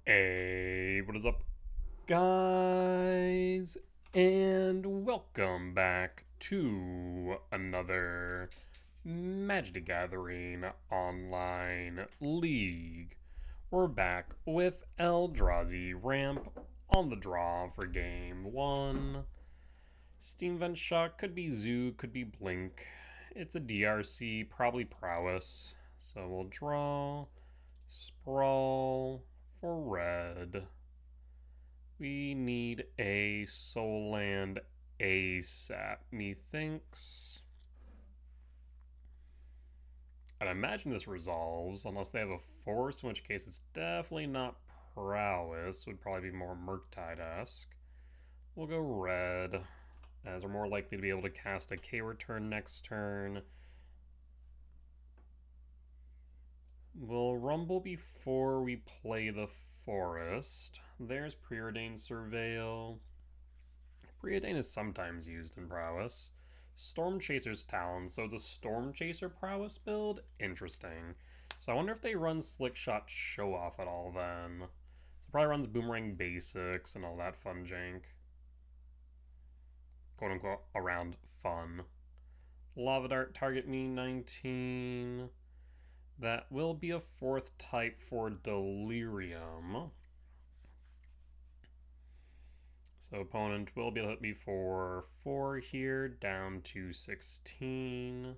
Hey, what is up, guys? And welcome back to another Magic the Gathering online league. We're back with Eldrazi ramp on the draw for game one. Steam Vent Shock could be Zoo, could be Blink. It's a DRC, probably Prowess. So we'll draw Sprawl for red. We need a soul land ASAP, methinks. I'd imagine this resolves, unless they have a force, in which case it's definitely not Prowess. Would probably be more Murktide-esque. We'll go red, as we're more likely to be able to cast a K-Return next turn. We'll rumble before we play the forest. There's Preordained Surveil. Preordain is sometimes used in Prowess. Storm Chaser's Talon, so it's a Storm Chaser Prowess build? Interesting. So I wonder if they run Slick Shot Show Off at all then. So probably runs Boomerang Basics and all that fun jank. Quote unquote around fun. Lava Dart target me 19. That will be a fourth type for Delirium. So opponent will be able to hit me for 4 here, down to 16.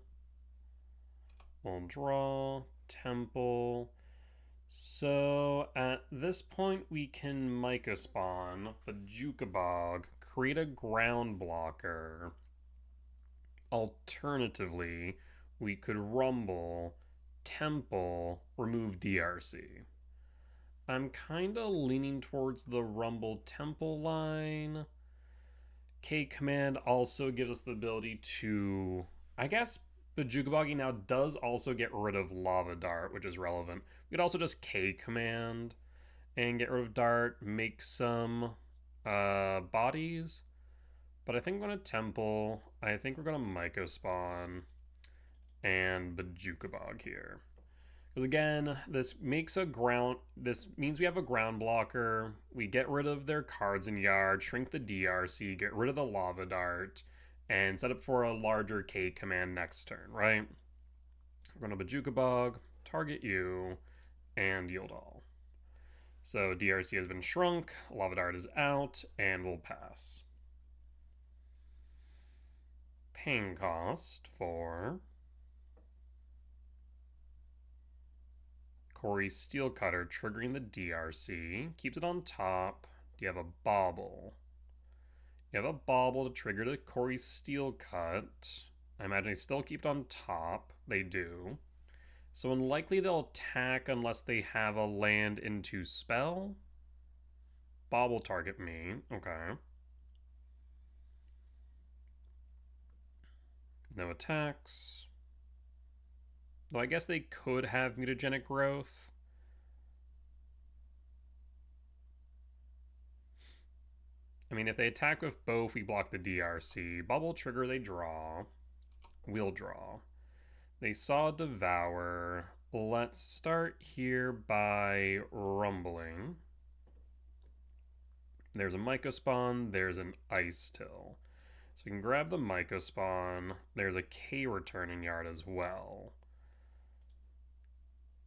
We'll draw, Temple. So at this point we can Myca Spawn, Bog, create a ground blocker. Alternatively, we could Rumble, Temple, remove DRC. I'm kind of leaning towards the Rumble Temple line. K command also gives us the ability to, I guess, Bajukabagi now does also get rid of Lava Dart, which is relevant. We could also just K command and get rid of Dart, make some bodies. But I think we're going to Temple. I think we're going to Myco Spawn and Bajukabog here. Because again, this means we have a ground blocker. We get rid of their cards in yard, shrink the DRC, get rid of the Lava Dart, and set up for a larger K command next turn, right? We're going to Bajukabog, target you, and yield all. So DRC has been shrunk, Lava Dart is out, and we'll pass. Pain cost for Corey's Steel Cutter, triggering the DRC. Keeps it on top. You have a Bauble. You have a Bauble to trigger the Corey's Steel Cut. I imagine they still keep it on top. They do. So unlikely they'll attack unless they have a land into spell. Bauble target me. Okay. No attacks. Though I guess they could have mutagenic growth. I mean, if they attack with both, we block the DRC. Bubble trigger, they draw. We'll draw. They saw Devour. Let's start here by rumbling. There's a Myco Spawn. There's an Ice Till. So we can grab the Myco Spawn. There's a K return in yard as well.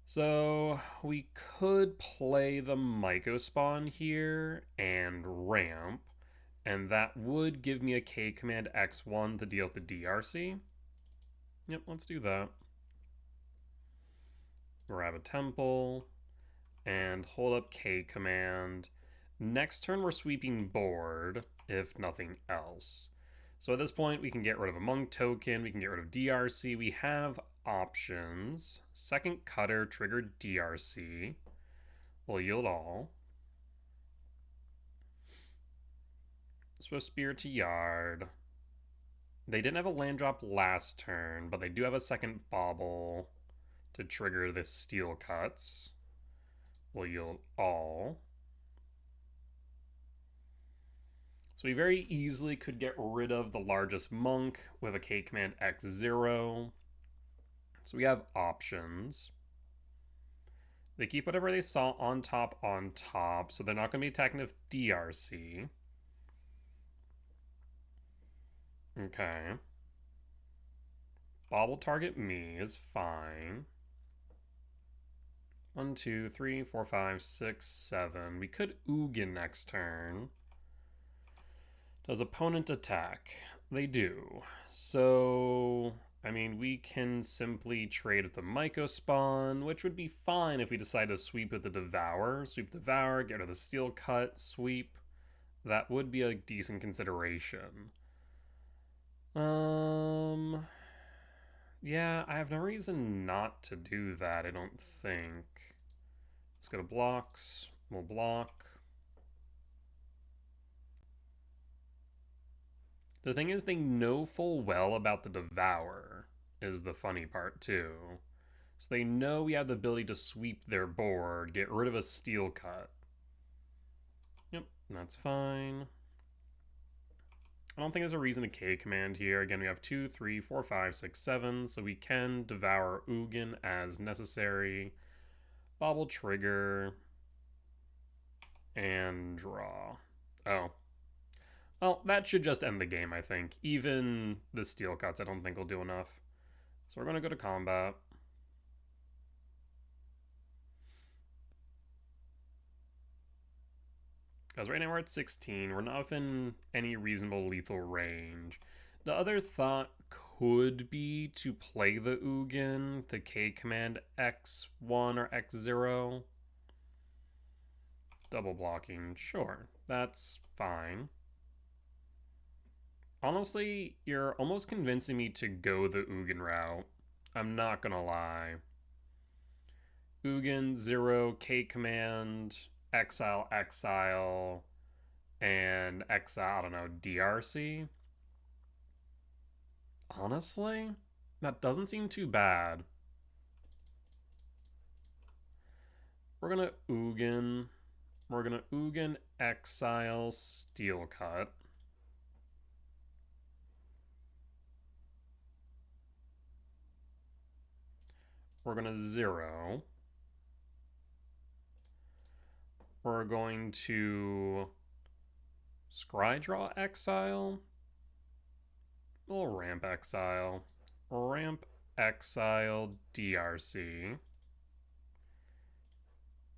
So we could play the Myco Spawn here and ramp, and that would give me a K command X1 to deal with the DRC. Yep, let's do that. Grab a Temple and hold up K command. Next turn we're sweeping board, if nothing else. So at this point we can get rid of a Monk token, we can get rid of DRC, we have options. Second Cutter, triggered DRC. We'll yield all. Swift Spear to yard. They didn't have a land drop last turn, but they do have a second Bauble to trigger the Steel Cuts. We'll yield all. So we very easily could get rid of the largest Monk with a K command X0. So we have options. They keep whatever they saw on top, so they're not going to be attacking with DRC. Okay. Bobble target me is fine. 1, 2, 3, 4, 5, 6, 7. We could Ugin next turn. Does opponent attack? They do. So, I mean, we can simply trade with the Myco Spawn, which would be fine if we decide to sweep with the Devour. Sweep Devour, get rid of the Steel Cut, sweep. That would be a decent consideration. Yeah, I have no reason not to do that, I don't think. Let's go to blocks. We'll block. The thing is, they know full well about the Devour, is the funny part, too. So they know we have the ability to sweep their board, get rid of a Steel Cut. Yep, that's fine. I don't think there's a reason to K command here. Again, we have 2, 3, 4, 5, 6, 7, so we can Devour Ugin as necessary. Bobble trigger. And draw. Oh. Well, that should just end the game, I think. Even the Steel Cuts I don't think will do enough. So we're going to go to combat. Because right now we're at 16. We're not within any reasonable lethal range. The other thought could be to play the Ugin, the K command X1 or X0. Double blocking, sure, that's fine. Honestly, you're almost convincing me to go the Ugin route. I'm not gonna lie. Ugin, 0, K command, exile, exile, and exile, I don't know, DRC? Honestly, that doesn't seem too bad. We're gonna Ugin. We're gonna Ugin, exile, Steel Cut. We're gonna 0. We're going to Scry Draw Exile. We'll Ramp Exile. Ramp Exile DRC.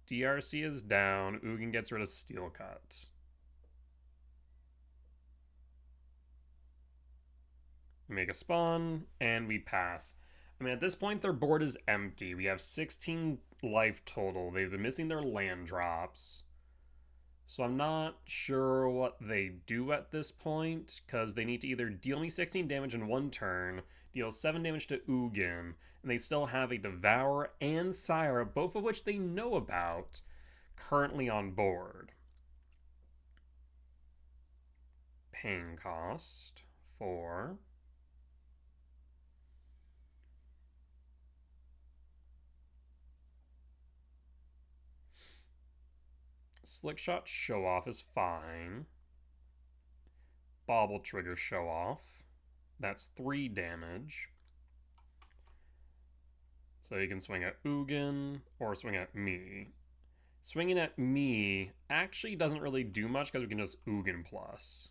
DRC is down. Ugin gets rid of Steel Cut. We make a spawn, and we pass. I mean, at this point, their board is empty. We have 16 life total. They've been missing their land drops. So I'm not sure what they do at this point, because they need to either deal me 16 damage in one turn, deal 7 damage to Ugin, and they still have a Devour and Sire, both of which they know about, currently on board. Pain cost 4. Slickshot Show Off is fine. Bobble Trigger Show Off. That's 3 damage. So you can swing at Ugin or swing at me. Swinging at me actually doesn't really do much because we can just Ugin plus.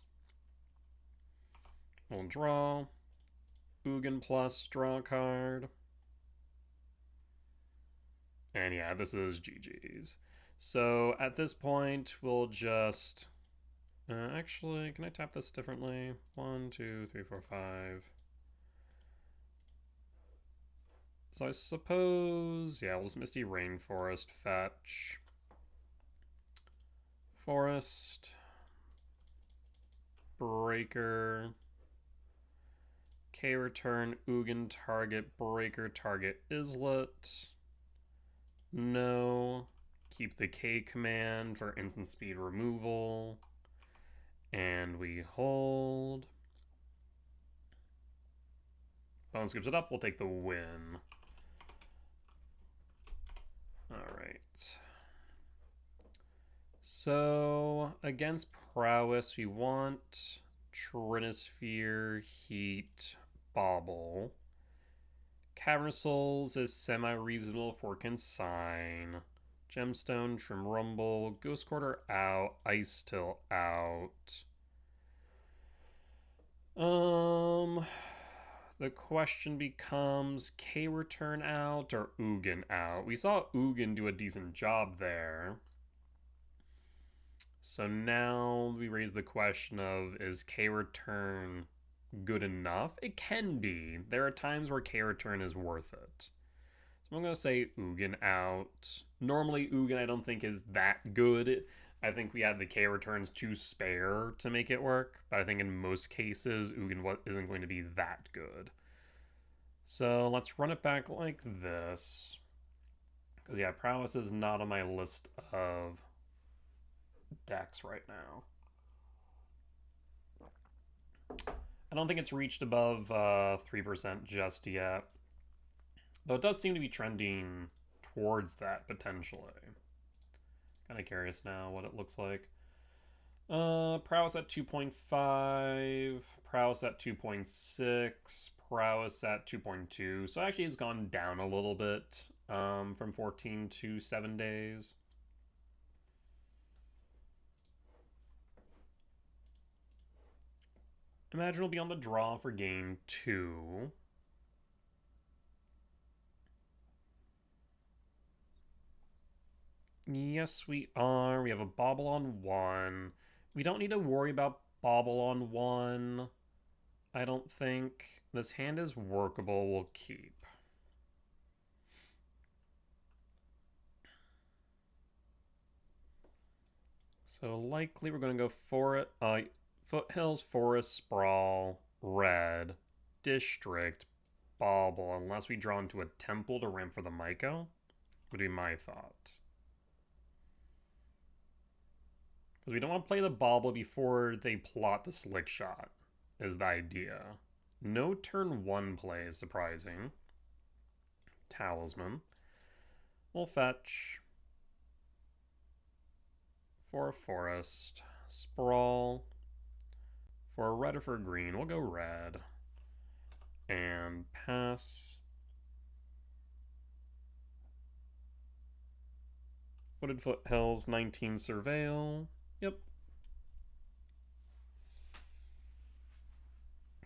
We'll draw. Ugin plus, draw a card. And yeah, this is GG's. So at this point, we'll just... actually, can I tap this differently? 1, 2, 3, 4, 5. So I suppose, yeah, we'll just Misty Rainforest, fetch. Forest. Breaker. K return, Ugin target, breaker target, Islet. No. Keep the K command for instant speed removal. And we hold. Bone scoops it up, we'll take the win. Alright. So, against Prowess, we want Trinisphere, Heat, Bauble. Cavern Souls is semi-reasonable for Consign. Gemstone, Trim Rumble, Ghost Quarter out, Ice Till out. The question becomes K Return out or Ugin out. We saw Ugin do a decent job there. So now we raise the question of, is K Return good enough? It can be. There are times where K Return is worth it. So I'm going to say Ugin out. Normally Ugin I don't think is that good. I think we had the K returns to spare to make it work, but I think in most cases Ugin isn't going to be that good. So let's run it back like this. Because yeah, Prowess is not on my list of decks right now. I don't think it's reached above 3% just yet. Though it does seem to be trending towards that potentially. Kind of curious now what it looks like. Prowess at 2.5, Prowess at 2.6, Prowess at 2.2. So actually it's gone down a little bit from 14 to 7 days. Imagine we'll be on the draw for game 2. Yes, we are. We have a Bobble on 1. We don't need to worry about Bobble on 1. I don't think. This hand is workable. We'll keep. So likely we're going to go for it. Foothills, Forest, Sprawl, Red, District, Bobble, unless we draw into a Temple to ramp for the Myco, would be my thought. Because we don't want to play the Bobble before they plot the Slick Shot, is the idea. No turn 1 play is surprising. Talisman. We'll fetch. For a Forest. Sprawl. For a red or for a green, we'll go red. And pass. Wooded Foothills, 19 Surveil. Yep.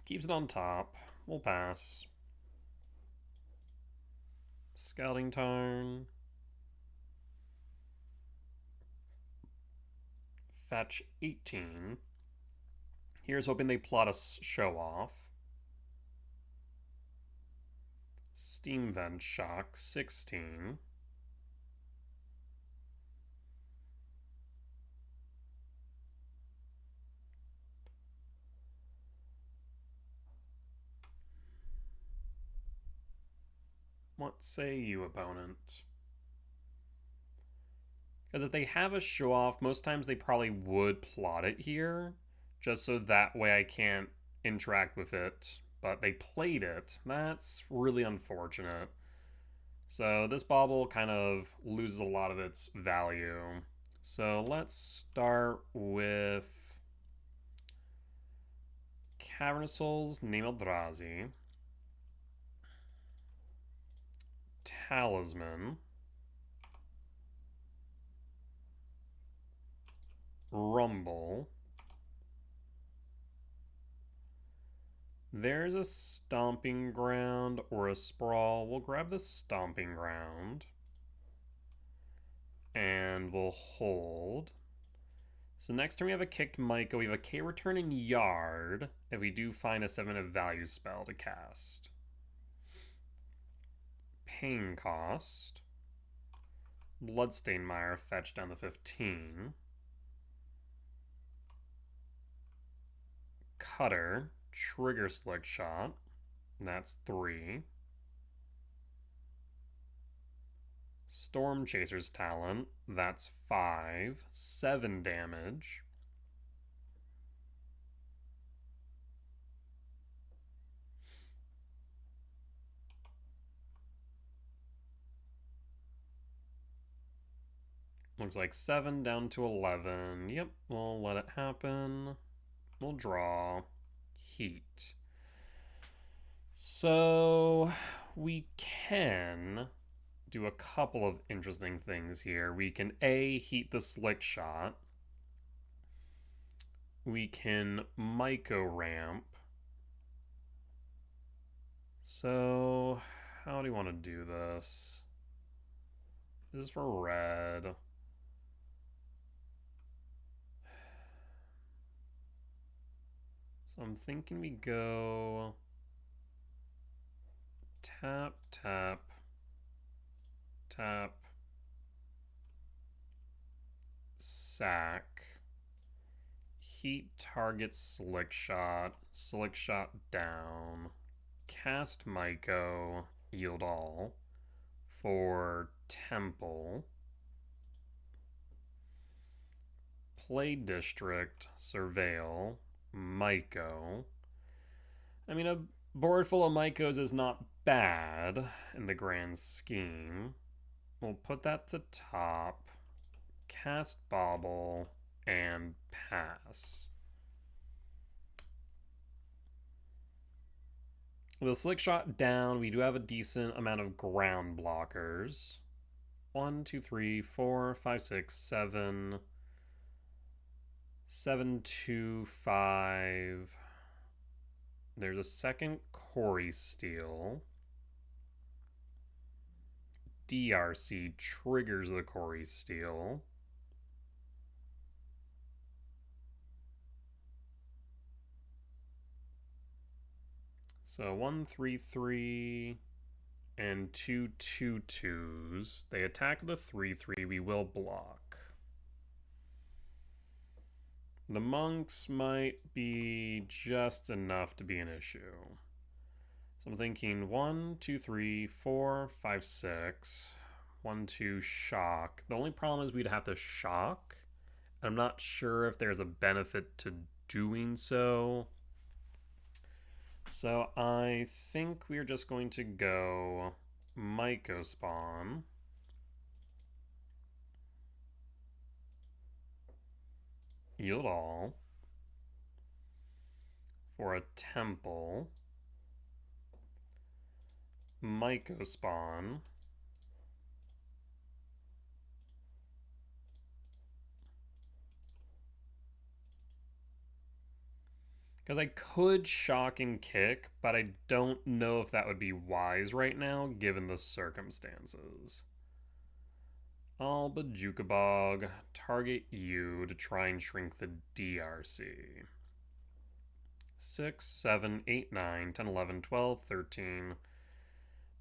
Keeps it on top. We'll pass. Scouting Tarn. Fetch 18. Here's hoping they plot a show off. Steam Vent Shock 16. What say you, opponent? Because if they have a show off, most times they probably would plot it here, just so that way I can't interact with it. But they played it. That's really unfortunate. So this Bobble kind of loses a lot of its value. So let's start with Cavernous Souls, name Eldrazi. Talisman. Rumble. There's a Stomping Ground or a Sprawl. We'll grab the Stomping Ground. And we'll hold. So next turn we have a Kicked Myco. We have a K Return in Yard if we do find a 7 of value spell to cast. Pain Cost. Bloodstained Mire, fetch down to 15. Cutter, trigger Slick Shot. That's 3. Storm Chaser's Talent. That's 5. 7 damage. Looks like 7 down to 11. Yep, we'll let it happen. We'll draw. Heat. So we can do a couple of interesting things here. We can A, heat the Slick Shot. We can Myco Ramp. So, how do you want to do this? This is for red. So I'm thinking we go tap, tap, tap, sack, heat target Slick Shot down, cast Myco, yield all for Temple, play District, Surveil, Myco. I mean, a board full of Mycos is not bad in the grand scheme. We'll put that to top, cast Bauble, and pass. With a Slick Shot down, we do have a decent amount of ground blockers. 1, 2, 3, 4, 5, 6, 7. 7, 2, 5. There's a second Quarry Steel. DRC triggers the Quarry Steel. So 1, 3, 3, and 2, 2, 2s. They attack the 3, 3. We will block. The monks might be just enough to be an issue. So I'm thinking 1, 2, 3, 4, 5, 6. 1, 2, shock. The only problem is we'd have to shock. I'm not sure if there's a benefit to doing so. So I think we're just going to go Myco Spawn. Yield all for a Temple. Myco Spawn. Because I could shock and kick, but I don't know if that would be wise right now, given the circumstances. I'll Bajukabog, target you to try and shrink the DRC. 6, 7, 8, 9, 10, 11, 12, 13.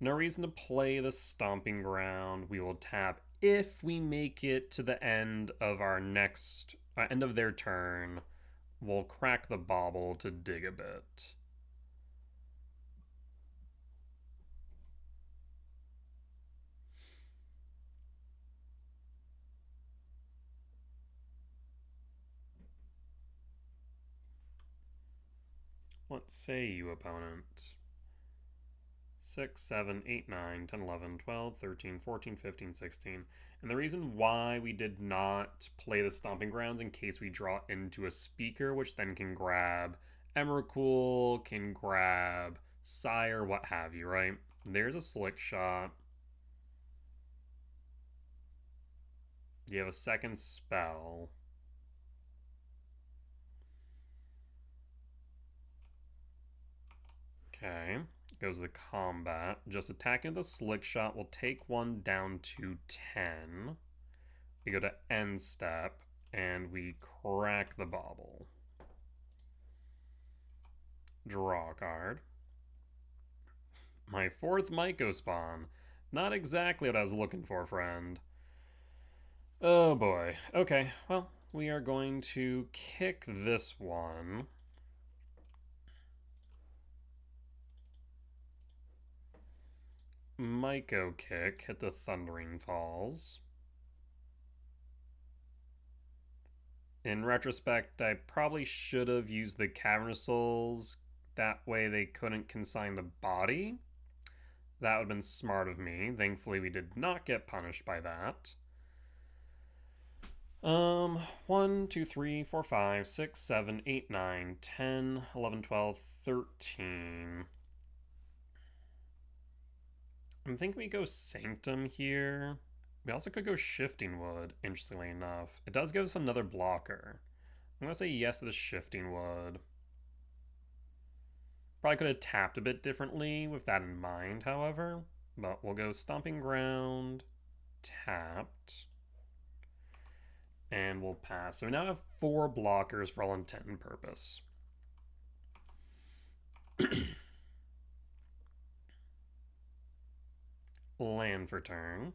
No reason to play the Stomping Ground. We will tap if we make it to the end of our next end of their turn. We'll crack the Bauble to dig a bit. What say you, opponent? 6, 7, 8, 9, 10, 11, 12, 13, 14, 15, 16. And the reason why we did not play the Stomping Grounds in case we draw into a Speaker, which then can grab Emrakul, can grab Sire, what have you, right? There's a Slick Shot. You have a second spell. Okay. Goes the combat. Just attacking the Slick Shot will take one down to 10. We go to end step, and we crack the Bauble. Draw a card. My fourth Myco Spawn. Not exactly what I was looking for, friend. Oh boy. Okay, well, we are going to kick this one. Myco kick, hit the Thundering Falls. In retrospect, I probably should have used the Cavernous Souls. That way they couldn't consign the body. That would have been smart of me. Thankfully, we did not get punished by that. 1, 2, 3, 4, 5, 6, 7, 8, 9, 10, 11, 12, 13. I'm thinking we go Sanctum here. We also could go Shifting Wood, interestingly enough. It does give us another blocker. I'm going to say yes to the Shifting Wood. Probably could have tapped a bit differently with that in mind, however. But we'll go Stomping Ground, tapped, and we'll pass. So we now have 4 blockers for all intent and purpose. Land for turn.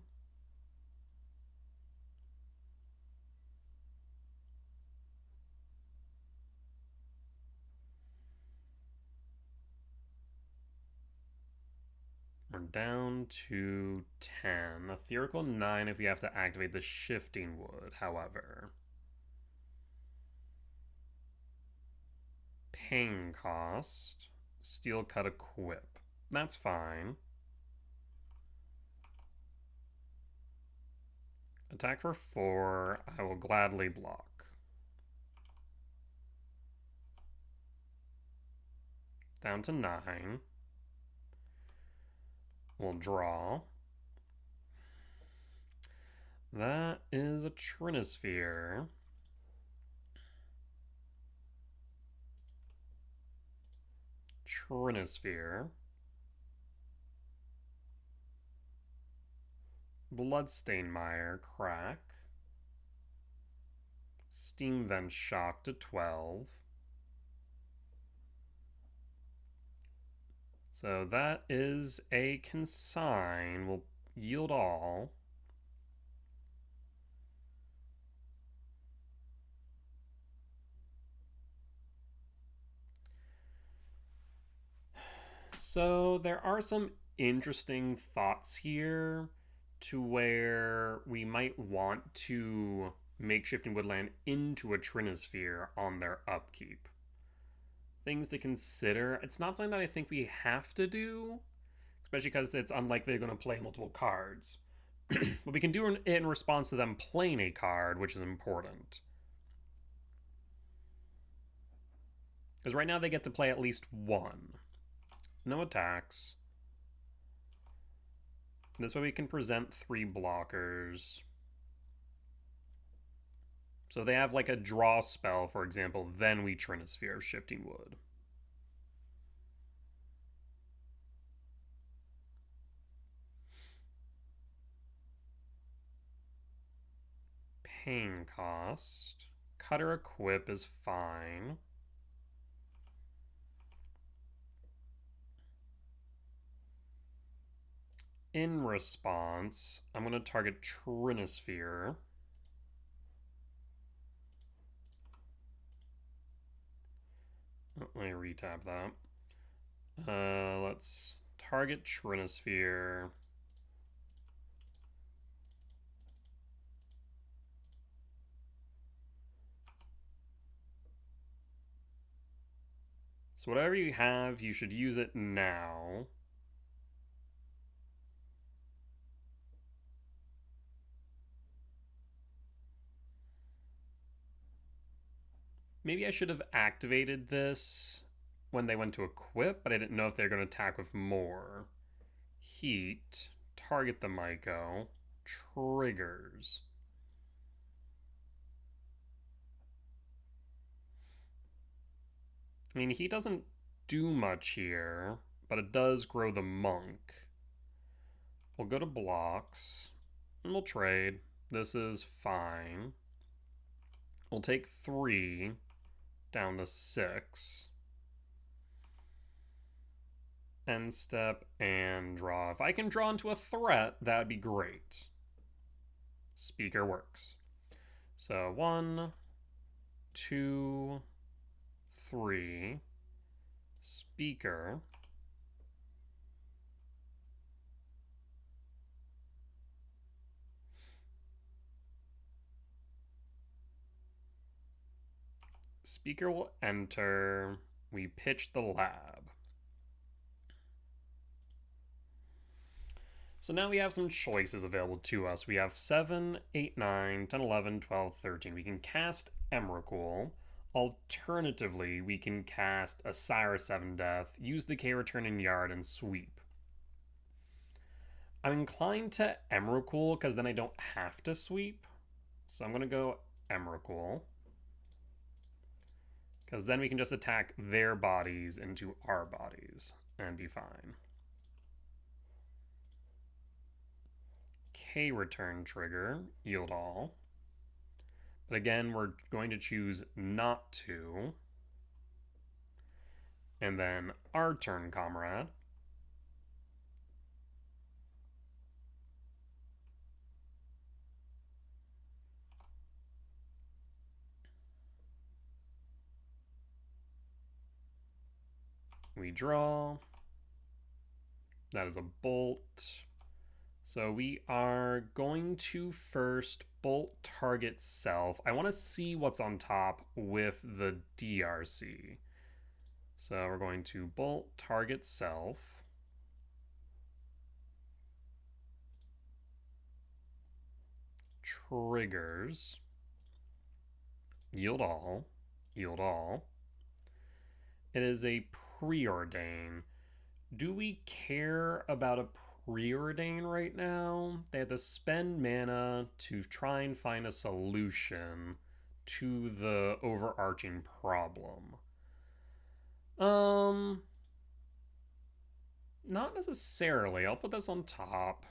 We're down to 10. A theoretical 9 if we have to activate the Shifting Wood, however. Paying cost. Steel Cut Equip. That's fine. Attack for 4. I will gladly block. Down to 9. We'll draw. That is a Trinisphere. Trinisphere. Bloodstainmire, crack. Steam Vent Shock to 12. So that is a consign. We'll yield all. So there are some interesting thoughts here to where we might want to make Shifting Woodland into a Trinisphere on their upkeep. Things to consider. It's not something that I think we have to do, especially because it's unlikely they're going to play multiple cards. But we can do it in response to them playing a card, which is important. Because right now they get to play at least 1. No attacks. This way we can present 3 blockers. So if they have like a draw spell, for example, then we Trinisphere Shifting Wood. Pain cost. Cutter Equip is fine. In response, I'm going to target Trinisphere. Let me retap that. Let's target Trinisphere. So whatever you have, you should use it now. Maybe I should have activated this when they went to equip, but I didn't know if they're going to attack with more. Heat, target the Myco, triggers. I mean, he doesn't do much here, but it does grow the monk. We'll go to blocks, and we'll trade. This is fine. We'll take 3 down to 6. End step and draw. If I can draw into a threat, that would be great. Speaker works. So 1, 2, 3. Speaker. Speaker will enter. We pitch the lab. So now we have some choices available to us. We have 7, 8, 9, 10, 11, 12, 13. We can cast Emrakul. Alternatively, we can cast a Sire 7 Death, use the K Returning Yard, and sweep. I'm inclined to Emrakul because then I don't have to sweep. So I'm going to go Emrakul. Because then we can just attack their bodies into our bodies and be fine. K return trigger, yield all. But again, we're going to choose not to. And then our turn, comrade. We draw. That is a bolt. So we are going to first bolt target self. I want to see what's on top with the DRC. So we're going to bolt target self. Triggers. Yield all. Yield all. It is a preordain. Do we care about a preordain right now? They have to spend mana to try and find a solution to the overarching problem. Not necessarily. I'll put this on top.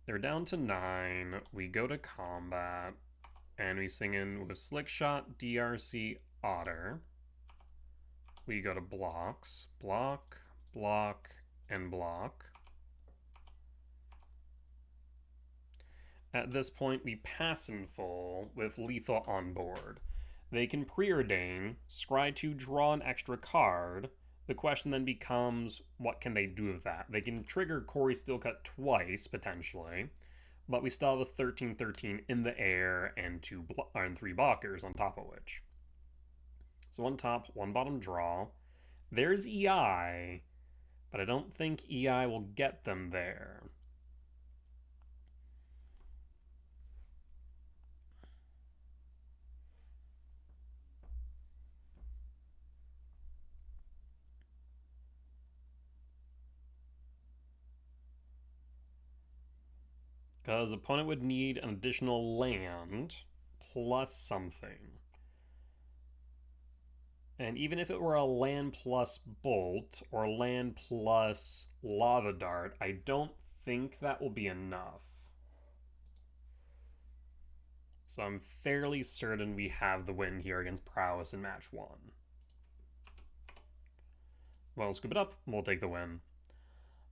They're down to 9. We go to combat, and we sing in with Slickshot, DRC, Otter. We go to blocks, block, block, and block. At this point, we pass in full with lethal on board. They can preordain, scry to draw an extra card. The question then becomes, what can they do with that? They can trigger Corey Steelcut twice, potentially, but we still have a 13/13 in the air and 3 blockers on top of which. So 1 top, 1 bottom draw. There's EI, but I don't think EI will get them there. Because opponent would need an additional land plus something. And even if it were a land plus bolt or land plus lava dart, I don't think that will be enough. So I'm fairly certain we have the win here against Prowess in match 1. Well, scoop it up. We'll take the win.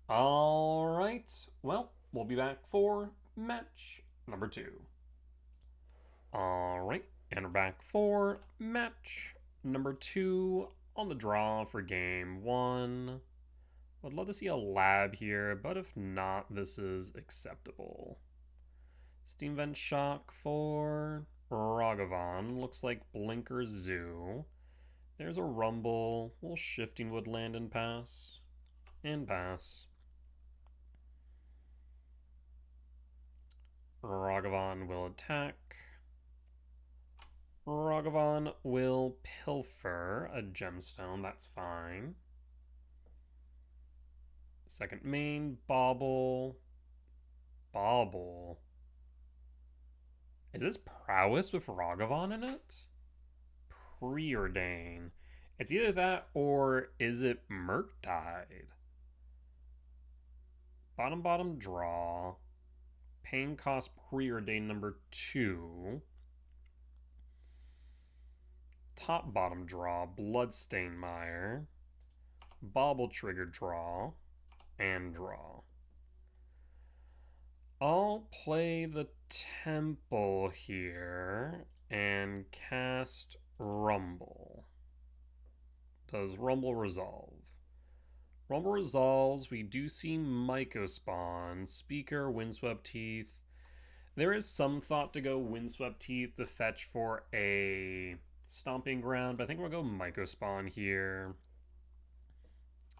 All right. Well, we'll be back for match number 2. All right. And we're back for match number 2 on the draw for game 1. I'd love to see a lab here, but if not, this is acceptable. Steam Vent Shock for Ragavan. Looks like Blinker Zoo. There's a Rumble. We'll Shifting Woodland and pass. And pass. Ragavan will attack. Ragavan will pilfer a gemstone. That's fine. Second main, Bauble. Bauble. Is this Prowess with Ragavan in it? Preordain. It's either that or is it Murktide? Bottom draw. Pain cost preordain number 2. Top bottom draw. Bloodstain Mire. Bauble trigger draw. And draw. I'll play the Temple here and cast Rumble. Does Rumble resolve? Rumble resolves. We do see Myco spawn. Speaker, Windswept Teeth. There is some thought to go Windswept Teeth to fetch for a Stomping Ground, but I think we'll go Myco spawn here.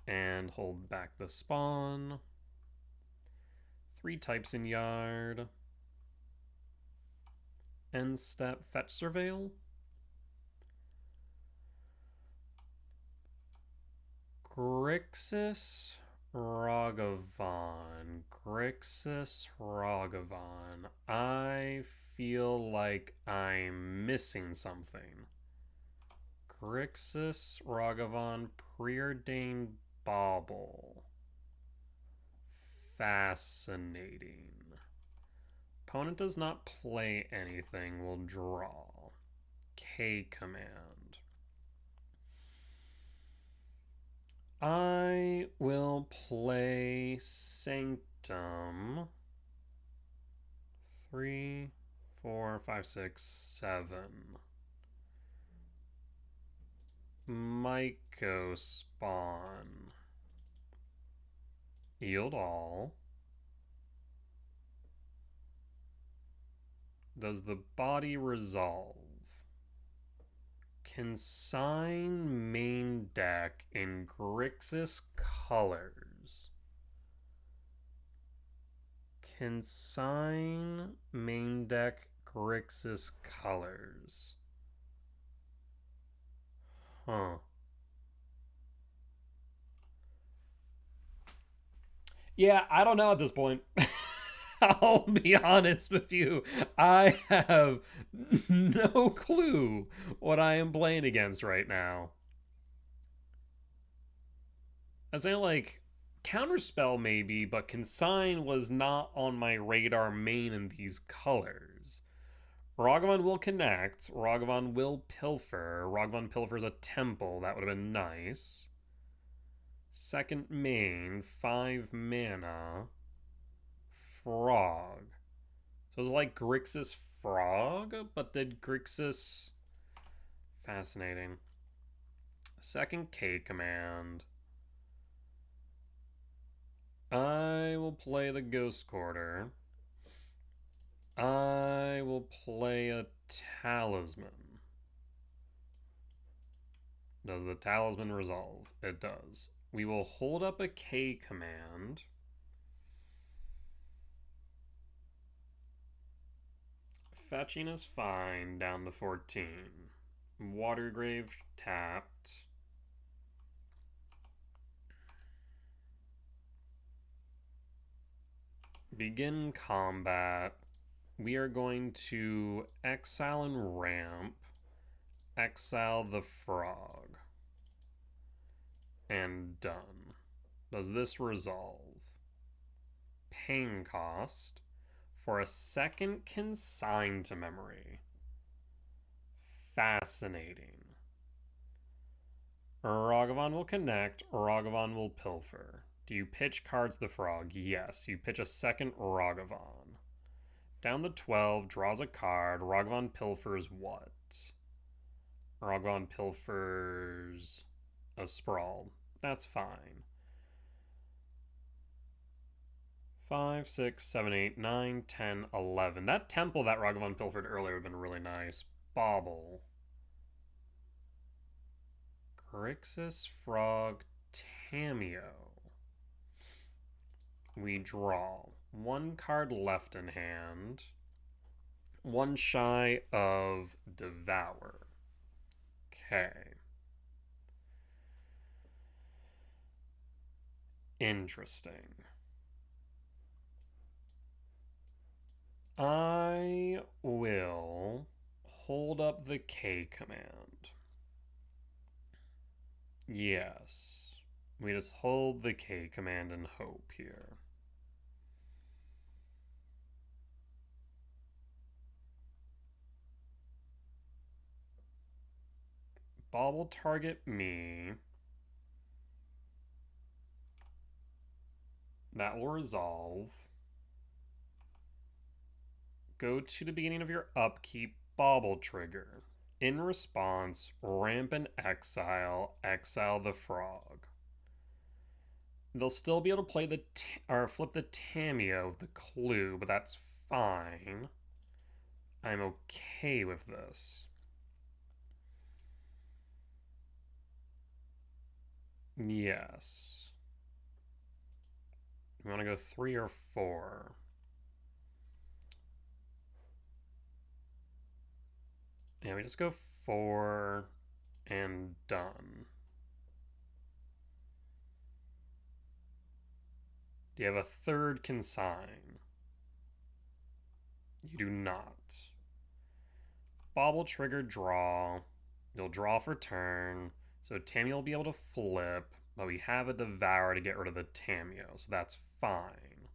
And hold back the spawn. 3 types in yard. End step, fetch Surveil. Grixis Ragavan. Grixis Ragavan. I feel like I'm missing something. Grixis Ragavan Preordained Bauble. Fascinating. Opponent does not play anything, will draw. K command. I will play Sanctum. 3, 4, 5, 6, 7. Myco spawn. Yield all. Does the body resolve? Consign main deck in Grixis colors. Consign main deck Grixis colors. Huh. Yeah, I don't know at this point. I'll be honest with you. I have no clue what I am playing against right now. I say like Counterspell maybe, but Consign was not on my radar main in these colors. Ragavan will connect. Ragavan will pilfer. Ragavan pilfers a temple. That would have been nice. Second main, 5 mana. Frog. So it's like Grixis Frog, but then Grixis... Fascinating. Second K command. I will play the Ghost Quarter. I will play a Talisman. Does the Talisman resolve? It does. We will hold up a K command. Fetching is fine, down to 14. Watergrave tapped. Begin combat. We are going to exile and ramp. Exile the frog. And done. Does this resolve? Pain cost for a second consign to memory. Fascinating. Ragavan will connect. Ragavan will pilfer. Do you pitch cards the frog? Yes. You pitch a second Ragavan. Down to 12, draws a card. Ragavan pilfers what? Ragavan pilfers a sprawl. That's fine. 5, 6, 7, 8, 9, 10, 11. That temple that Ragavan pilfered earlier would have been really nice. Bauble. Grixis Frog Tameo. We draw. 1 card left in hand. 1 shy of Devour. Okay. Interesting. I will hold up the K command. Yes. We just hold the K command and hope here. Bauble target me. That will resolve. Go to the beginning of your upkeep, Bauble trigger. In response, ramp and exile the frog. They'll still be able to play or flip the Tameo with the clue, but that's fine. I'm okay with this. Yes. We want to go 3 or 4. Yeah, we just go 4 and done. Do you have a third consign? You do not. Bauble trigger draw. You'll draw for turn. So Tamiyo will be able to flip, but we have a Devour to get rid of the Tamiyo, so that's fine.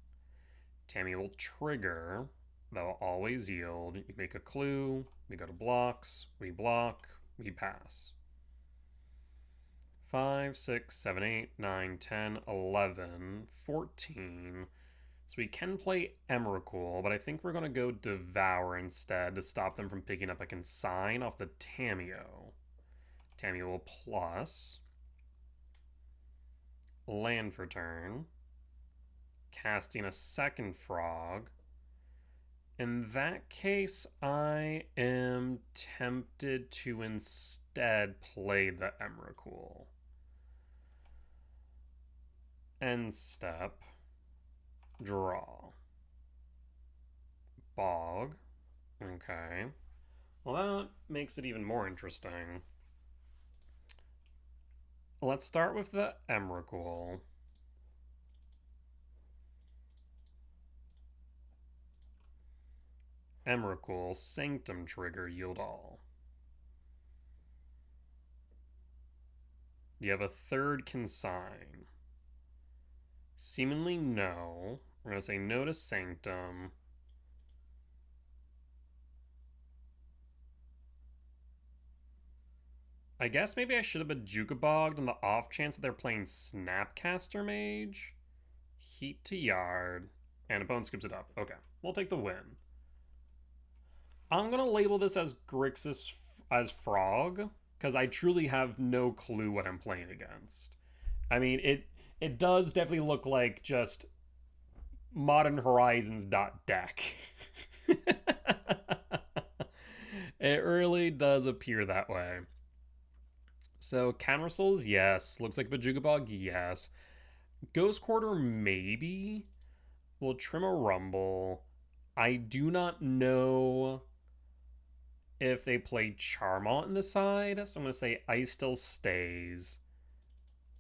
Tamiyo will trigger. They'll always yield. You make a clue. We go to blocks. We block. We pass. 5, 6, 7, 8, 9, 10, 11, 14. So we can play Emrakul, but I think we're going to go Devour instead to stop them from picking up a consign off the Tamiyo. Tamiyo will plus. Land for turn. Casting a second frog. In that case, I am tempted to instead play the Emrakul. End step. Draw. Bog. Okay. Well, that makes it even more interesting. Let's start with the Emrakul. Emrakul, Sanctum trigger, yield all. You have a third consign. Seemingly no. We're going to say no to Sanctum. I guess maybe I should have been Jukabogged on the off chance that they're playing Snapcaster Mage. Heat to Yard. And opponent skips it up. Okay, we'll take the win. I'm going to label this as Grixis as Frog, because I truly have no clue what I'm playing against. I mean, it does definitely look like just Modern Horizons deck. It really does appear that way. So Counter Souls, yes. Looks like Bajugabog, yes. Ghost Quarter, maybe. We'll trim a Rumble. I do not know if they play Charmant in the side, so I'm going to say Ice still stays.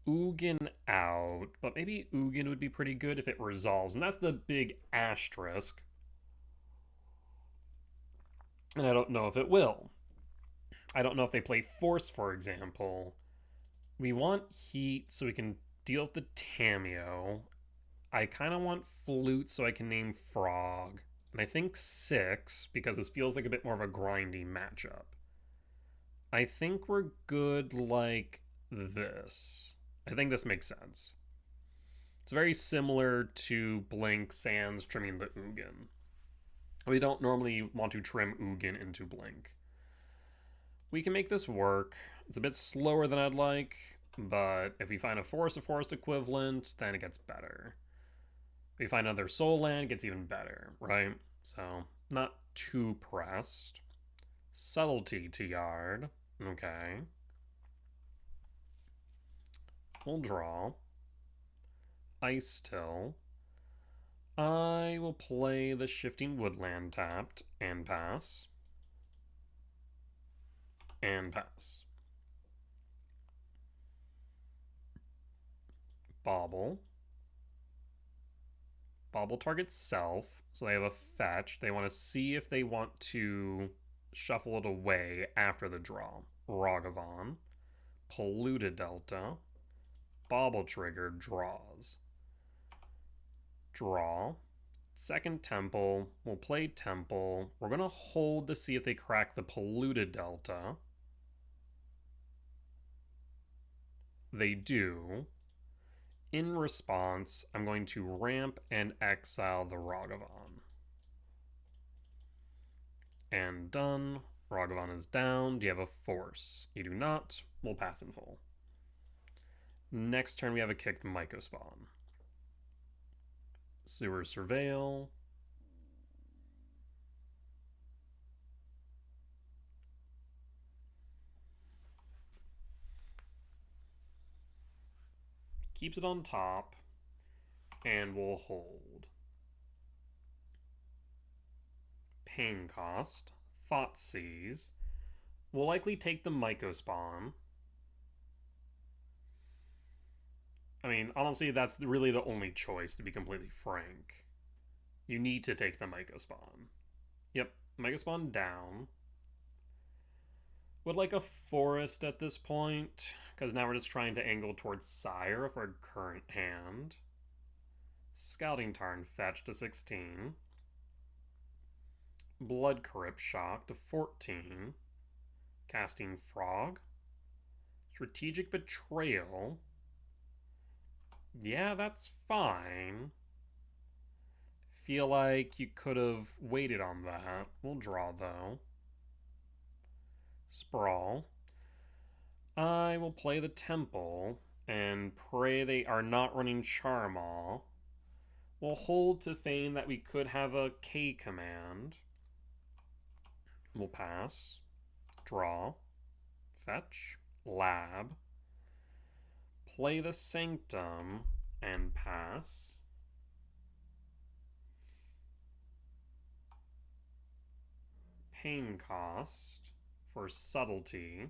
Ugin out, but maybe Ugin would be pretty good if it resolves, and that's the big asterisk. And I don't know if it will. I don't know if they play Force, for example. We want Heat so we can deal with the Tamiyo. I kind of want Flute so I can name Frog. And I think 6, because this feels like a bit more of a grindy matchup. I think we're good like this. I think this makes sense. It's very similar to Blink sans trimming the Ugin. We don't normally want to trim Ugin into Blink. We can make this work. It's a bit slower than I'd like, but if we find a forest equivalent, then it gets better. If we find another soul land, it gets even better, right? So, not too pressed. Subtlety to Yard. Okay. We'll draw. Ice Till. I will play the Shifting Woodland tapped and pass. And pass. Bauble. Bauble targets self, so they have a fetch. They want to see if they want to shuffle it away after the draw. Ragavan. Polluted Delta. Bauble trigger, draws. Draw. Second Temple. We'll play Temple. We're going to hold to see if they crack the Polluted Delta. They do. In response, I'm going to ramp and exile the Ragavan. And done. Ragavan is down. Do you have a force? You do not. We'll pass in full. Next turn, we have a kicked Mycospawn. Sewer Surveil. Keeps it on top, and we'll hold. Pain Cost. Thoughtseize. We'll likely take the Mycospawn. I mean, honestly, that's really the only choice, to be completely frank. You need to take the Myco Spawn. Yep, Myco Spawn down. Would like a forest at this point, because now we're just trying to angle towards Sire of our current hand. Scouting Tarn fetch to 16. Blood Crypt Shock to 14. Casting Frog. Strategic Betrayal. Yeah, that's fine. Feel like you could have waited on that. We'll draw, though. Sprawl. I will play the Temple and pray they are not running Charmaw. We'll hold to feign that we could have a K command. We'll pass. Draw. Fetch. Lab. Play the Sanctum and pass. Pain cost for subtlety.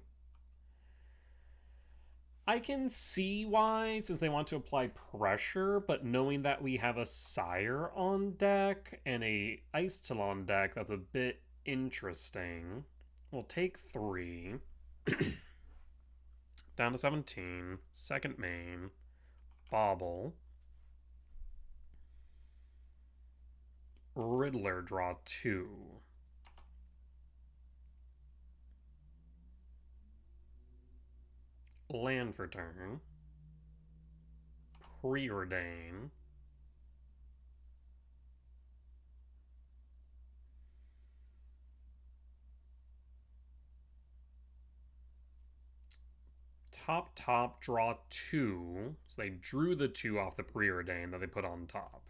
I can see why, since they want to apply pressure, but knowing that we have a Sire on deck and a Ice Talon deck, that's a bit interesting. We'll take 3. Down to 17. Second main. Bobble. Riddler draw 2. Land for turn. Preordain. Top, draw 2. So they drew the 2 off the Preordain that they put on top.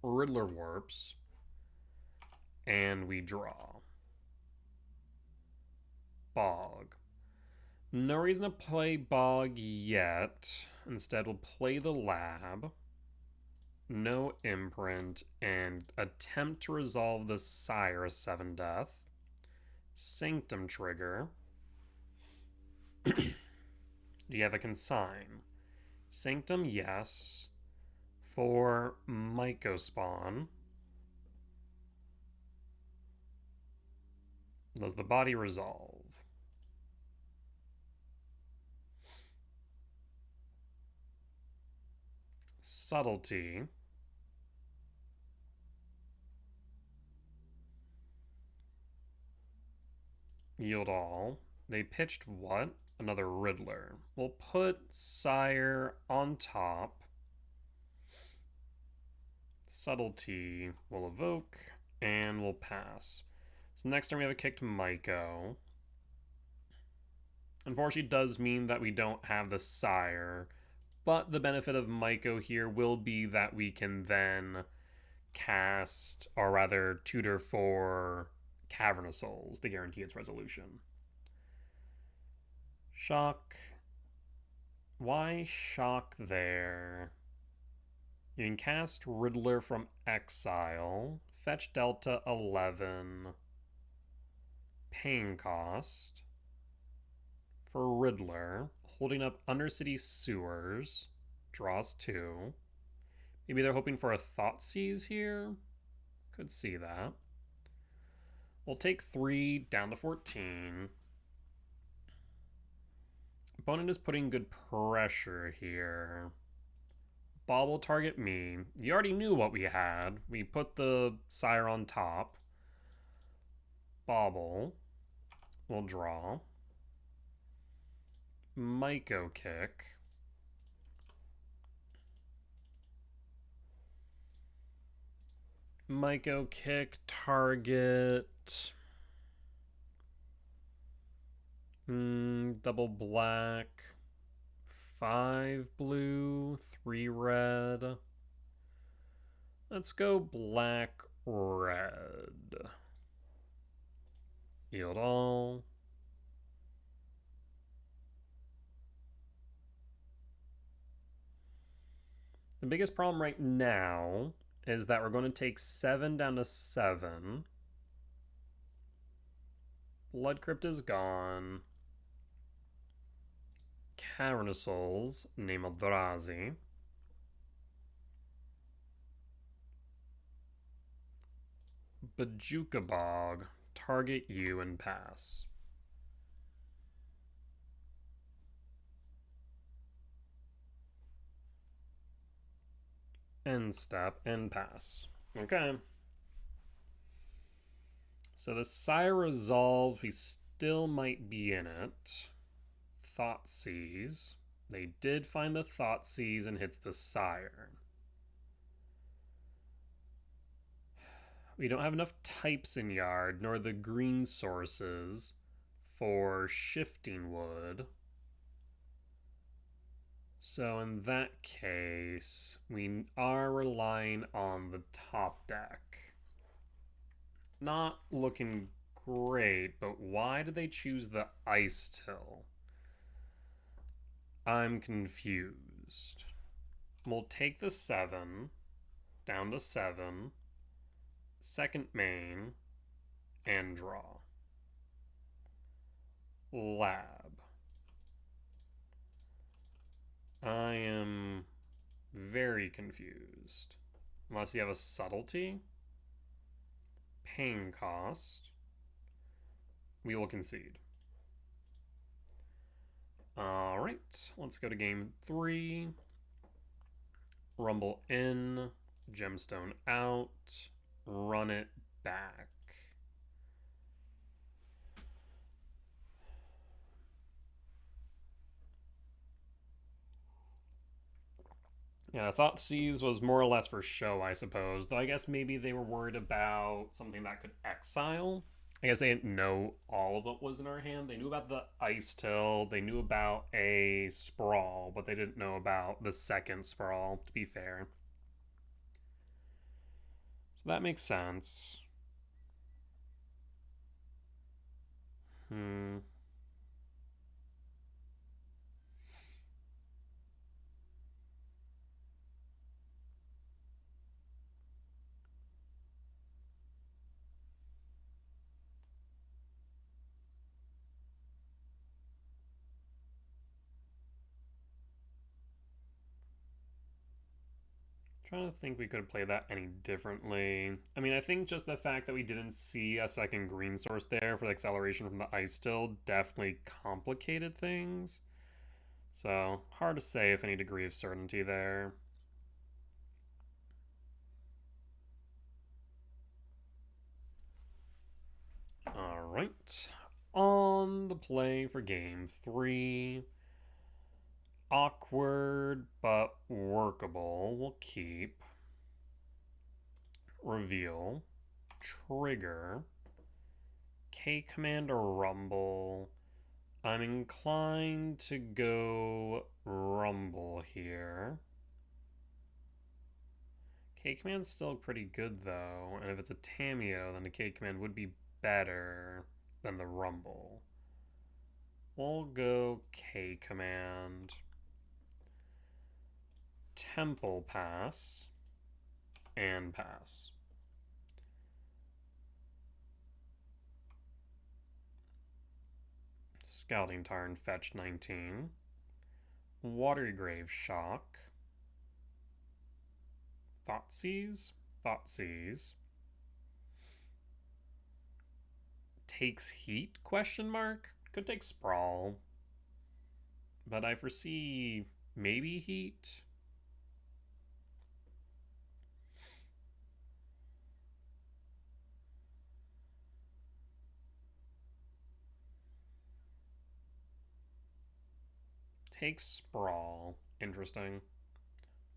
Riddler warps. And we draw. Bog. No reason to play Bog yet. Instead, we'll play the Lab. No Imprint. And attempt to resolve the Sire 7 death. Sanctum trigger. Do you have a consign? Sanctum, yes. For Myco Spawn. Does the body resolve? Subtlety. Yield all. They pitched what? Another Riddler. We'll put Sire on top. Subtlety will evoke, and we'll pass. So next turn we have a kicked Myco. Unfortunately, it does mean that we don't have the Sire, but the benefit of Myco here will be that we can then cast, or rather tutor for Cavern of Souls to guarantee its resolution. Shock. Why shock there? You can cast Riddler from exile. Fetch Delta 11. Pain cost. For Riddler. Holding up Undercity Sewers. Draws 2. Maybe they're hoping for a Thoughtseize here? Could see that. We'll take 3 down to 14. Opponent is putting good pressure here. Bob will target me. You already knew what we had. We put the Sire on top. Bobble. We'll draw. Myco kick. Myco kick, target. Double black. 5 blue, 3 red. Let's go black, red. Yield all. The biggest problem right now is that we're going to take 7 down to 7. Blood Crypt is gone. Tavern of Souls, name Eldrazi. Bajuka Bog, target you and pass. End step and pass. Okay. So the Sire resolves, we still might be in it. Thoughtseize. They did find the Thoughtseize and hits the Sire. We don't have enough types in Yard, nor the green sources for Shifting Wood. So in that case, we are relying on the top deck. Not looking great, but why did they choose the Ice Till? I'm confused. We'll take the 7 down to 7, second main, and draw. Lab. I am very confused. Unless you have a subtlety. Pain cost. We will concede. Alright, let's go to game 3. Rumble in, gemstone out, run it back. Yeah, I thought Thoughtseize was more or less for show, I suppose. Though I guess maybe they were worried about something that could exile. I guess they didn't know all of what was in our hand. They knew about the Ice Till, they knew about a Sprawl, but they didn't know about the second Sprawl, to be fair. So that makes sense. Trying to think we could have played that any differently. I mean, I think just the fact that we didn't see a second green source there for the acceleration from the Ice Till definitely complicated things. So, hard to say if any degree of certainty there. Alright. On the play for game 3. Awkward, but workable. We'll keep. Reveal. Trigger. K-Command or Rumble. I'm inclined to go Rumble here. K-Command's still pretty good, though. And if it's a Tamiyo, then the K-Command would be better than the Rumble. We'll go K-Command. Temple pass. And pass. Scouting Tarn, fetch 19. Watergrave Shock. Thoughtseize. Thoughtseize. Takes heat, question mark? Could take Sprawl. But I foresee maybe heat. Takes Sprawl. Interesting.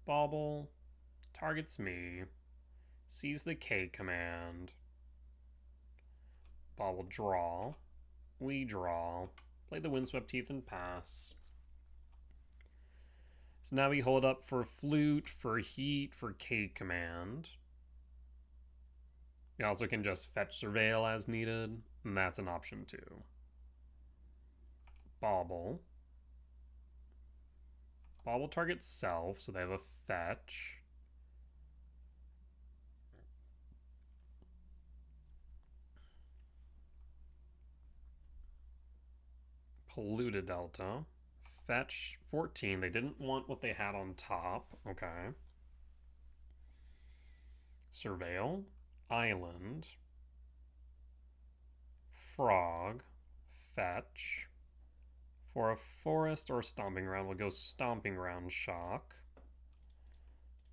Bauble. Targets me. Sees the K command. Bauble draw. We draw. Play the Windswept Teeth and pass. So now we hold up for Flute, for Heat, for K command. We also can just fetch Surveil as needed, and that's an option too. Bauble. Bauble targets self, so they have a fetch. Polluted Delta. Fetch 14. They didn't want what they had on top. Okay. Surveil. Island. Frog. Fetch. For a forest or stomping ground, we'll go stomping ground shock.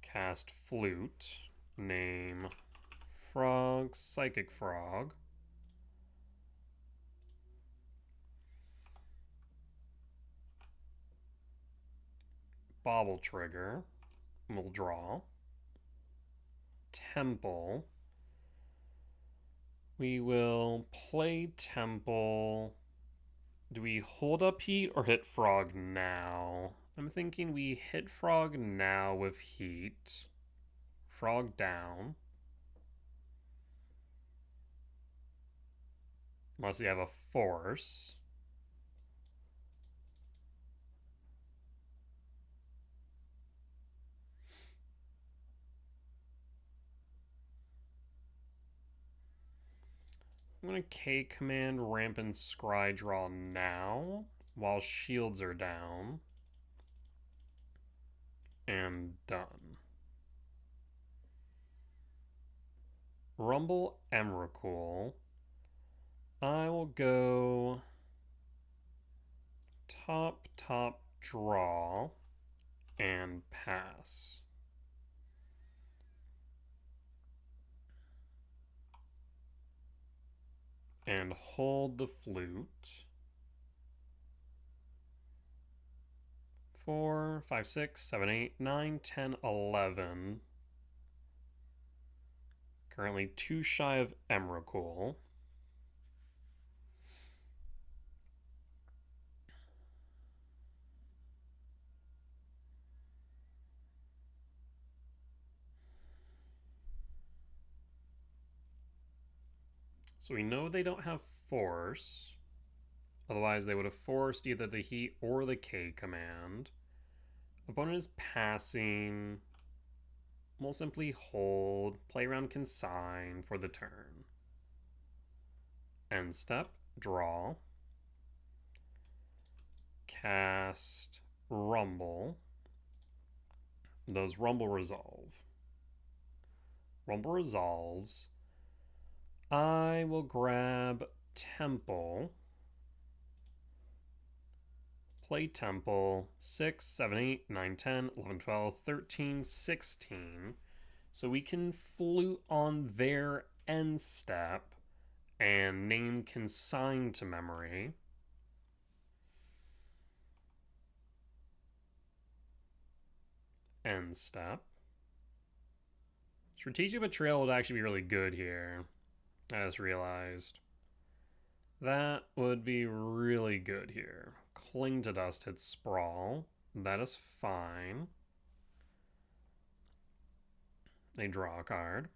Cast flute. Name frog, psychic frog. Bobble trigger. We'll draw. Temple. We will play temple. Do we hold up heat or hit frog now? I'm thinking we hit frog now with heat. Frog down. Unless you have a force. I'm going to K command Rampant Scry draw now while shields are down. And done. Rumble Emrakul. I will go top, draw, and pass. And hold the flute. 4, 5, 6, 7, 8, 9, 10, 11. Currently 2 shy of Emrakul. So we know they don't have force. Otherwise, they would have forced either the heat or the K command. Opponent is passing. We'll simply hold, play around consign for the turn. End step, draw. Cast Rumble. Does Rumble resolve? Rumble resolves. I will grab Temple. Play Temple. 6, 7, 8, 9, 10, 11, 12, 13, 16. So we can flute on their end step and name consign to memory. End step. Strategic Betrayal would actually be really good here. I just realized. That would be really good here. Cling to Dust hits Sprawl. That is fine. They draw a card.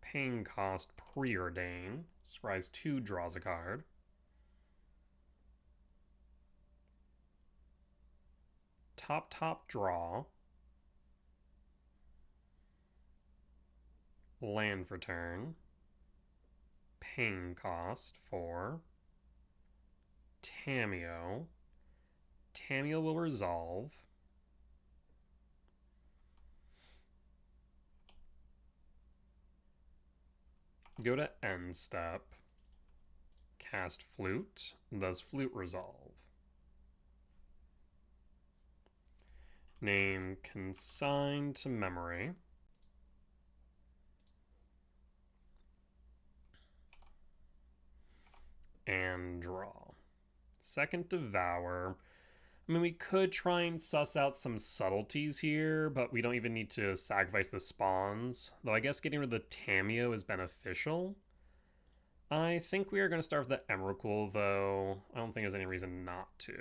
Pain cost Preordain. Scries 2, draws a card. Top, draw. Land for turn. Pain cost 4. Tamiyo. Tamiyo will resolve. Go to end step. Cast Flute. Does Flute resolve? Name consign to memory. And draw. Second Devour. I mean, we could try and suss out some subtleties here, but we don't even need to sacrifice the spawns. Though I guess getting rid of the Tamiyo is beneficial. I think we are going to start with the Emrakul, though. I don't think there's any reason not to.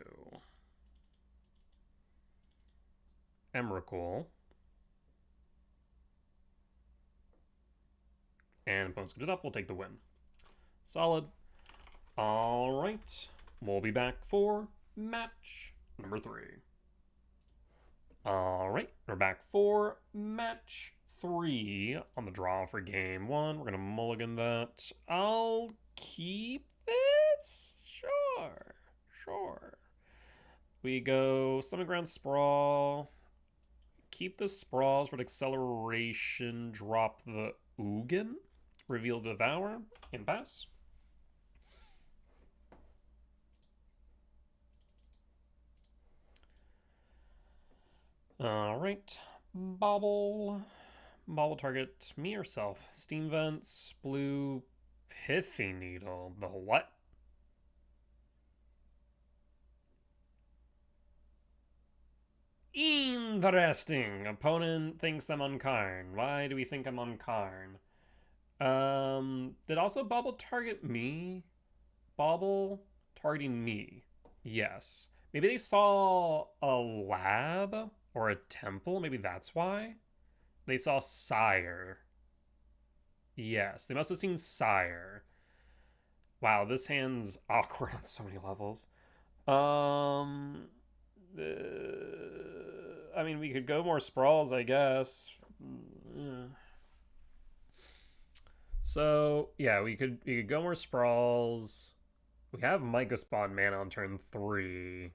Emrakul. And opponents get it up, we'll take the win. Solid. All right. We'll be back for match number 3. All right. We're back for match 3 on the draw for game 1. We're going to mulligan that. I'll keep this? Sure. Sure. We go Summon Ground Sprawl. Keep the Sprawls for the acceleration. Drop the Ugin. Reveal Devour. And pass. Alright. Bobble. Bobble target me or self. Steam Vents. Blue. Pithy Needle. The what? Interesting. Opponent thinks I'm on Karn. Why do we think I'm on Karn? Did also Bobble target me? Bobble targeting me. Yes. Maybe they saw a lab or a temple. Maybe that's why. They saw Sire. Yes, they must have seen Sire. Wow, this hand's awkward on so many levels. I mean, we could go more sprawls, I guess. Yeah. So yeah, we could go more sprawls. We have Myco Spawn mana on turn 3.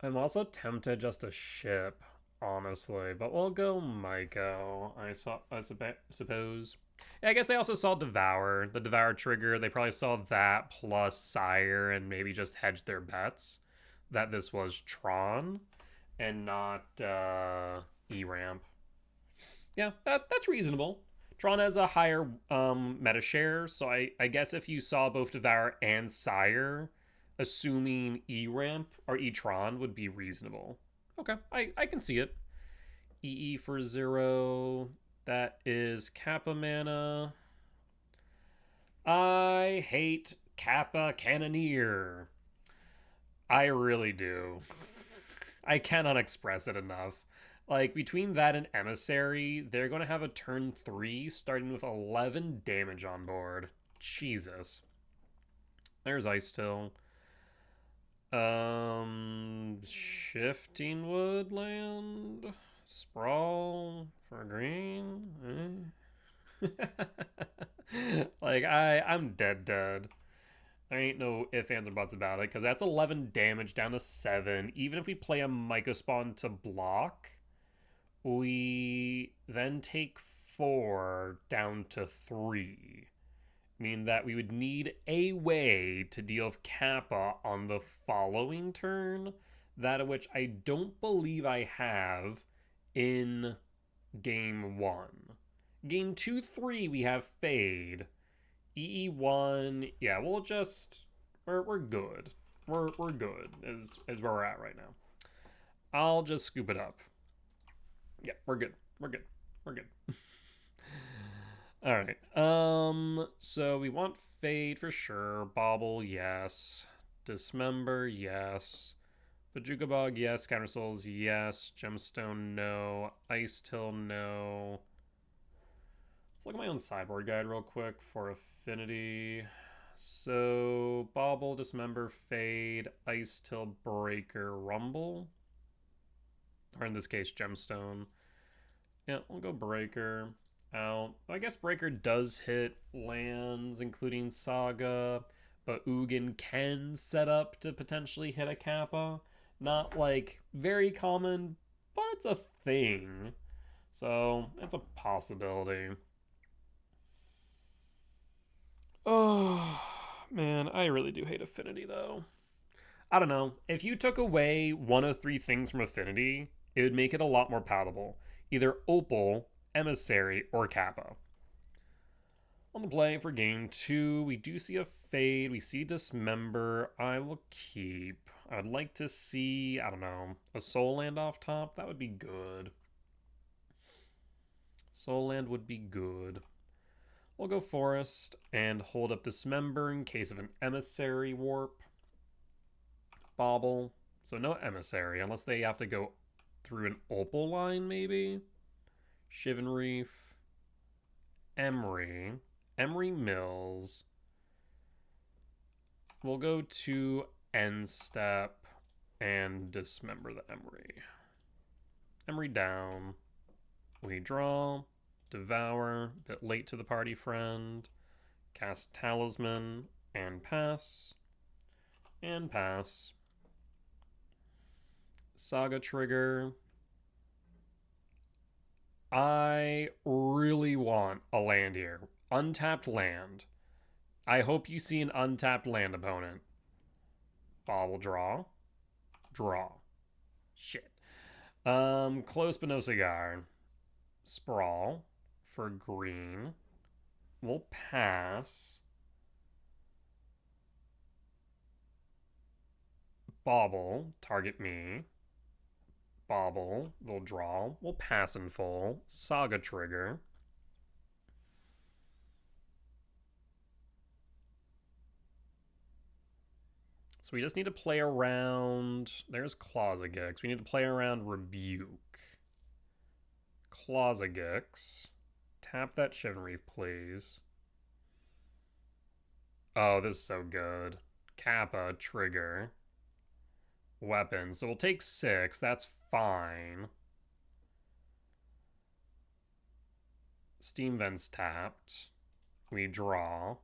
I'm also tempted just to ship, honestly, but we'll go Myco. I suppose. Yeah, I guess they also saw Devour, the Devour trigger. They probably saw that plus Sire and maybe just hedged their bets that this was Tron and not E-Ramp. Yeah, that's reasonable. Tron has a higher meta share, so I guess if you saw both Devour and Sire, assuming E-Ramp or E-Tron would be reasonable. Okay, I can see it. EE for 0. That is Kappa mana. I hate Kappa Cannoneer. I really do. I cannot express it enough. Like, between that and Emissary, they're going to have a turn 3 starting with 11 damage on board. Jesus. There's Ice Till. Shifting Woodland. Sprawl for green. Like, I'm dead. There ain't no ifs, ands, or buts about it, because that's 11 damage down to 7. Even if we play a Myco Spawn to block, we then take 4 down to 3. Meaning that we would need a way to deal with Kappa on the following turn, that of which I don't believe I have in game 1. Game 2, 3, we have Fade. EE1, yeah, we'll just, we're good. We're good, is where we're at right now. I'll just scoop it up. Yeah, we're good. All right. So we want Fade for sure. Bobble, yes. Dismember, yes. Bajuka Bog, yes. Counter Souls, yes. Gemstone, no. Ice Till, no. Let's look at my own sideboard guide real quick for Affinity. So Bobble, Dismember, Fade, Ice Till, Breaker, Rumble. Or in this case, Gemstone. Yeah, we'll go Breaker. Out. I guess Breaker does hit lands, including Saga, but Ugin can set up to potentially hit a Kappa. Not like very common, but it's a thing. So it's a possibility. Oh, man, I really do hate Affinity, though. I don't know. If you took away one of 3 things from Affinity, it would make it a lot more palatable. Either Opal, Emissary, or Kappa. On the play for game 2, we do see a Fade. We see Dismember. I will keep. I'd like to see, I don't know, a Soul Land off top. That would be good. Soul Land would be good. We'll go Forest and hold up Dismember in case of an Emissary warp. Bobble. So no Emissary, unless they have to go through an Opal line, maybe? Shivan Reef. Emery Mills. We'll go to End Step and Dismember the Emery. Emery down. We draw, devour, bit late to the party friend, cast Talisman, and pass, Saga trigger. I really want a land here. Untapped land. I hope you see an untapped land opponent. Bobble draw. Draw. Shit. Close but no cigar. Sprawl for green. We'll pass. Bobble, target me. Bobble, we'll draw. We'll pass in full. Saga trigger. So we just need to play around. There's Clausagix. We need to play around Rebuke. Clausagix. Tap that Shivan Reef, please. Oh, this is so good. Kappa, trigger. Weapons. So we'll take 6. That's fine. Steam Vents tapped. We draw.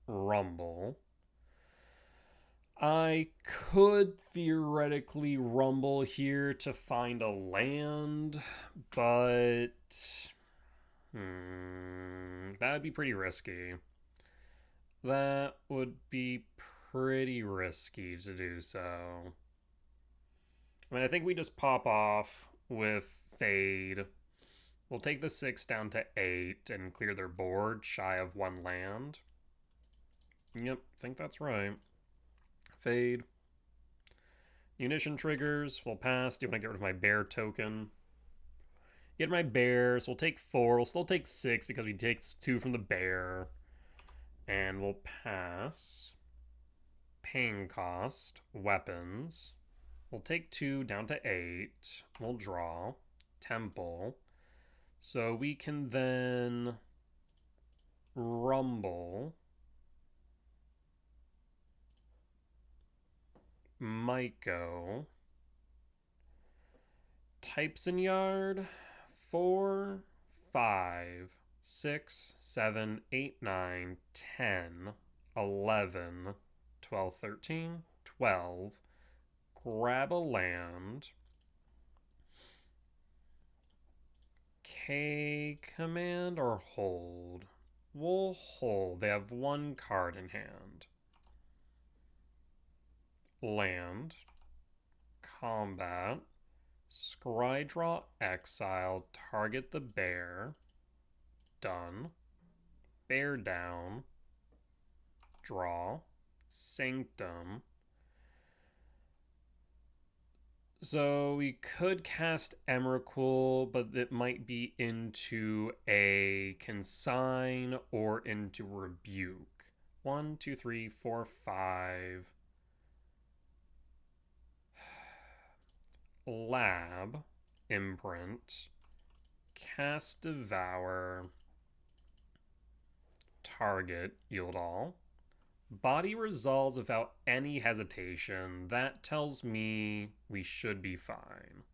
Rumble. I could theoretically rumble here to find a land, but that would be pretty risky. That would be pretty risky to do so. I mean, I think we just pop off with Fade. We'll take the 6 down to 8 and clear their board, shy of 1 land. Yep, I think that's right. Fade. Munition triggers. We'll pass. Do you want to get rid of my bear token? Get my bear. So we'll take 4. We'll still take 6 because we take 2 from the bear. And we'll pass. Pain cost. Weapons. We'll take 2 down to 8. We'll draw. Temple. So we can then rumble. Myco. Types in yard. 4, 5, 6, 7, 8, 9, 10, 11, 12, 13, 12. Grab a land. K command or hold? We'll hold. They have 1 card in hand. Land. Combat. Scry draw exile. Target the bear. Done. Bear down. Draw. Sanctum. So we could cast Emrakul, but it might be into a Consign or into Rebuke. 1, 2, 3, 4, 5. Lab. Imprint. Cast Devour. Target. Yield all. Body resolves without any hesitation. That tells me we should be fine.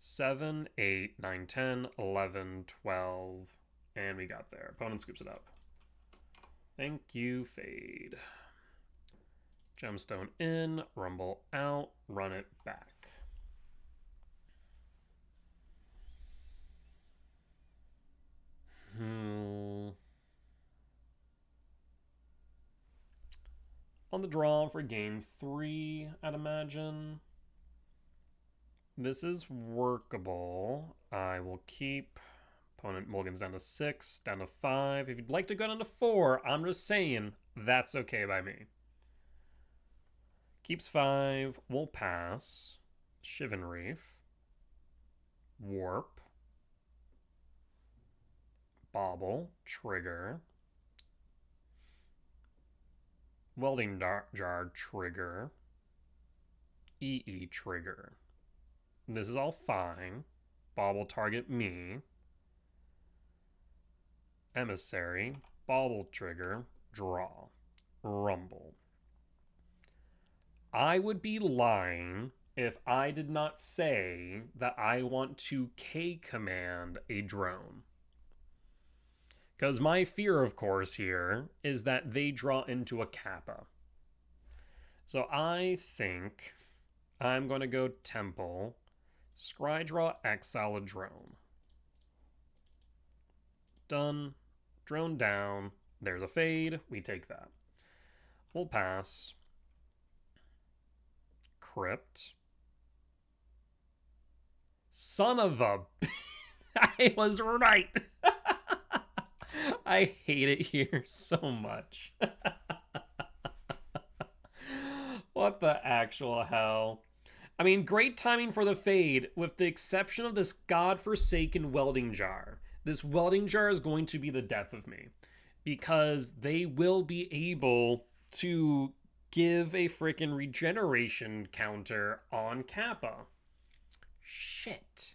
7, 8, 9, 10, 11, 12. And we got there. Opponent scoops it up. Thank you, Fade. Gemstone in, rumble out, run it back. On the draw for game 3, I'd imagine. This is workable. I will keep opponent mulligans down to 6, down to 5. If you'd like to go down to 4, I'm just saying that's okay by me. Keeps 5. We'll pass. Shivan Reef. Warp. Bobble. Trigger. Welding jar trigger. EE trigger. This is all fine. Bobble target me. Emissary. Bobble trigger. Draw. Rumble. I would be lying if I did not say that I want to K command a drone. Because my fear, of course, here is that they draw into a Kappa. So I think I'm going to go Temple, Scry Draw, exile a drone. Done. Drone down. There's a fade. We take that. We'll pass. Crypt. Son of a... I was right. I hate it here so much. What the actual hell? I mean, great timing for the fade, with the exception of this godforsaken welding jar. This welding jar is going to be the death of me, because they will be able to give a freaking regeneration counter on Kappa. Shit.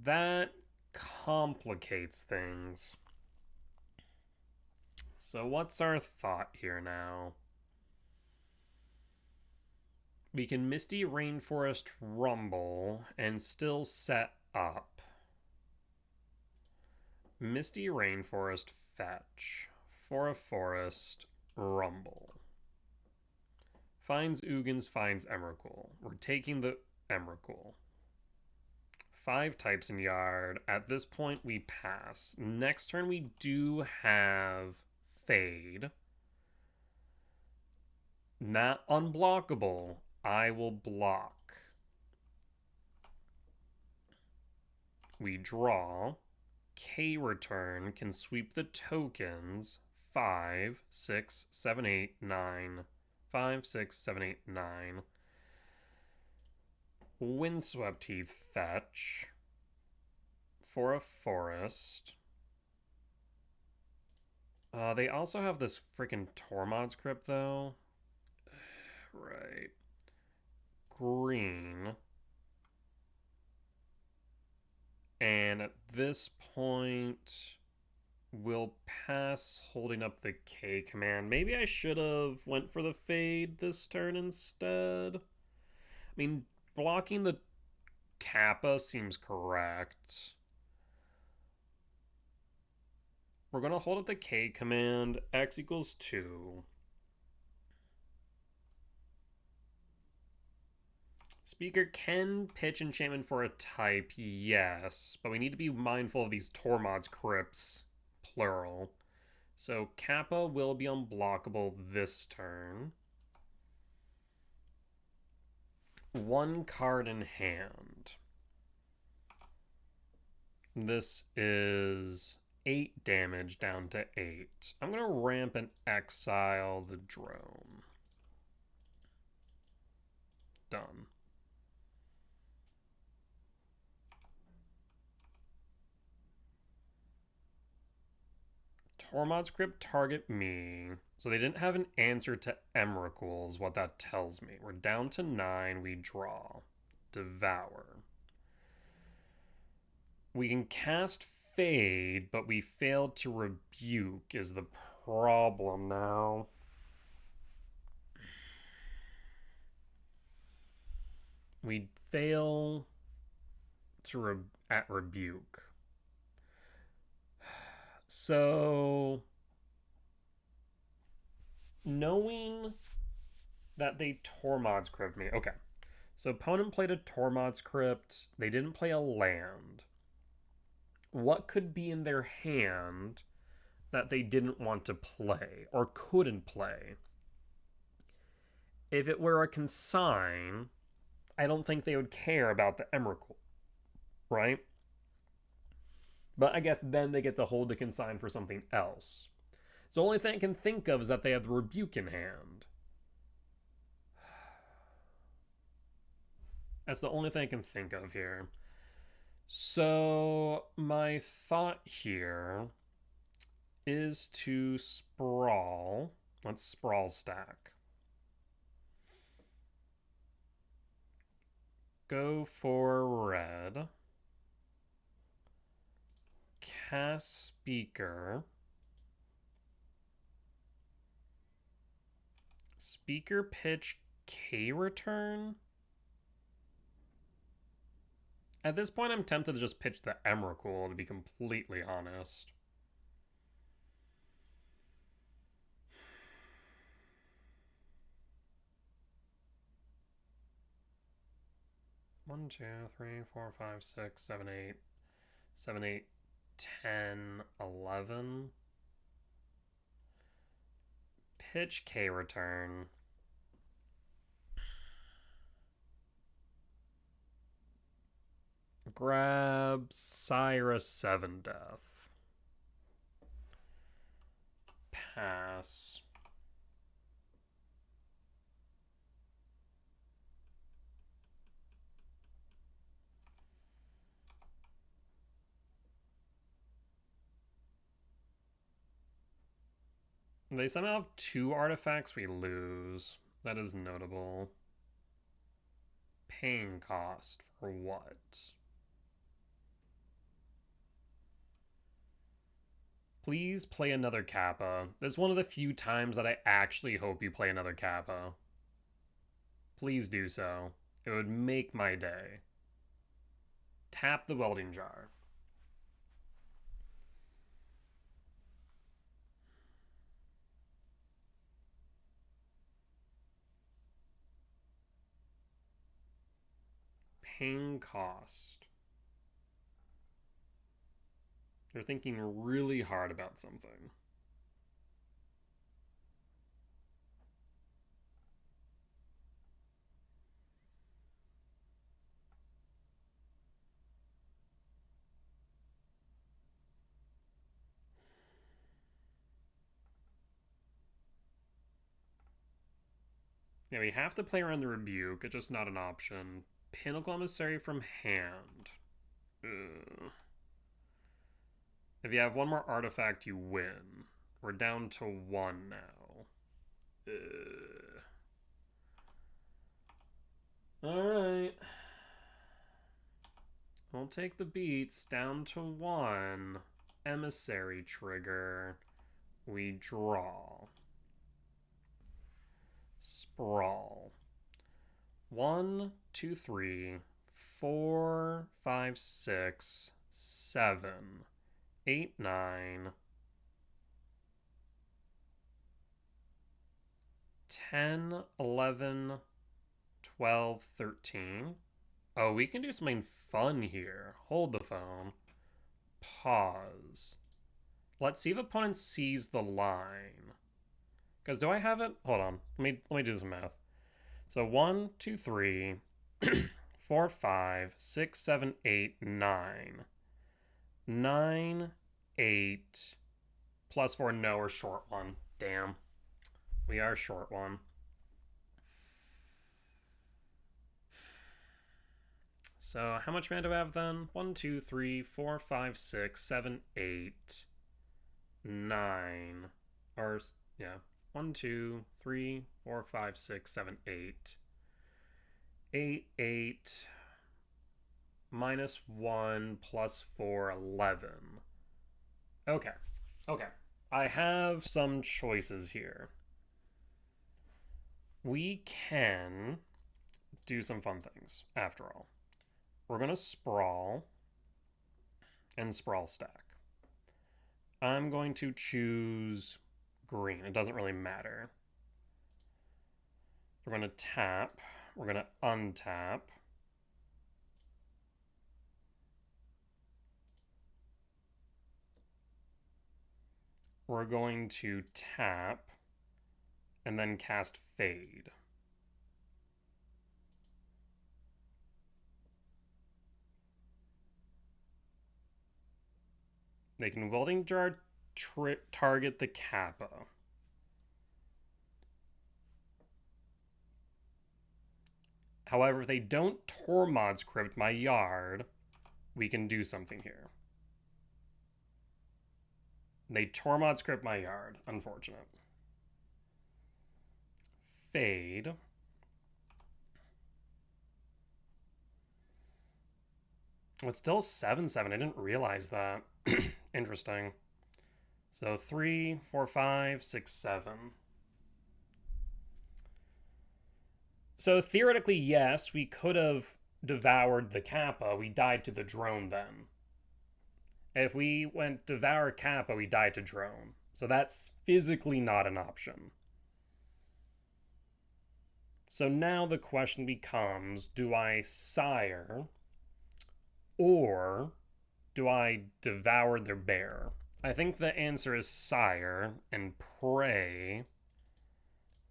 That complicates things. So what's our thought here now? We can Misty Rainforest Rumble and still set up. Misty Rainforest Fetch. For a Forest Rumble. Finds Ugins, finds Emrakul. We're taking the Emrakul. 5 types in yard. At this point, we pass. Next turn, we do have Fade. Not unblockable. I will block. We draw. K return can sweep the tokens. 5, 6, 7, 8, 9. 5, 6, 7, 8, 9. Windswept Heath fetch. For a forest. They also have this freaking Tormod's Crypt, though. Right. Green. And at this point, we'll pass holding up the K command. Maybe I should have went for the fade this turn instead. I mean, blocking the Kappa seems correct. We're going to hold up the K command. X equals 2. Speaker can pitch enchantment for a type, yes. But we need to be mindful of these Tormod's Crypts, plural. So Kappa will be unblockable this turn. 1 card in hand. This is 8 damage down to 8. I'm going to ramp and exile the drone. Done. Tormod's Crypt target me. So they didn't have an answer to Emrakul is what that tells me. We're down to 9. We draw. Devour. We can cast Fade, but we failed to Rebuke is the problem now. We fail to at Rebuke. So, knowing that they Tormod's Crypt me. Okay. So opponent played a Tormod's Crypt. They didn't play a land. What could be in their hand that they didn't want to play or couldn't play? If it were a consign, I don't think they would care about the Emrakul, right? But I guess then they get to hold the consign for something else. So the only thing I can think of is that they have the Rebuke in hand. That's the only thing I can think of here. So my thought here is to sprawl. Let's sprawl stack. Go for red. Cast Speaker. Speaker pitch K return? At this point, I'm tempted to just pitch the Emrakul, to be completely honest. One, 2, 3, 4, 5, 6, 7, 8. 7, 8, 10, 11. Pitch K return. Grab Cyrus 7 Death. Pass. They somehow have 2 artifacts we lose. That is notable. Paying cost for what? Please play another Kappa. This is one of the few times that I actually hope you play another Kappa. Please do so. It would make my day. Tap the welding jar. Paying cost. They're thinking really hard about something. Yeah, we have to play around the Rebuke. It's just not an option. Pinnacle Emissary from hand. Ugh. If you have one more artifact, you win. We're down to 1 now. Alright. We'll take the beats. Down to 1. Emissary trigger. We draw. Sprawl. 1, 2, 3, 4, 5, 6, 7, 8, 9, 10, 11, 12, 13. Oh, we can do something fun here. Hold the phone. Pause. Let's see if opponent sees the line. Because do I have it? Hold on. Let me do some math. So 1, 2, 3, 4, 5, 6, 7, 8, 9. 9, 8, plus 4. No, we're short 1. Damn. We are short 1. So how much mana do I have then? 1, 2, 3, 4, 5, 6, 7, 8, 9. Or, yeah. 1, 2, 3, 4, 5, 6, 7, 8. 8, 8. Minus 1 plus 4, 11. Okay. Okay. I have some choices here. We can do some fun things, after all. We're going to sprawl and sprawl stack. I'm going to choose green. It doesn't really matter. We're going to tap. We're going to untap. We're going to tap and then cast Fade. They can Welding Jar target the Kappa. However, if they don't Tormod's Crypt my yard, we can do something here. They Tormod's Crypt my yard. Unfortunate. Fade. It's still 7/7. I didn't realize that. Interesting. So 3, 4, 5, 6, 7. So theoretically, yes, we could have devoured the Kappa. We died to the drone then. If we went devour Kappa, we died to drone. So that's physically not an option. So now the question becomes, do I sire or do I devour their bear? I think the answer is sire and pray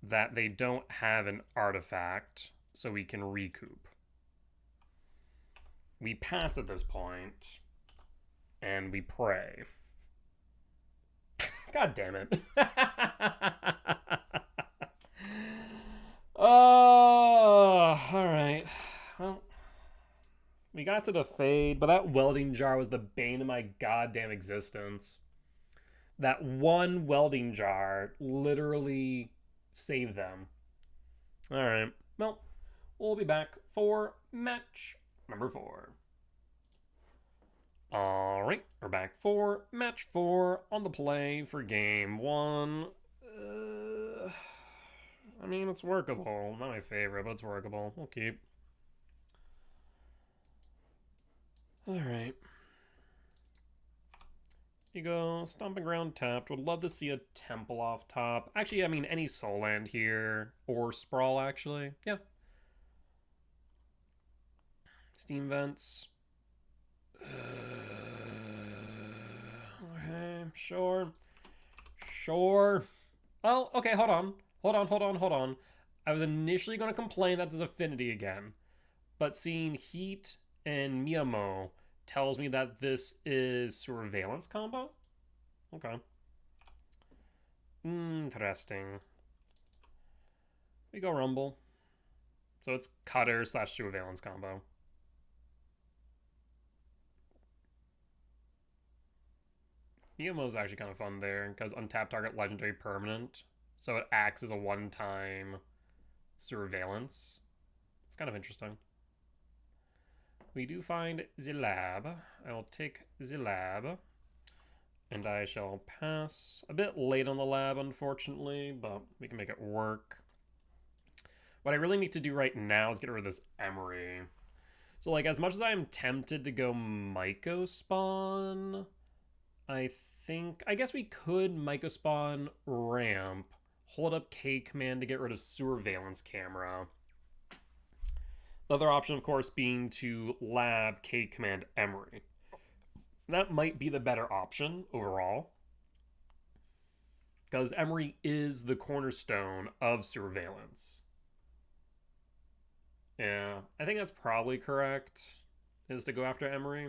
that they don't have an artifact so we can recoup. We pass at this point and we pray. God damn it. Oh, alright. Well, we got to the fade, but that welding jar was the bane of my goddamn existence. That one welding jar literally saved them. Alright. Well, we'll be back for match number 4. Alright, we're back for match 4 on the play for game 1. I mean, it's workable. Not my favorite, but it's workable. We'll keep. Alright. You go Stomping Ground tapped. Would love to see a Temple off top. Actually, I mean, any Soul Land here. Or Sprawl, actually. Yeah. Steam Vents. Okay, sure. Sure. Oh, okay, hold on. Hold on. I was initially going to complain that's his Affinity again. But seeing Heat and Miyamo tells me that this is Surveillance combo? Okay. Interesting. We go Rumble. So it's Cutter / Surveillance combo. Miyamo's actually kind of fun there because untap target legendary permanent. So it acts as a one-time surveillance. It's kind of interesting. We do find the lab. I will take the lab. And I shall pass. A bit late on the lab, unfortunately, but we can make it work. What I really need to do right now is get rid of this Emery. So, like, as much as I am tempted to go Myco Spawn, I guess we could Myco Spawn ramp, hold up K command to get rid of Surveillance Camera. The other option, of course, being to lab K command Emery. That might be the better option overall, because Emery is the cornerstone of Surveillance. Yeah, I think that's probably correct, is to go after Emery.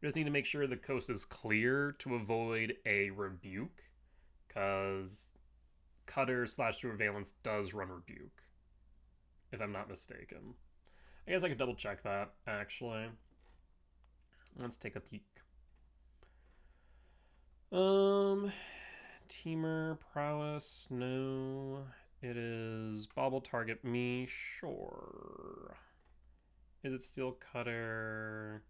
We just need to make sure the coast is clear to avoid a Rebuke, because Cutter / Surveillance does run Rebuke, if I'm not mistaken. I guess I could double check that, actually. Let's take a peek. Teamer, Prowess, no. It is Bobble target me, sure. Is it still Cutter?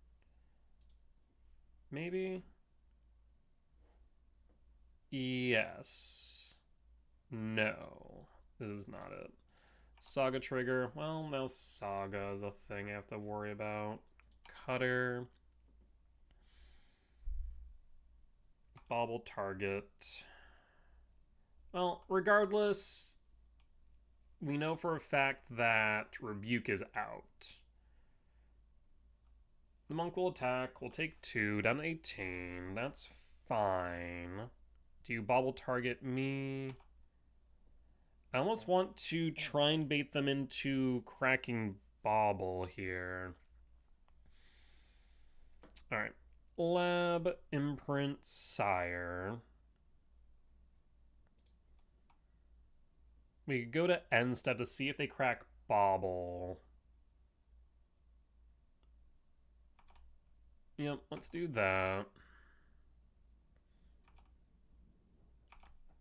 Maybe? Yes. No. This is not it. Saga trigger. Well, now Saga is a thing I have to worry about. Cutter. Bobble target. Well, regardless, we know for a fact that Rebuke is out. The monk will attack. We'll take 2, down to 18. That's fine. Do you bobble target me? I almost want to try and bait them into cracking bobble here. Alright. Lab, imprint, sire. We could go to end step to see if they crack bobble. Yep, let's do that.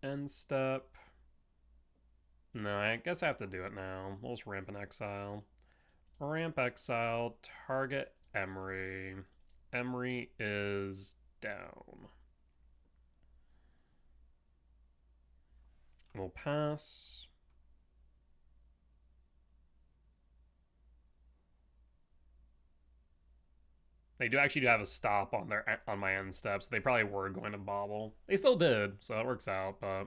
End step. No, I guess I have to do it now. We'll just ramp an exile. Ramp exile, target Emery. Emery is down. We'll pass. They do actually have a stop on my end steps. So they probably were going to bobble. They still did, so it works out. But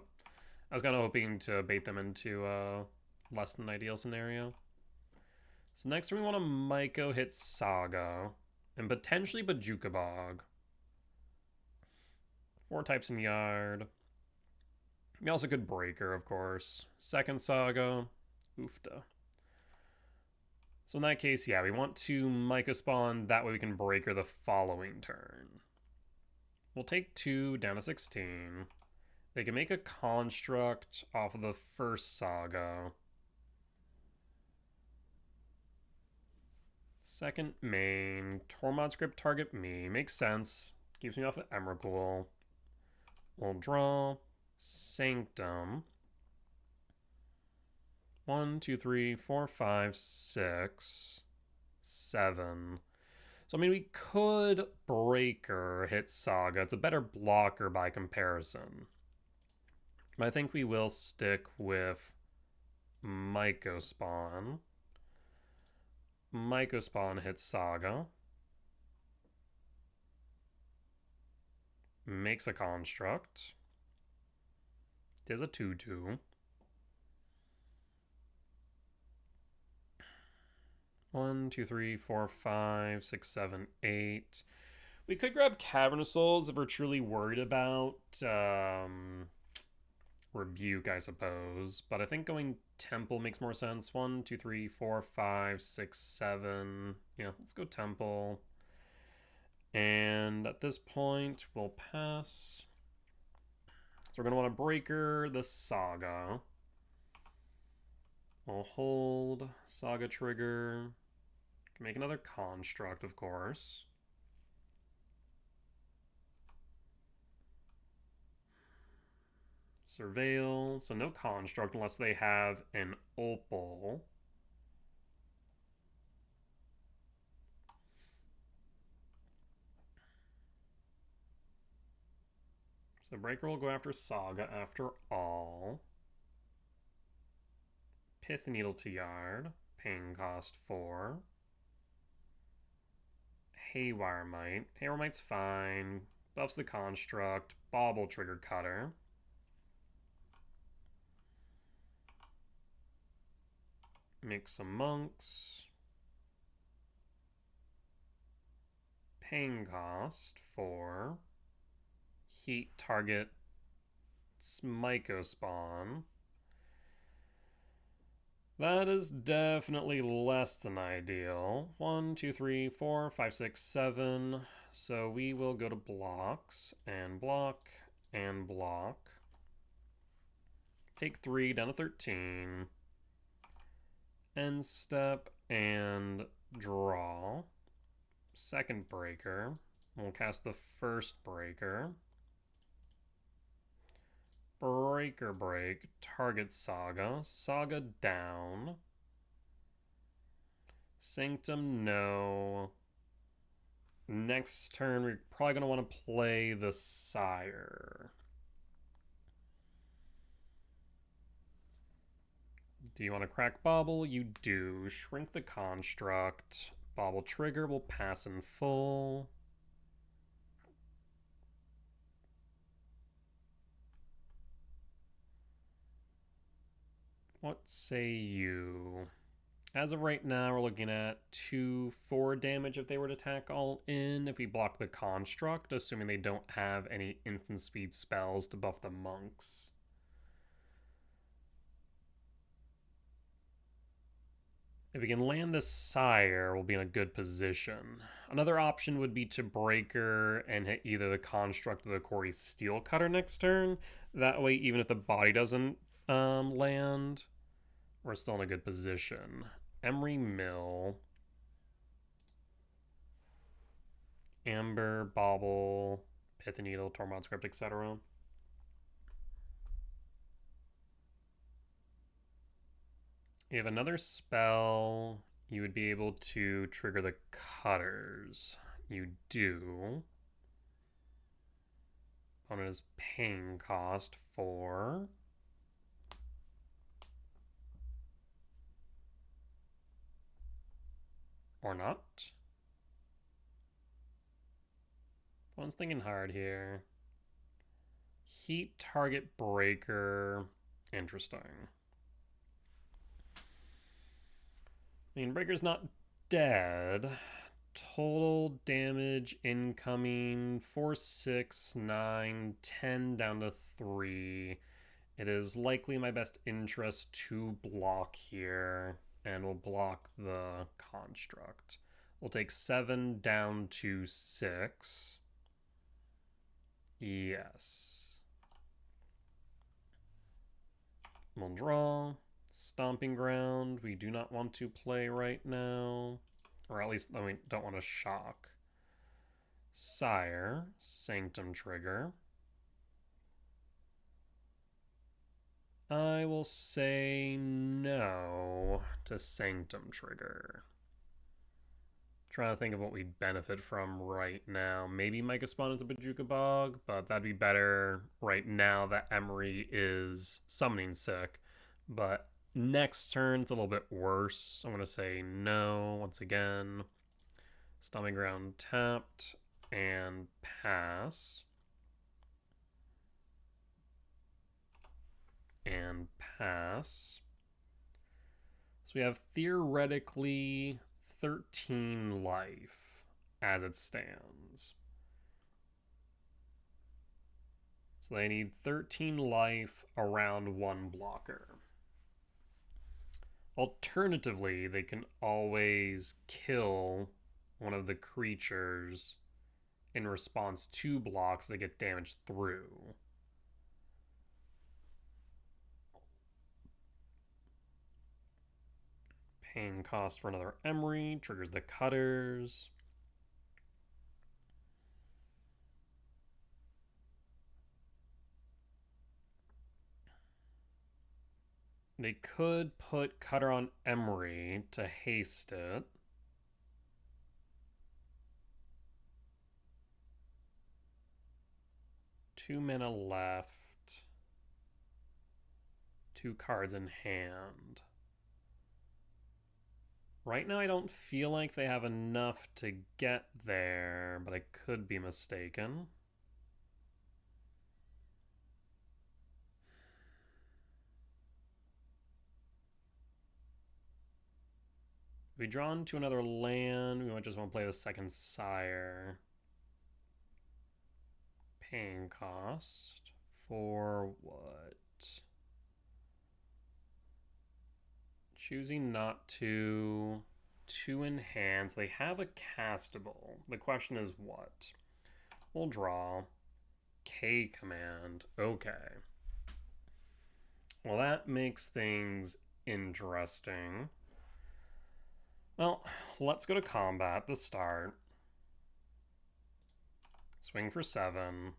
I was kind of hoping to bait them into a less than ideal scenario. So next we want to Myco hit Saga and potentially Bojuka Bog. 4 types in yard. We also could Breaker, of course. Second Saga. Oofta. So in that case, yeah, we want to Myco spawn. That way we can Breaker the following turn. We'll take 2 down to 16. They can make a construct off of the first Saga. Second main. Tormod script target me. Makes sense. Keeps me off of Emrakul. We'll draw Sanctum. 1, 2, 3, 4, 5, 6, 7. So, I mean, we could Breaker hit Saga. It's a better blocker by comparison. But I think we will stick with Myco Spawn. Myco Spawn hits Saga. Makes a construct. It is a 2/2. 1, 2, 3, 4, 5, 6, 7, 8. We could grab Cavernous Souls if we're truly worried about Rebuke, I suppose. But I think going Temple makes more sense. 1, 2, 3, 4, 5, 6, 7. Yeah, let's go Temple. And at this point, we'll pass. So we're going to want to Breaker the Saga. We'll hold Saga trigger. Can make another construct, of course. Surveil. So no construct unless they have an Opal. So Breaker will go after Saga after all. Pith Needle to yard. Pain cost 4. Haywire Mite. Haywire Mite's fine. Buffs the construct. Bauble trigger cutter. Make some monks. Pain cost 4. Heat target Myco spawn. That is definitely less than ideal. 1, 2, 3, 4, 5, 6, 7. So we will go to blocks and block and block. Take 3 down to 13. End step and draw. Second Breaker. We'll cast the first Breaker. Breaker break. Target Saga. Saga down. Sanctum no. Next turn we're probably going to want to play the Sire. Do you want to crack Bauble? You do. Shrink the construct. Bauble trigger will pass in full. What say you? As of right now, we're looking at 2/4 damage if they were to attack all in. If we block the construct, assuming they don't have any instant speed spells to buff the monks. If we can land the Sire, we'll be in a good position. Another option would be to Breaker and hit either the Construct or the Quarry Steel Cutter next turn. That way, even if the body doesn't land, we're still in a good position. Emery Mill. Amber, Bauble, Pith Needle, Tormod Script, etc. You have another spell. You would be able to trigger the cutters. You do. Opponent is pain cost 4. Or not. Someone's thinking hard here. Heat target breaker. Interesting. I mean, breaker's not dead. Total damage incoming 4, 6, 9, 10 down to 3. It is likely my best interest to block here, and we'll block the construct. We'll take 7 down to 6. Yes. We'll draw. Stomping Ground, we do not want to play right now. Or at least we don't want to shock. Sire, Sanctum Trigger. I will say no to Sanctum Trigger. Trying to think of what we benefit from right now. Maybe Micah Spawn into Bojuka Bog, but that'd be better right now that Emery is summoning sick. But next turn, it's a little bit worse. I'm going to say no once again. Stomping Ground tapped and pass. And pass. So we have theoretically 13 life as it stands. So they need 13 life around one blocker. Alternatively, they can always kill one of the creatures in response to blocks that get damaged through. Paying cost for another Emery, triggers the cutters. They could put Cutter on Emery to haste it. Two mana left. 2 cards in hand. Right now I don't feel like they have enough to get there, but I could be mistaken. We draw into another land. We might just want to play the second Sire. Paying cost for what? Choosing not to. 2 in hand. So they have a castable. The question is what? We'll draw. K command. Okay. Well, that makes things interesting. Well, let's go to combat to start. Swing for 7.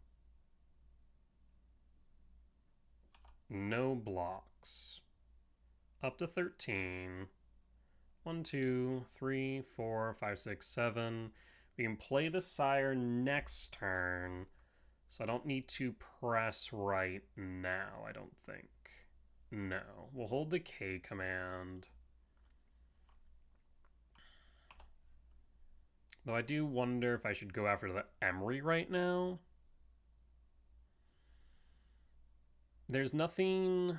No blocks. Up to 13. 1, 2, 3, 4, 5, 6, 7. We can play the Sire next turn, so I don't need to press right now, I don't think. No. We'll hold the K command. Though I do wonder if I should go after the Emery right now. There's nothing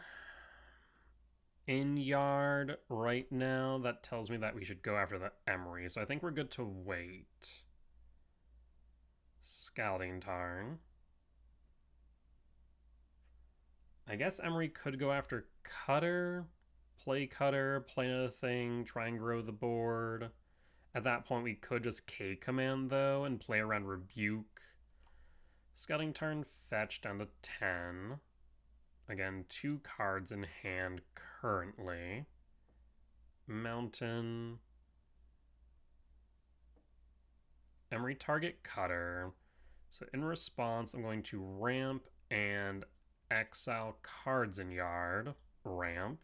in yard right now that tells me that we should go after the Emery, so I think we're good to wait. Scouting Tarn. I guess Emery could go after Cutter, play another thing, try and grow the board. At that point, we could just K command, though, and play around Rebuke. Scouting Tarn fetch down to 10. Again, 2 cards in hand currently. Mountain. Emery target Cutter. So in response, I'm going to ramp and exile cards in yard. Ramp.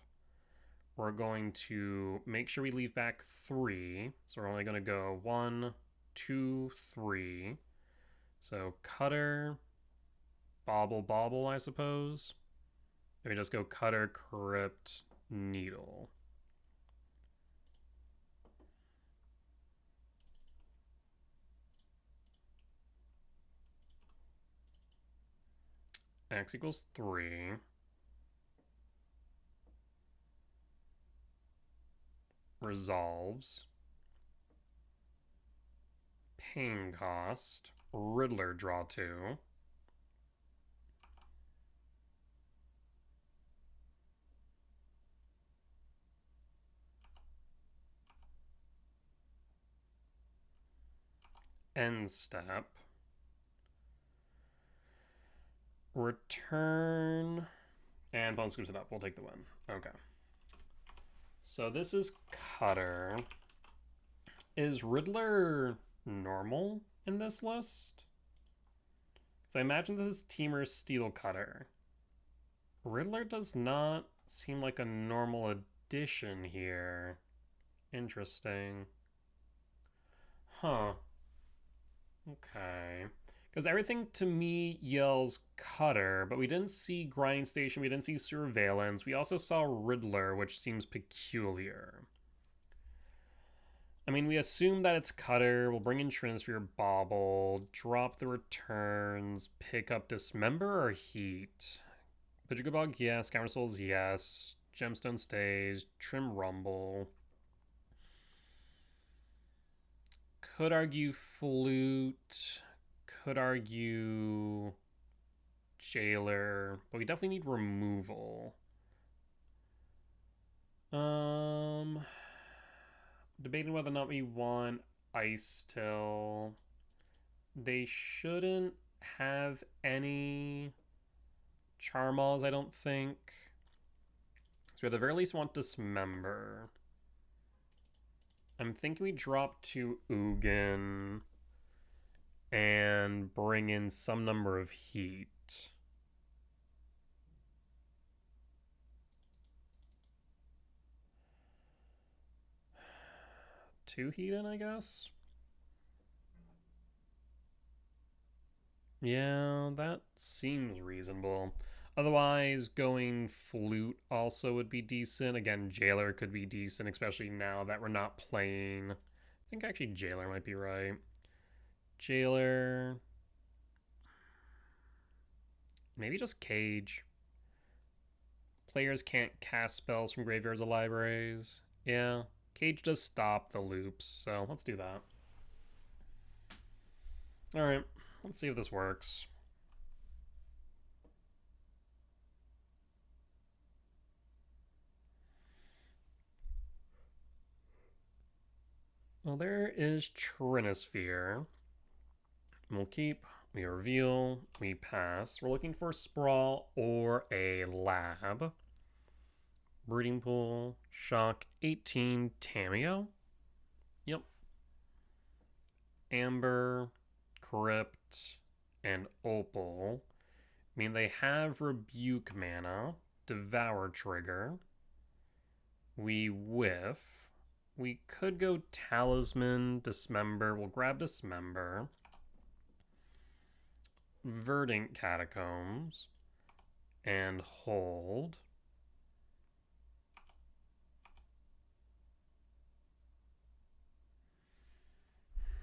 We're going to make sure we leave back 3. So we're only going to go 1, 2, 3. So Cutter, Bobble, I suppose. And we just go Cutter, Crypt, Needle. X equals 3. Resolves. Pain cost. Riddler, draw 2. End step. Return. And Bone scoops it up. We'll take the win. Okay. So this is Cutter. Is Riddler normal in this list? Because I imagine this is Teamer's Steel Cutter. Riddler does not seem like a normal addition here. Interesting. Huh. Okay. Because everything to me yells Cutter, but we didn't see Grinding Station, we didn't see Surveillance. We also saw Riddler, which seems peculiar. I mean, we assume that it's Cutter. We'll bring in Trinisphere, Bauble, drop the returns, pick up Dismember or Heat. Bug, yes. Counter Souls, yes. Gemstone stays. Trim Rumble. Could argue Flute. Could argue Jailer. But we definitely need removal. Debating whether or not we want Ice Till. They shouldn't have any Charmals, I don't think. So we at the very least want Dismember. I'm thinking we drop to Ugin and bring in some number of Heat. Two Heat in, I guess? Yeah, that seems reasonable. Otherwise, going Flute also would be decent. Again, Jailer could be decent, especially now that we're not playing. I think actually Jailer might be right. Jailer. Maybe just Cage. Players can't cast spells from graveyards or libraries. Yeah, Cage does stop the loops, so let's do that. Alright, let's see if this works. Well, there is Trinisphere. We'll keep, we reveal, we pass. We're looking for Sprawl or a Lab. Breeding Pool, Shock, 18, Tameo. Yep. Amber, Crypt, and Opal. I mean, they have Rebuke mana, Devour trigger. We whiff. We could go Talisman, Dismember. We'll grab Dismember. Verdant Catacombs. And hold.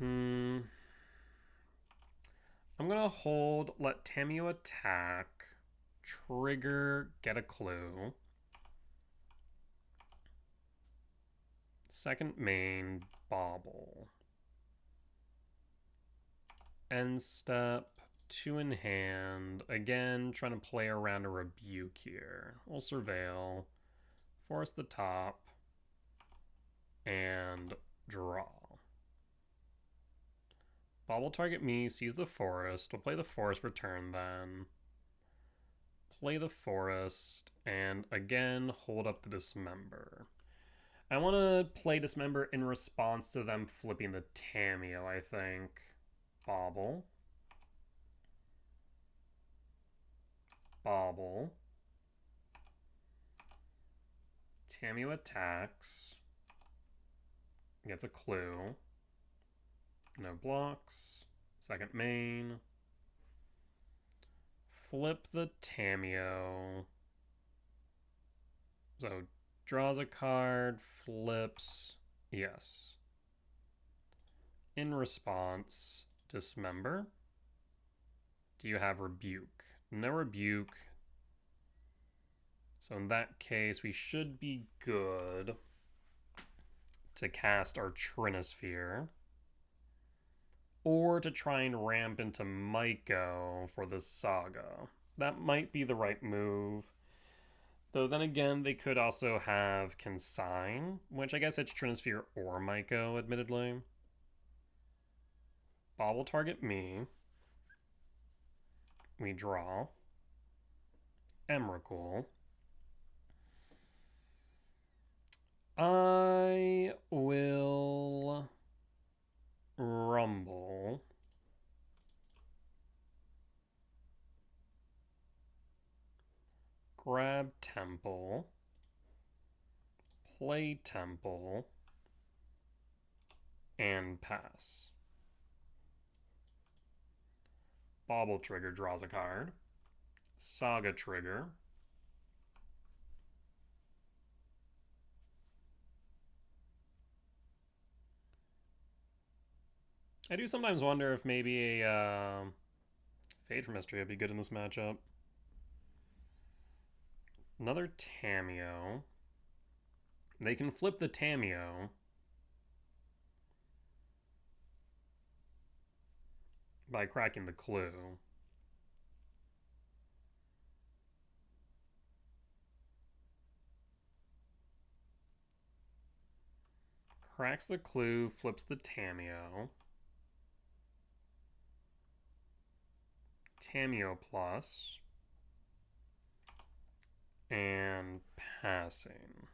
I'm gonna hold, let Tameo attack, trigger, get a clue. Second main, Bauble. End step, 2 in hand. Again, trying to play around a Rebuke here. We'll Surveil, force the top, and draw. Bauble target me, sees the forest. We'll play the forest return then. Play the forest, and again, hold up the Dismember. I want to play Dismember in response to them flipping the Tameo, I think. Bauble. Bauble. Tameo attacks. Gets a clue. No blocks. Second main. Flip the Tameo. So draws a card, flips. Yes. In response, Dismember. Do you have Rebuke? No rebuke. So in that case, we should be good to cast our Trinisphere. Or to try and ramp into MTGO for the Saga. That might be the right move. Though then again, they could also have Consign, which I guess it's Trinisphere or MTGO, admittedly. Bob will target me. We draw. Emrakul. I will rumble. Grab Temple. Play Temple. And pass. Bauble trigger draws a card. Saga trigger. I do sometimes wonder if maybe a Fade from History would be good in this matchup. Another Tamiyo. They can flip the Tamiyo. By cracking the clue. Cracks the clue, flips the Tamiyo. Tamiyo plus. And passing.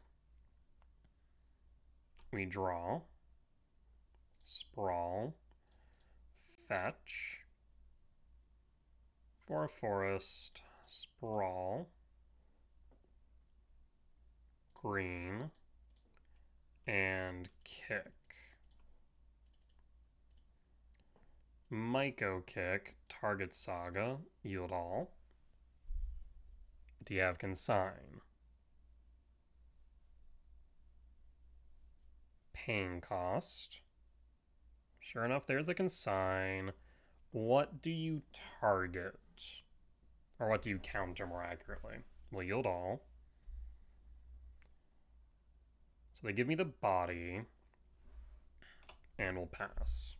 We draw. Sprawl. Fetch. For a forest. Sprawl. Green. And kick. Myco kick. Target Saga. Yield all. Do you have Consign? Pain cost. Sure enough, there's a Consign. What do you target? Or what do you counter more accurately? We'll yield all. So they give me the body. And we'll pass.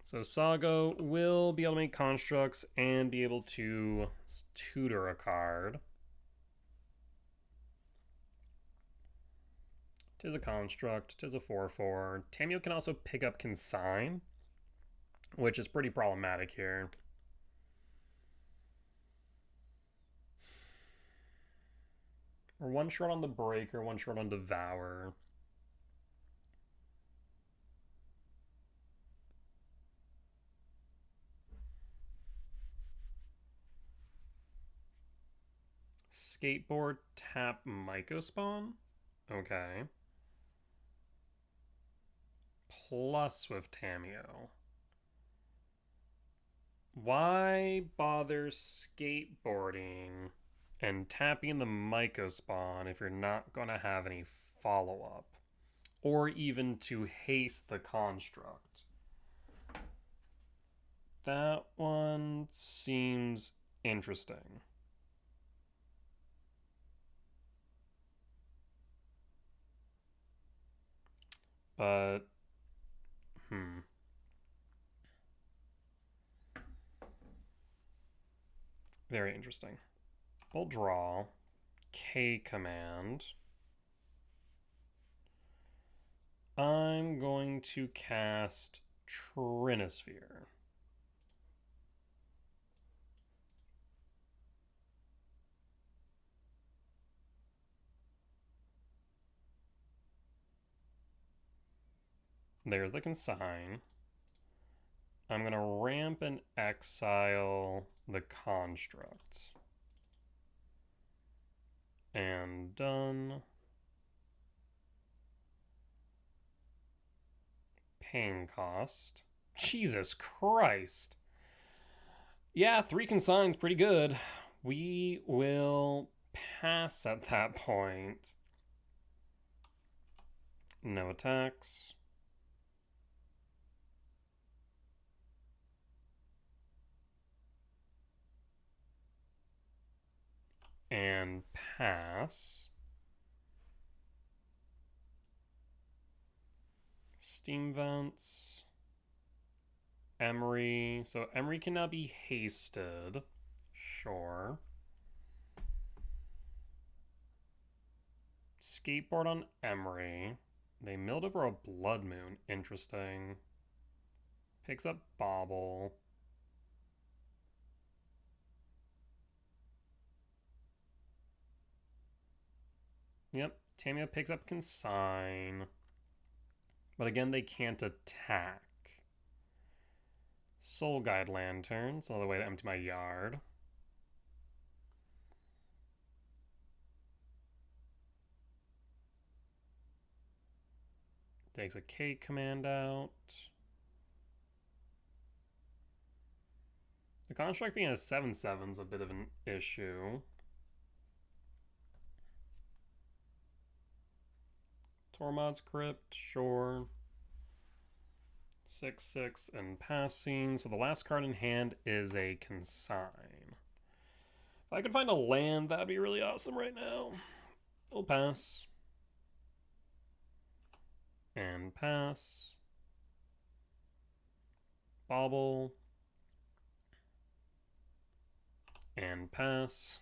So Saga will be able to make constructs and be able to tutor a card. Tis a construct, tis a 4/4. Tamiyo can also pick up Consign, which is pretty problematic here. Or one short on the Breaker, one short on Devour. Skateboard, tap, Mycospawn? Okay. Plus with Tamiyo. Why bother skateboarding and tapping the Mycospawn if you're not going to have any follow-up? Or even to haste the construct? That one seems interesting. But, very interesting. We'll draw. K command. I'm going to cast Trinisphere. There's the Consign. I'm going to ramp and exile the construct. And done. Pain cost. Jesus Christ. Yeah, 3 Consigns, pretty good. We will pass at that point. No attacks. and pass. Steam Vents. Emery. So Emery can now be hasted. Sure. Skateboard on Emery. They milled over a Blood Moon. Interesting. Picks up Bobble. Yep, Tamiyo picks up Consign. But again, they can't attack. Soul Guide Lantern, so another way to empty my yard. Takes a K command out. The construct being a 7/7 is a bit of an issue. Tormod's Crypt, sure. 6/6 and passing. So the last card in hand is a Consign. If I could find a land, that'd be really awesome right now. We'll pass. And pass. Bobble. And pass.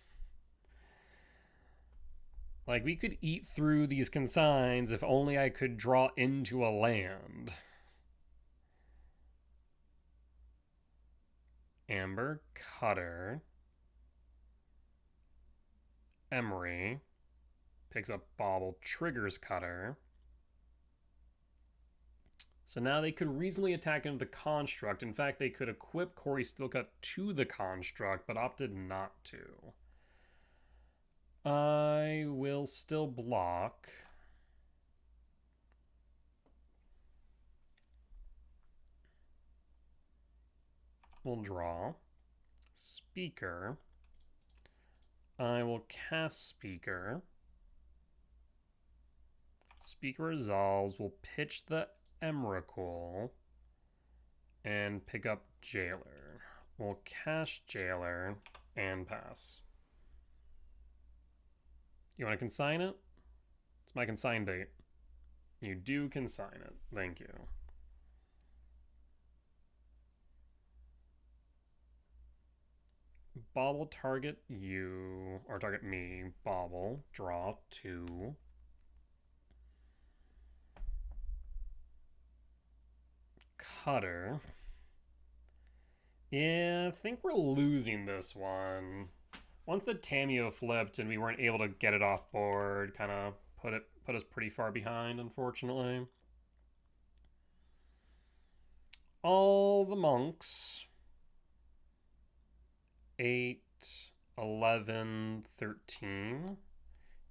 Like, we could eat through these consigns if only I could draw into a land. Amber, Cutter. Emery. Picks up Bobble, triggers Cutter. So now they could reasonably attack into the construct. In fact, they could equip Corey Steelcut to the construct, but opted not to. I will still block. We'll draw. Speaker. I will cast Speaker. Speaker resolves. We'll pitch the Emrakul and pick up Jailer. We'll cast Jailer and pass. You want to consign it? It's my consign date. You do consign it. Thank you. Bobble target you, or target me. Bobble, draw 2. Cutter. Yeah, I think we're losing this one. Once the Tamiyo flipped and we weren't able to get it off board, kind of put us pretty far behind, unfortunately. All the monks. 8, 11, 13.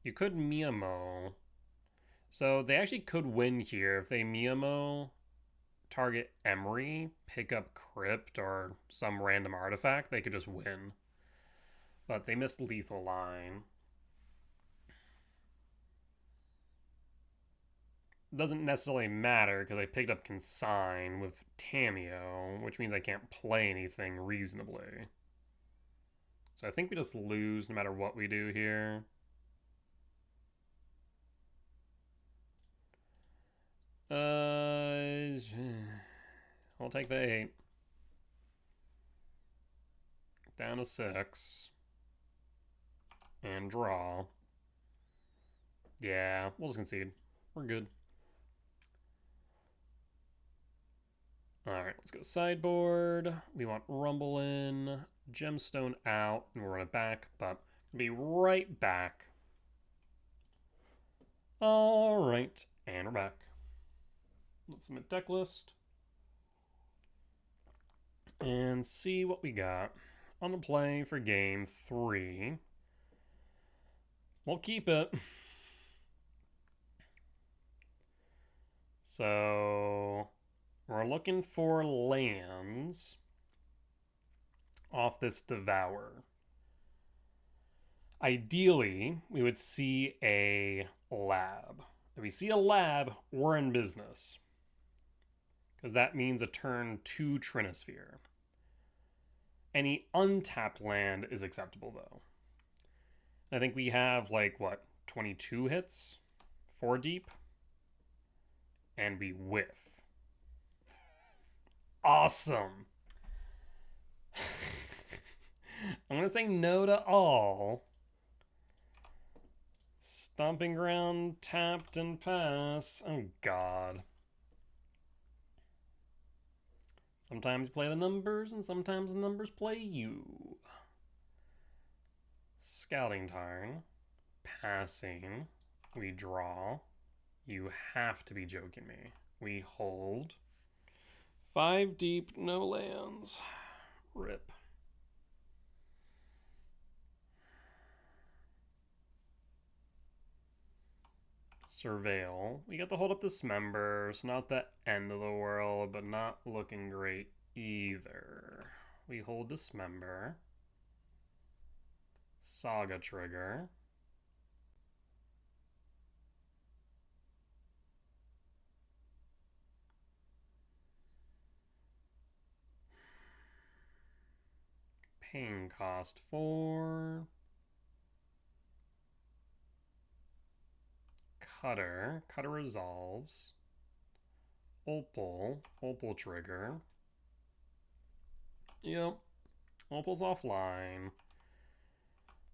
You could Miyamo. So they actually could win here. If they Miyamo, target Emery, pick up Crypt or some random artifact, they could just win. But they missed Lethal Line. Doesn't necessarily matter because I picked up Consign with Tamiyo, which means I can't play anything reasonably. So I think we just lose no matter what we do here. I'll take the 8. Down to 6. And draw. Yeah, we'll just concede. We're good. Alright, let's go sideboard. We want Rumble in, Gemstone out, and we'll run it back, but we'll be right back. Alright, and we're back. Let's submit deck list. And see what we got on the play for game 3. We'll keep it. So we're looking for lands off this Devour. Ideally, we would see a lab. If we see a lab, we're in business. Because that means a turn 2 Trinisphere. Any untapped land is acceptable, though. I think we have like, what, 22 hits? 4 deep? And we whiff. Awesome! I'm gonna say no to all. Stomping Ground, tapped and pass. Oh god. Sometimes you play the numbers and sometimes the numbers play you. Scouting Tarn. Passing. We draw. You have to be joking me. We hold. 5 deep, no lands. Rip. Surveil. We get to hold up Dismember. It's not the end of the world, but not looking great either. We hold Dismember. Saga trigger. Pain cost 4. Cutter. Cutter resolves. Opal. Opal trigger. Yep. Opal's offline.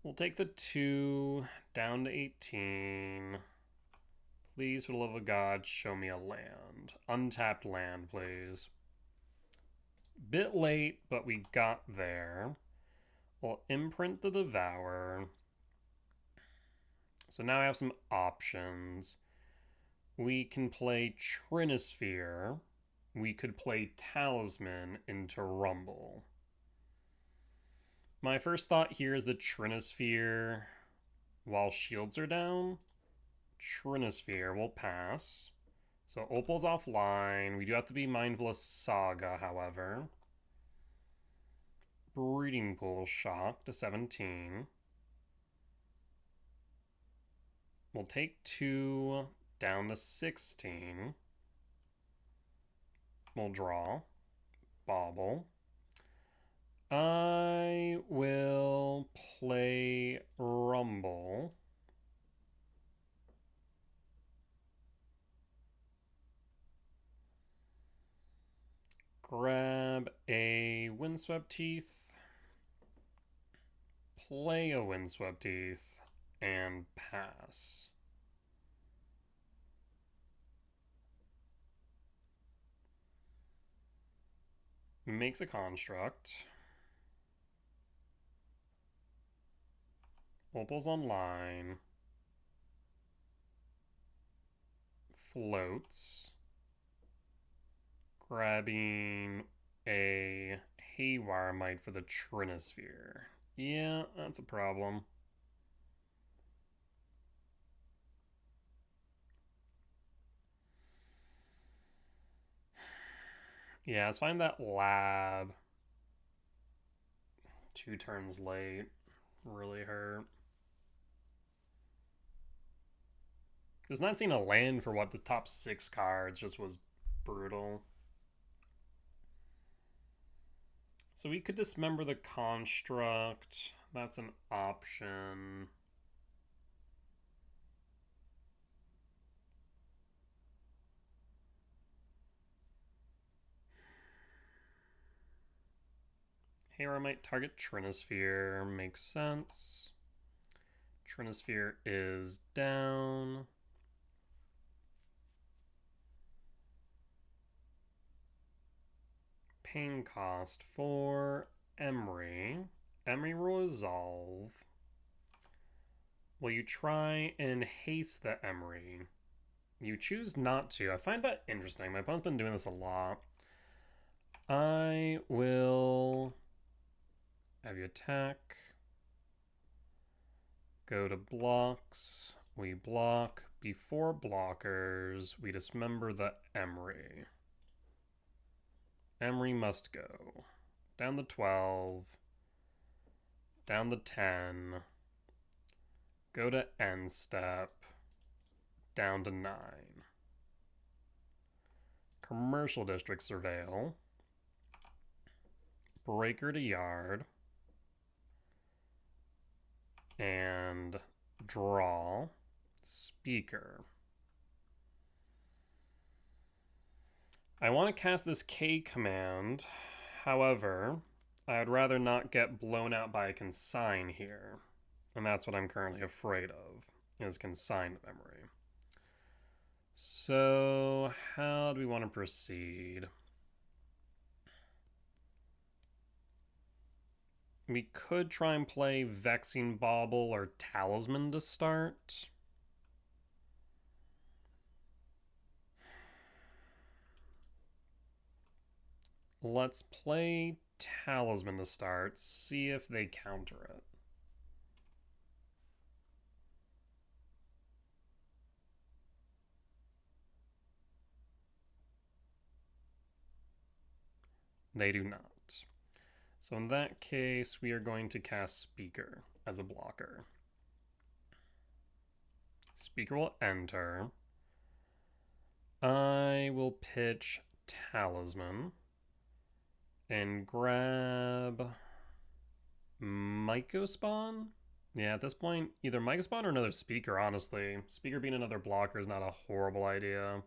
We'll take the 2 down to 18. Please, for the love of God, show me a land. Untapped land, please. Bit late, but we got there. We'll imprint the Devour. So now I have some options. We can play Trinisphere. We could play Talisman into Rumble. My first thought here is the Trinisphere while shields are down. Trinisphere will pass. So Opal's offline. We do have to be mindful of Saga, however. Breeding Pool shock to 17. We'll take 2 down to 16. We'll draw. Bobble. I will play Rumble. Grab a Windswept Teeth. Play a Windswept Teeth. And pass. Makes a construct. Opal's online. Floats. Grabbing a Haywire Mite for the Trinisphere. Yeah, that's a problem. Yeah, let's find that lab. 2 turns late. Really hurt. Just not seeing a land for what the top 6 cards just was brutal. So we could dismember the construct. That's an option. Here I might target Trinisphere. Makes sense. Trinisphere is down. Pain cost for Emery. Emery will resolve. Will you try and haste the Emery? You choose not to. I find that interesting. My opponent's been doing this a lot. I will have you attack. Go to blocks. We block. Before blockers, we dismember the Emery. Emery must go. Down to 12. Down to 10. Go to end step. Down to 9. Commercial District Surveil. Breaker to Yard. and draw speaker. I want to cast this K command. However, I would rather not get blown out by a consign here. And that's what I'm currently afraid of, is consigned memory. So, how do we want to proceed? We could try and play Vexing Bauble or Talisman to start. Let's play Talisman to start, see if they counter it. They do not. So in that case, we are going to cast Speaker as a blocker. Speaker will enter. I will pitch Talisman and grab Mycospawn. Yeah, at this point, either Mycospawn or another Speaker, honestly. Speaker being another blocker is not a horrible idea.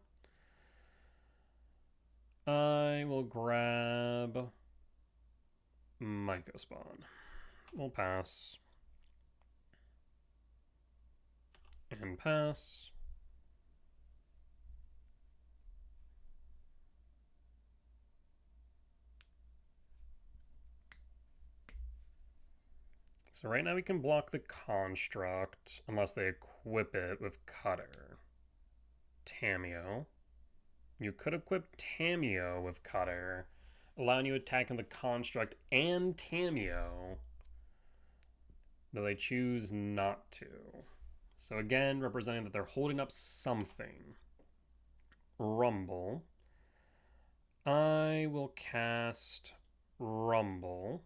I will grab Mycospawn. We'll pass. And pass. So right now we can block the construct unless they equip it with Cutter. Tamiyo. You could equip Tamiyo with Cutter, allowing you to attack on the construct and Tamiyo, though they choose not to. So again, representing that they're holding up something. Rumble. I will cast Rumble.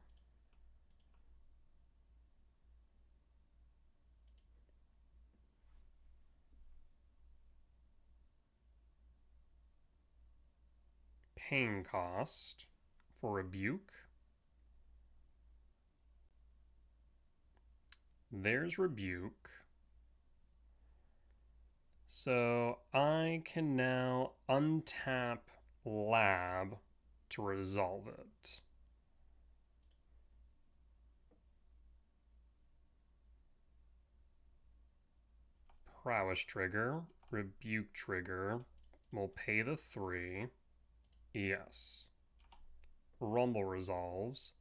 Pain cost for Rebuke. There's Rebuke. So I can now untap Lab to resolve it. Prowess trigger, Rebuke trigger. We'll pay the 3. Yes. Rumble resolves.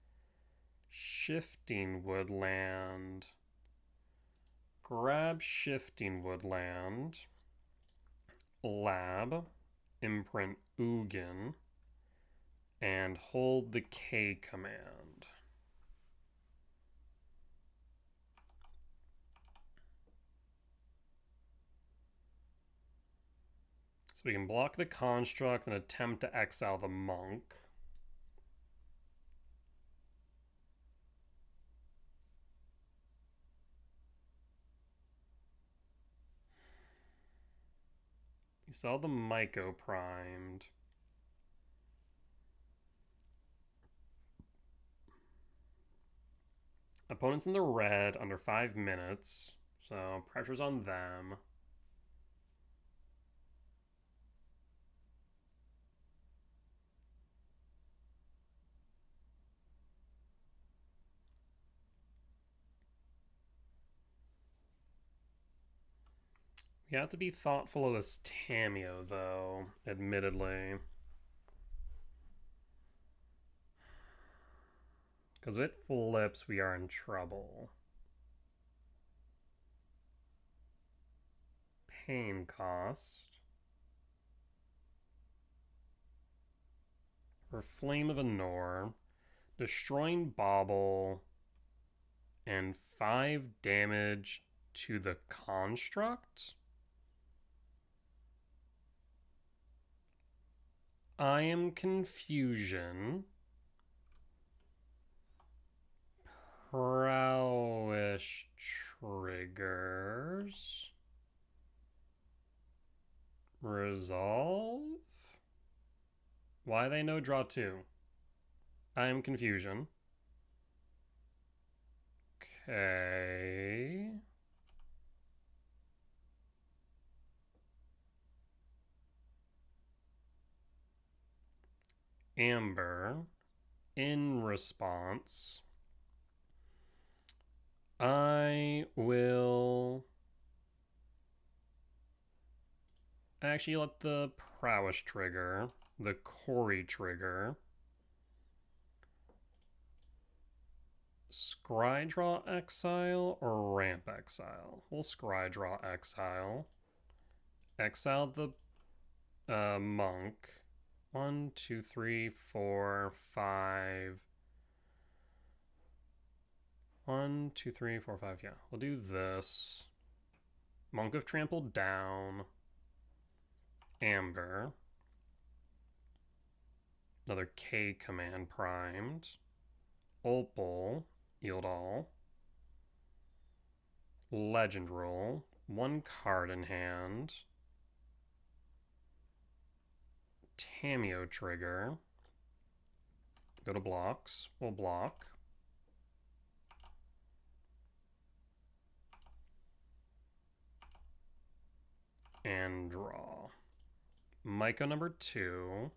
Shifting Woodland. Grab Shifting Woodland. Lab. Imprint Ugin. And hold the K command. So we can block the construct and attempt to exile the monk. You saw the Myco primed. Opponents in the red under 5 minutes, so pressure's on them. We have to be thoughtful of this Tamiyo, though, admittedly. Because if it flips, we are in trouble. Pain cost. For Flame of Anor. Destroying Bauble. And 5 damage to the construct? I am confusion. Prowess triggers. Resolve? Why they no draw 2? I am confusion. Okay. Amber, in response, I will actually let the Prowess trigger, the Corey trigger, Scrydraw Exile or Ramp Exile? We'll Scrydraw Exile. Exile the Monk. 1, 2, 3, 4, 5. 1, 2, 3, 4, 5. Yeah, we'll do this. Monk of Trampled down. Amber. Another K command primed. Opal. Yield all. Legend roll. 1 card in hand. Tameo trigger. Go to blocks. We'll block. And draw. Myco number 2.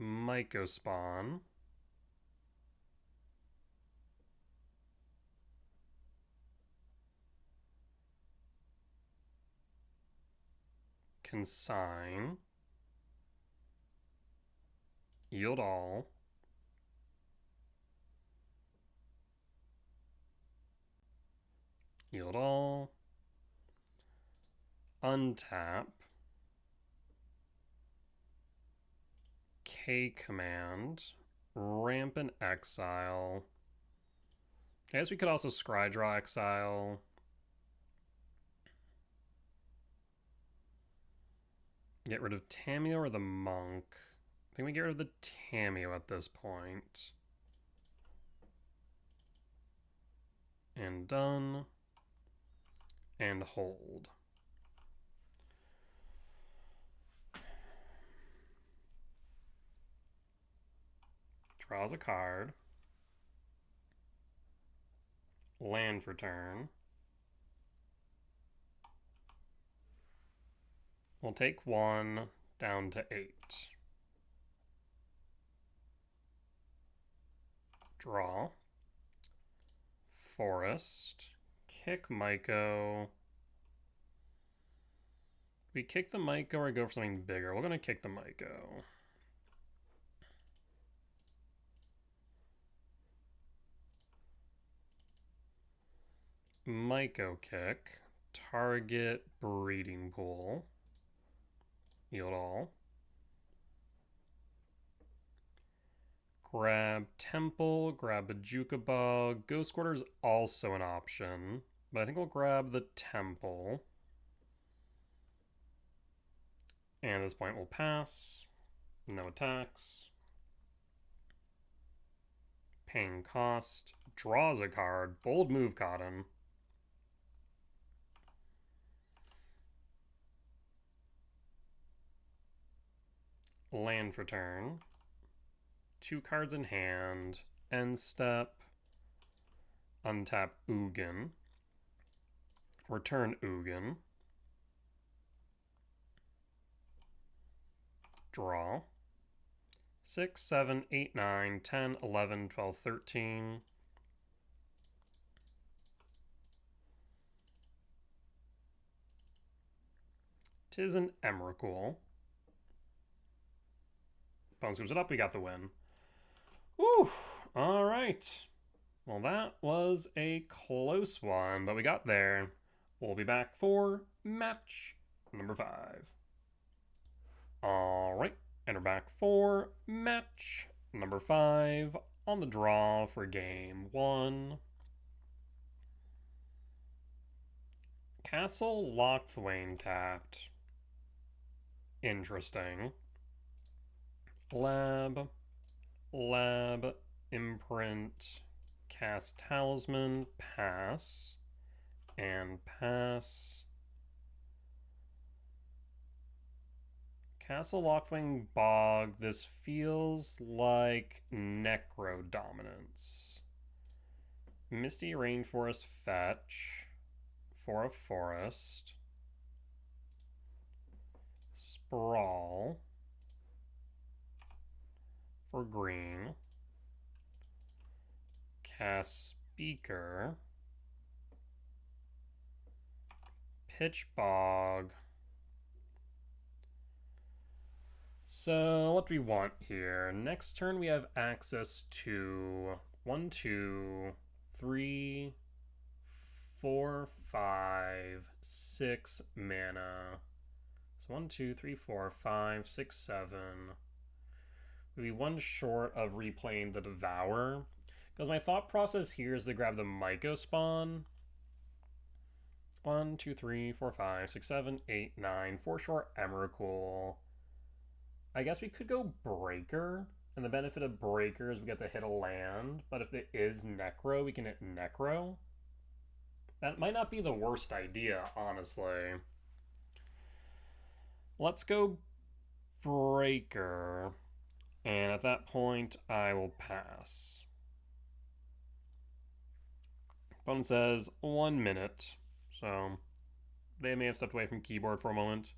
Myco spawn. Consign. Yield all. Yield all. Untap. K command. Ramp and exile. I guess we could also Scrydraw exile. Get rid of Tameo or the Monk. I think we get rid of the Tameo at this point. And done. And hold. Draws a card. Land for turn. We'll take 1 down to 8. Draw. Forest. Kick Myco. We kick the Myco or go for something bigger? We're going to kick the Myco. Myco kick. Target breeding pool. Yield all. Grab Temple, grab a Jukabug. Ghost Quarter is also an option, but I think we'll grab the Temple. And at this point we'll pass. No attacks. Paying cost. Draws a card. Bold move, Cotton. Land for turn. 2 cards in hand. End step. Untap Ugin. Return Ugin. Draw. 6, 7, 8, 9, 10, 11, 12, 13. Tis an Emrakul. Bone scoops it up, we got the win. Woo! All right. Well, that was a close one, but we got there. We'll be back for match number 5. All right, and we're back for match number 5 on the draw for game 1. Castle Lochthwain tapped. Interesting. Lab, imprint, Cast Talisman, pass, and pass. Castle Lockwing Bog. This feels like Necrodominance. Misty Rainforest fetch for a forest. Sprawl for green. Cast Speaker. Pitch Bog. So what do we want here? Next turn we have access to 1, 2, 3, 4, 5, 6 mana. So 1, 2, 3, 4, 5, 6, 7. We'd be one short of replaying the Devour. Because my thought process here is to grab the Myco spawn. 1, 2, 3, 4, 5, 6, 7, 8, 9. 4 short Emrakul. I guess we could go Breaker. And the benefit of Breaker is we get to hit a land. But if it is Necro, we can hit Necro. That might not be the worst idea, honestly. Let's go Breaker. And at that point, I will pass. Opponent says 1 minute. So they may have stepped away from keyboard for a moment.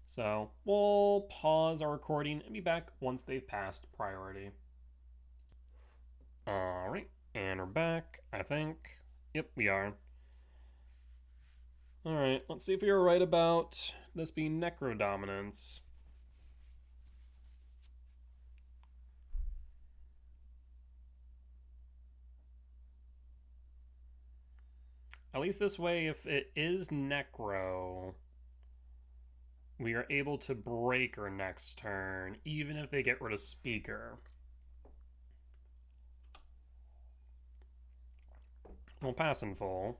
So we'll pause our recording and be back once they've passed priority. Alright, and we're back, I think. Yep, we are. Alright, let's see if we were right about this being Necrodominance. At least this way, if it is Necro, we are able to Breaker next turn, even if they get rid of Speaker. We'll pass in full.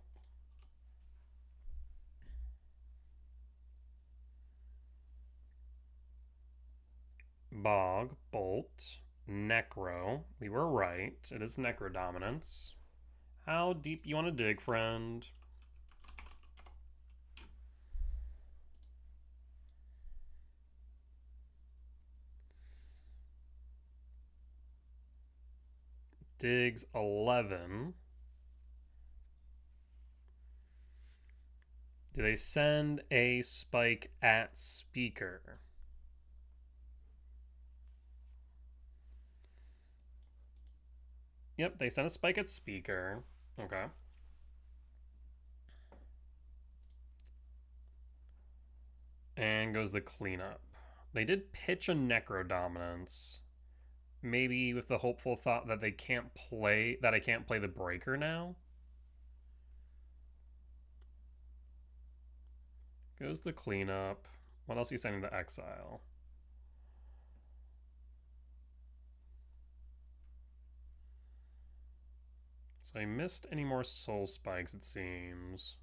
Bog, Bolt, Necro. We were right. It is Necrodominance. How deep you want to dig, friend? Digs 11. Do they send a spike at Speaker? Yep, they send a spike at Speaker. Okay. And goes the cleanup. They did pitch a Necrodominance. Maybe with the hopeful thought that I can't play the Breaker now. Goes the cleanup. What else are you sending to exile? So I missed any more soul spikes, it seems.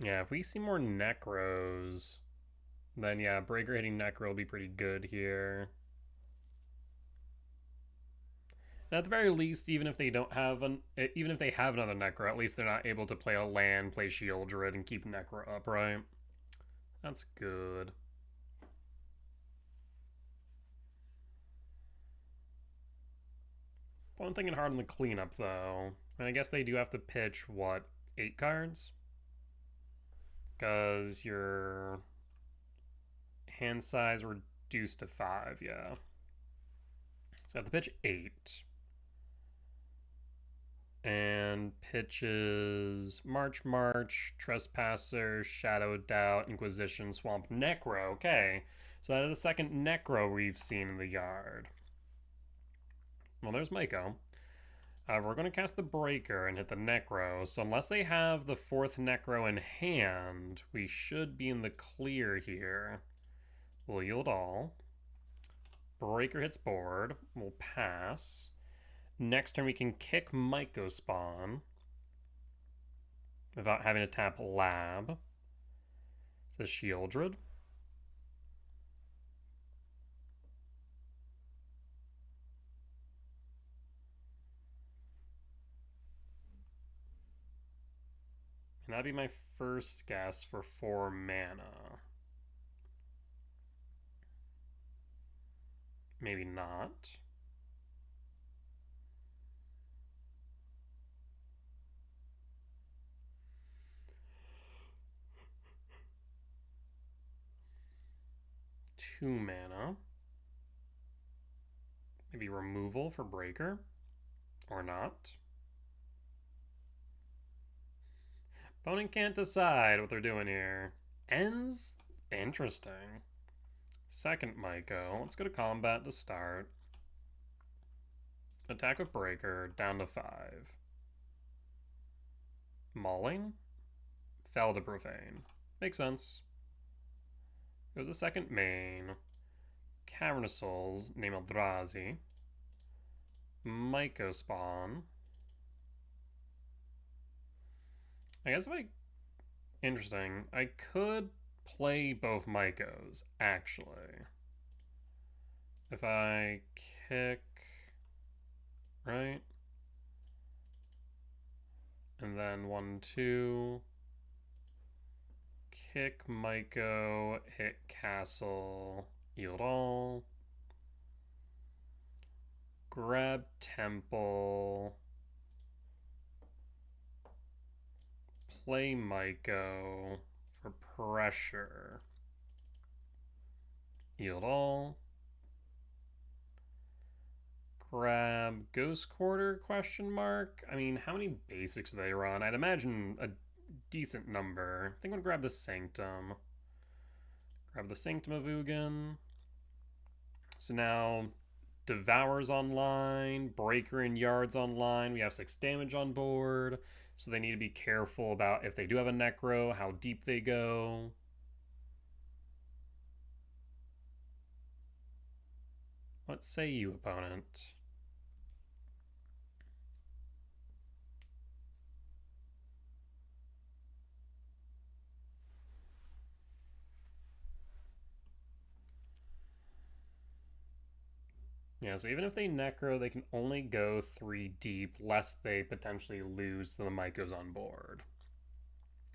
Yeah, if we see more Necros, then yeah, Breaker hitting Necro will be pretty good here. And at the very least, even if they don't have even if they have another Necro, at least they're not able to play a land, play Shieldred, and keep Necro upright. That's good. One thinking hard on the cleanup though. And I guess they do have to pitch what, 8 cards? Because your hand size reduced to 5, yeah. So I have to pitch 8. And pitches March, Trespasser, Shadow Doubt, Inquisition, Swamp, Necro. Okay, so that is the second Necro we've seen in the yard. Well, there's Myco. We're going to cast the Breaker and hit the Necro, so unless they have the 4th Necro in hand, we should be in the clear here. We'll yield all. Breaker hits board. We'll pass. Next turn we can kick Myco Spawn without having to tap Lab. It's the Shieldred. And that'd be my first guess for 4 mana. Maybe not. Two mana. Maybe removal for Breaker. Or not. Opponent can't decide what they're doing here. Ends? Interesting. Second Myco. Let's go to combat to start. Attack with Breaker, down to 5. Mauling? Fell to Profane. Makes sense. Goes a second main. Cavernous Souls, name Eldrazi. Myco Spawn. I guess if I... Interesting. I could play both Mycos, actually. If I kick... Right? And then 1, 2... Kick Myco, hit Castle, yield all. Grab Temple. Play Myco for pressure. Yield all. Grab Ghost Quarter, question mark? I mean, how many basics do they run? I'd imagine a decent number. I think I'm gonna grab the Sanctum. Grab the Sanctum of Ugin. So now Devour's online, Breaker and Yard's online. We have 6 damage on board. So they need to be careful about if they do have a Necro, how deep they go. What say you, opponent? Yeah, so even if they Necro, they can only go 3 deep, lest they potentially lose to the Mycos on board.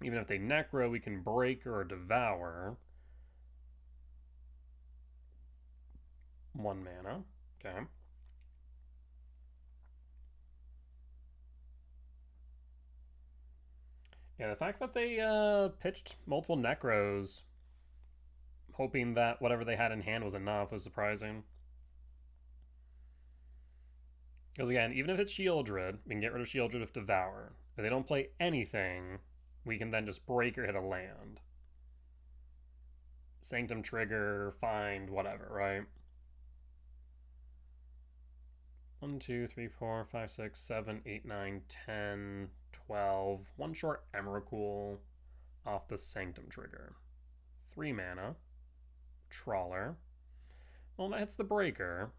Even if they Necro, we can Break or Devour. 1 mana. Okay. Yeah, the fact that they pitched multiple Necros, hoping that whatever they had in hand was enough, was surprising. Because again, even if it's Shieldred, we can get rid of Shieldred with Devour. If they don't play anything, we can then just Break or hit a land. Sanctum trigger, find, whatever, right? 1, 2, 3, 4, 5, 6, 7, 8, 9, 10, 12. 1 short Emrakul off the Sanctum trigger. 3 mana. Trawler. Well, that hits the Breaker.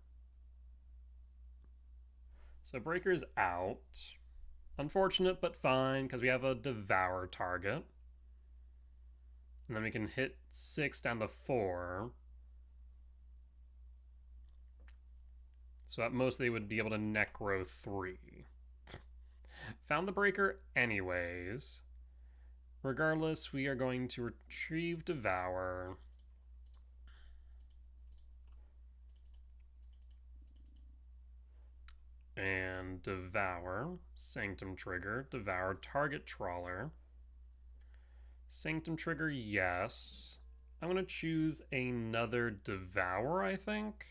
So Breaker's out. Unfortunate, but fine, because we have a Devour target. And then we can hit 6 down to 4. So at most they would be able to Necro 3. Found the Breaker anyways. Regardless, we are going to retrieve Devour. And Devour, Sanctum trigger, Devour target Trawler. Sanctum trigger, yes. I'm going to choose another Devour, I think.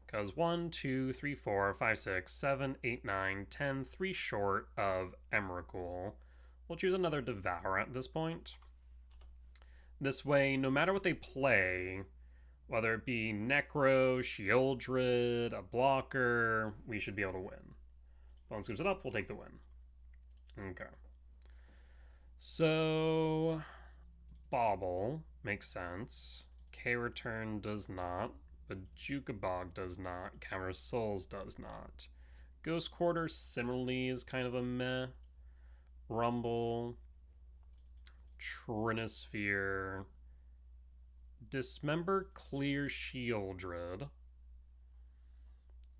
Because 1, 2, 3, 4, 5, 6, 7, 8, 9, 10, 3 short of Emrakul. We'll choose another Devour at this point. This way, no matter what they play, whether it be Necro, Shieldred, a blocker, we should be able to win. Opponent scoops it up, we'll take the win. Okay. So, Bauble makes sense. K-Return does not. But Jukabog does not. Counter Souls does not. Ghost Quarter similarly is kind of a meh. Rumble. Trinisphere. Dismember Clear Shieldred.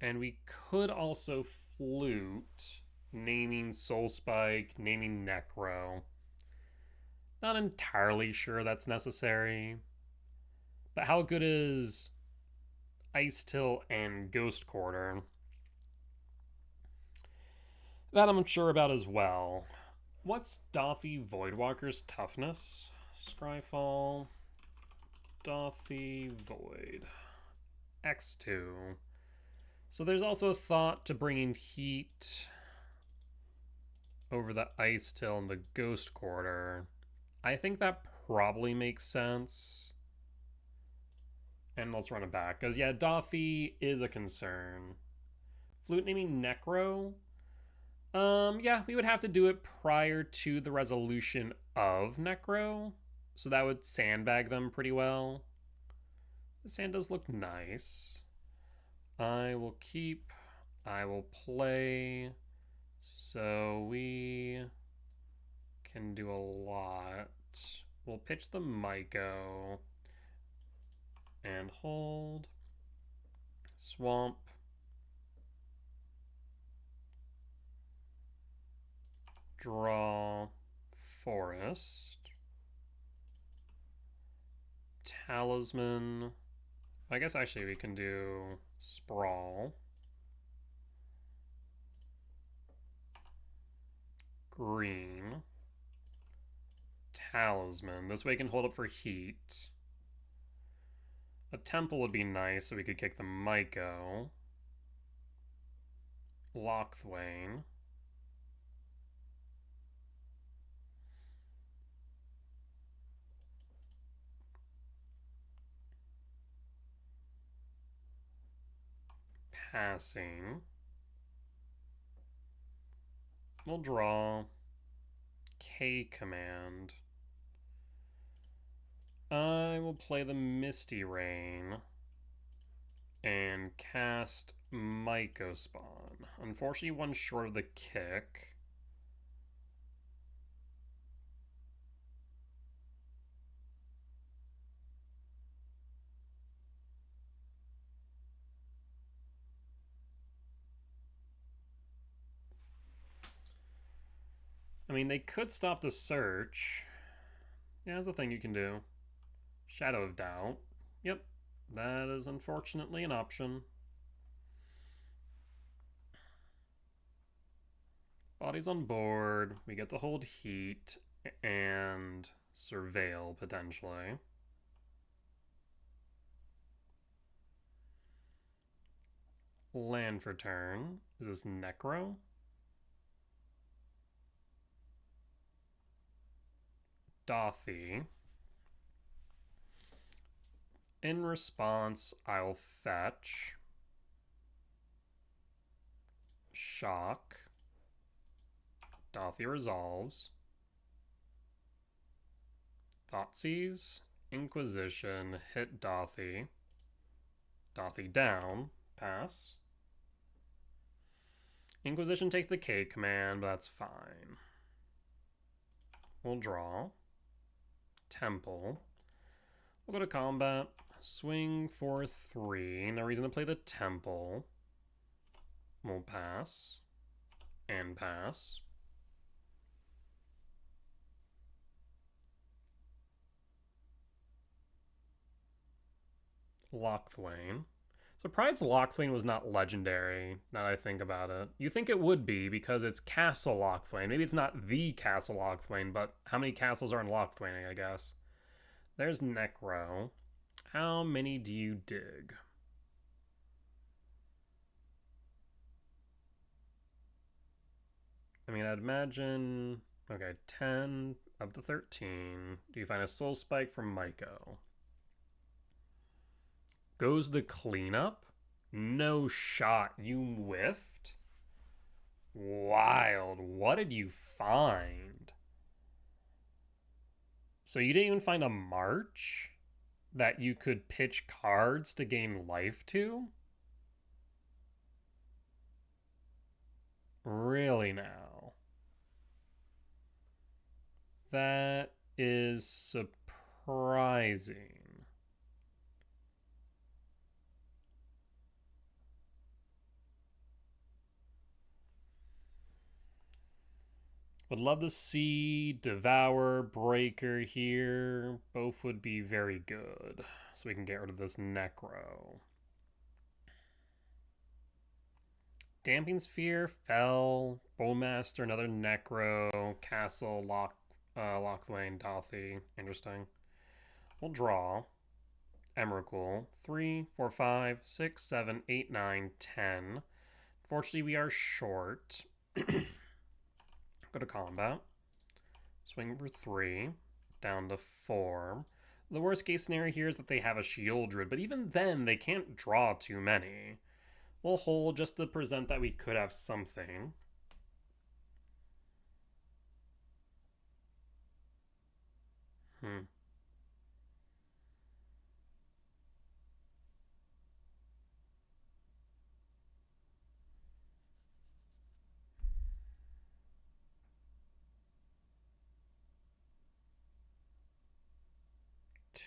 And we could also flute, naming Soul Spike, naming Necro. Not entirely sure that's necessary. But how good is Ice Till and Ghost Quarter? That I'm sure about as well. What's Doffy Voidwalker's toughness? Scryfall. Doffy Void. X2. So there's also a thought to bringing heat over the Ice Till and the Ghost Quarter. I think that probably makes sense. And let's run it back. Because, yeah, Doffy is a concern. Flute naming Necro. Yeah, we would have to do it prior to the resolution of Necro. So that would sandbag them pretty well. The sand does look nice. I will keep. I will play. So we can do a lot. We'll pitch the Myco. And hold. Swamp. Draw. Forest. Talisman. I guess actually we can do Sprawl. Green. Talisman. This way we can hold up for heat. A temple would be nice so we could kick the Myco. Lockthwain. Passing. We'll draw. K command. I will play the Misty Rain and cast Mycospawn. Unfortunately, one short of the kick. I mean, they could stop the search. Yeah, that's a thing you can do. Shadow of Doubt. Yep, that is unfortunately an option. Body's on board. We get to hold heat and surveil potentially. Land for turn. Is this Necro? Doffy. In response, I'll fetch. Shock. Doffy resolves. Thoughtseize. Inquisition. Hit Doffy. Doffy down. Pass. Inquisition takes the K command, but that's fine. We'll draw. Temple. We'll go to combat. Swing for 3. No reason to play the Temple. We'll pass. And pass. Lockthwain. Surprised Lockthwain was not legendary, now that I think about it. You think it would be because it's Castle Lockthwain. Maybe it's not the Castle Lockthwain, but how many castles are in Lockthwain, I guess? There's Necro. How many do you dig? I mean, I'd imagine... Okay, 10 up to 13. Do you find a Soul Spike from Myco? Goes the cleanup? No shot. You whiffed? Wild. What did you find? So you didn't even find a March? that you could pitch cards to gain life to? Really now? That is surprising. Would love to see Devour, Breaker here. Both would be very good. So we can get rid of this Necro. Damping Sphere, Fell, Bowmaster, another Necro, Castle, Locthwain, Dothy. Interesting. We'll draw. Emrakul. 3, 4, 5, 6, 7, 8, 9, 10. Fortunately, we are short. Go to combat. Swing for 3. Down to 4. The worst case scenario here is that they have a Shieldred, but even then, they can't draw too many. We'll hold just to present that we could have something.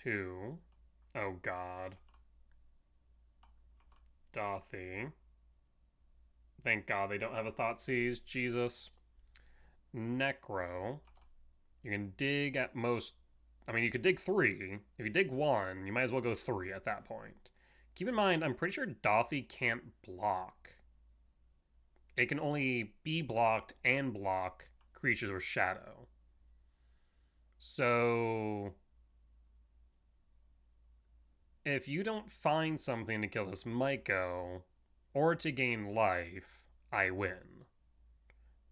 Two. Oh god. Dothy. Thank god they don't have a Thoughtseize. Jesus. Necro. You can dig at most. I mean, you could dig 3. If you dig 1, you might as well go 3 at that point. Keep in mind, I'm pretty sure Dothy can't block. It can only be blocked and block creatures with shadow. So if you don't find something to kill this Myco or to gain life, I win.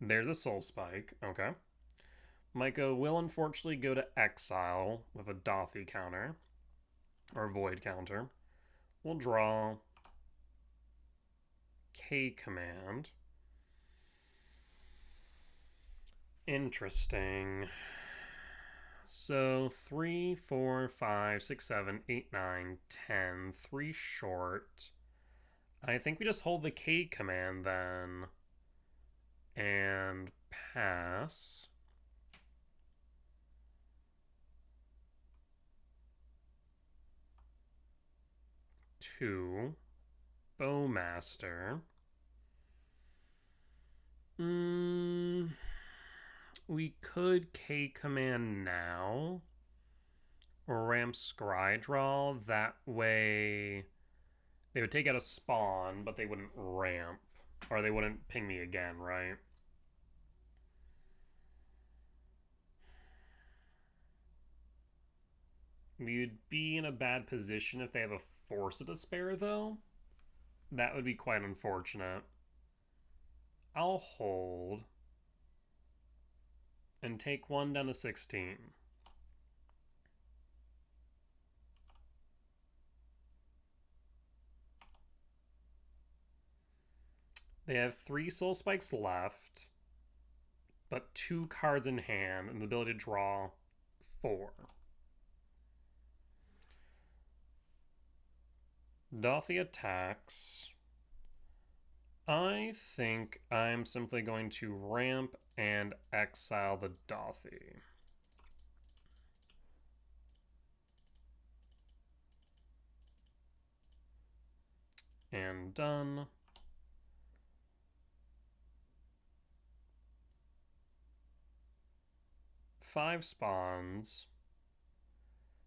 There's a Soul Spike. Okay. Myco will unfortunately go to exile with a Dothy counter or Void counter. We'll draw K command. Interesting. So 3, 4, 5, 6, 7, 8, 9, 10. 3 short. I think we just hold the K command then. And pass. Two. Bowmaster. We could K command now. Or ramp Scrydraw. That way they would take out a spawn, but they wouldn't ramp. Or they wouldn't ping me again, right? We would be in a bad position if they have a Force of Despair, though. That would be quite unfortunate. I'll hold. And take 1 down to 16. They have 3 Soul Spikes left, but 2 cards in hand and the ability to draw 4. Dothy attacks. I think I'm simply going to ramp and exile the Dothy. And done. Five spawns.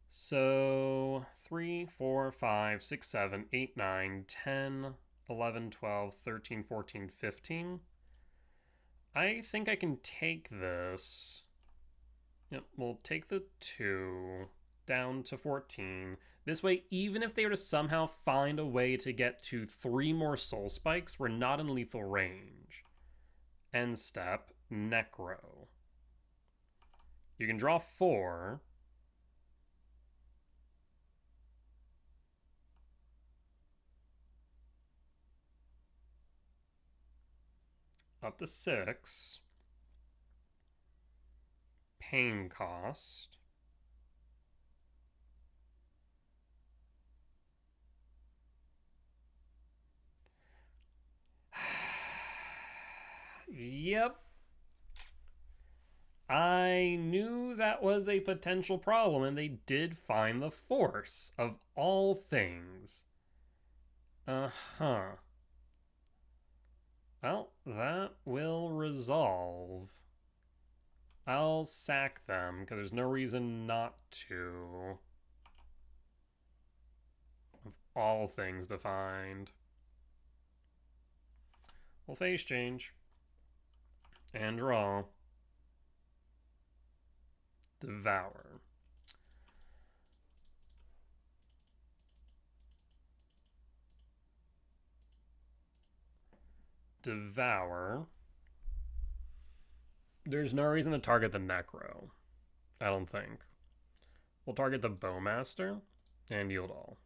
So 3, 4, 5, 6, 7, 8, 9, 10, 11, 12, 13, 14, 15. I think I can take this. Yep, we'll take the 2 down to 14. This way, even if they were to somehow find a way to get to 3 more Soul Spikes, we're not in lethal range. End step, Necro. You can draw 4. Up to 6. Pain cost. Yep. I knew that was a potential problem, and they did find the force of all things. Uh-huh. Well, that will resolve. I'll sack them, because there's no reason not to. Of all things defined. We'll face change. And draw. Devour. Devour. There's no reason to target the Necro. I don't think. We'll target the Bowmaster and yield all.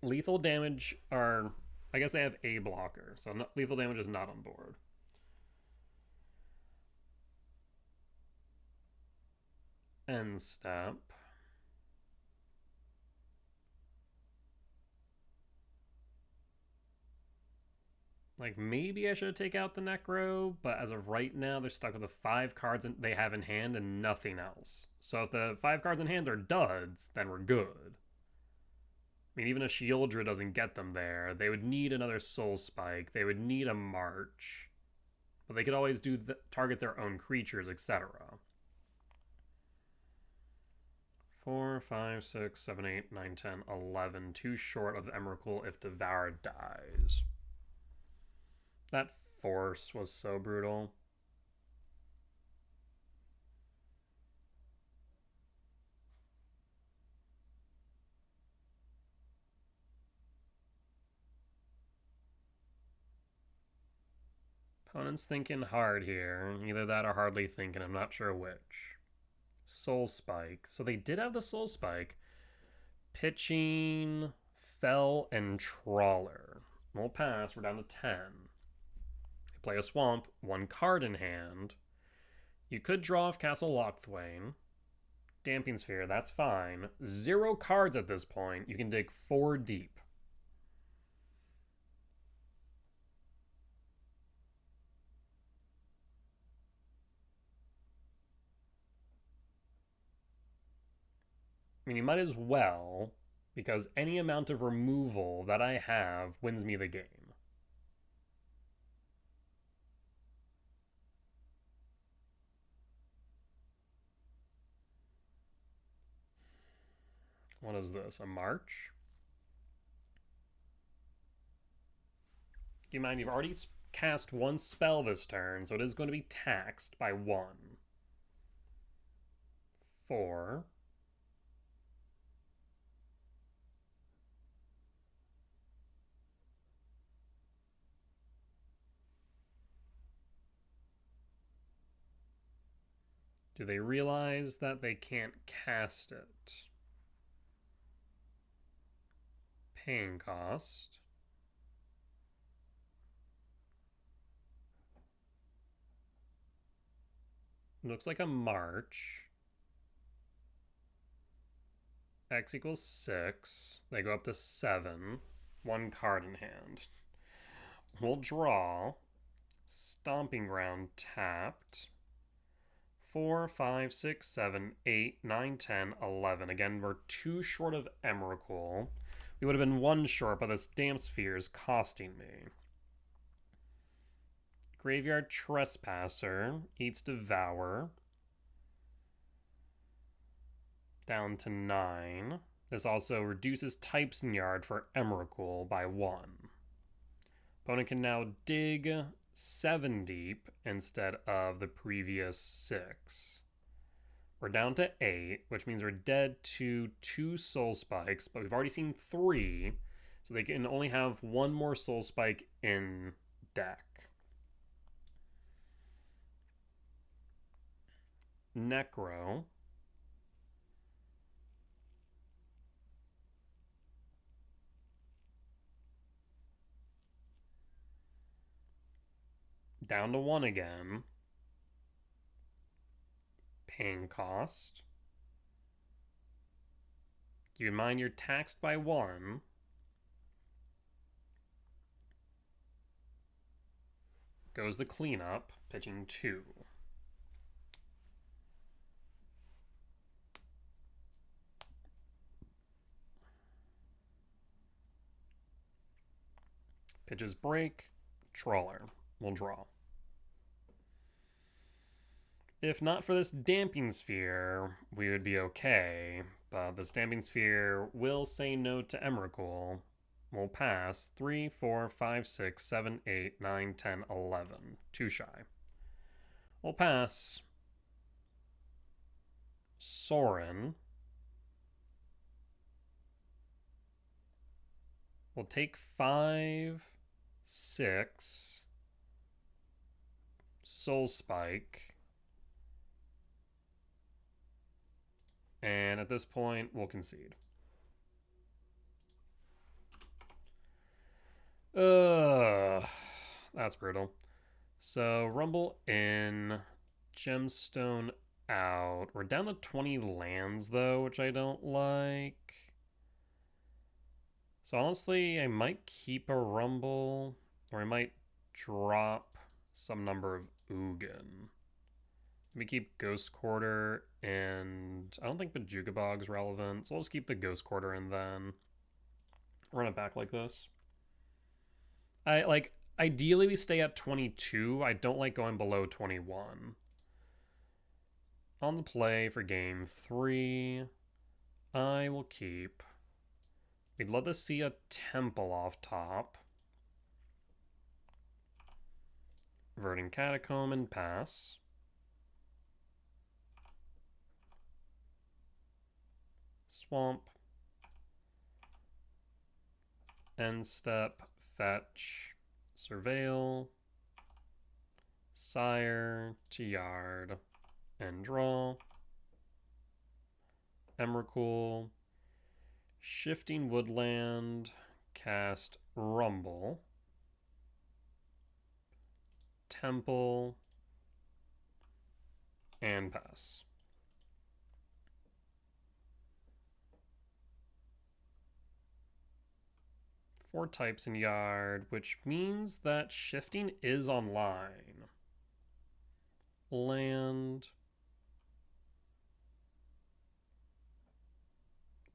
Lethal damage are... I guess they have a blocker, so lethal damage is not on board. End step. Like, maybe I should take out the Necro, but as of right now, they're stuck with the 5 cards they have in hand and nothing else. So if the 5 cards in hand are duds, then we're good. I mean, even a Shieldra doesn't get them there. They would need another Soul Spike. They would need a March. But they could always target their own creatures, etc. 4, 5, 6, 7, 8, 9, 10, 11. Too short of Emrakul if Devour dies. That force was so brutal. Opponent's thinking hard here. Either that or hardly thinking. I'm not sure which. Soul Spike. So they did have the Soul Spike. Pitching, Fell, and Trawler. We'll pass. We're down to 10. They play a Swamp. 1 card in hand. You could draw off Castle Lochthwain. Damping Sphere. That's fine. 0 cards at this point. You can dig 4 deep. I mean, you might as well, because any amount of removal that I have wins me the game. What is this? A March? Keep in mind, you've already cast 1 spell this turn, so it is going to be taxed by 1. 4. Do they realize that they can't cast it? Paying cost. Looks like a March. X equals 6. They go up to 7. 1 card in hand. We'll draw. Stomping Ground tapped. 4, 5, 6, 7, 8, 9, 10, 11. Again, we're 2 short of Emrakul. We would have been 1 short, but this damn sphere is costing me. Graveyard Trespasser eats Devour. Down to 9. This also reduces Types in Yard for Emrakul by 1. Opponent can now dig 7 deep instead of the previous 6. We're down to 8, which means we're dead to 2 Soul Spikes, but we've already seen 3, so they can only have 1 more Soul Spike in deck. Necro. Down to 1 again. Paying cost. Keep in mind you're taxed by 1. goes the cleanup, pitching 2. Pitches break, Trawler. We'll draw. If not for this Damping Sphere, we would be okay, but this Damping Sphere will say no to Emrakul. We'll pass 3, 4, 5, 6, 7, 8, 9, 10, 11. Too shy. We'll pass Sorin. We'll take 5, 6, Soul Spike. And at this point, we'll concede. That's brutal. So Rumble in, Gemstone out. We're down to 20 lands though, which I don't like. So honestly, I might keep a Rumble, or I might drop some number of Ugin. We keep Ghost Quarter, and I don't think Bajuga Bog's relevant, so I'll just keep the Ghost Quarter and then run it back like this. Ideally we stay at 22. I don't like going below 21. On the play for game 3, I will keep. We'd love to see a Temple off top. Verdant Catacomb and pass. Swamp. End step, fetch, surveil, sire, to yard, and draw. Emrakul, shifting woodland, cast Rumble, Temple, and pass. Four types in yard, which means that shifting is online. Land.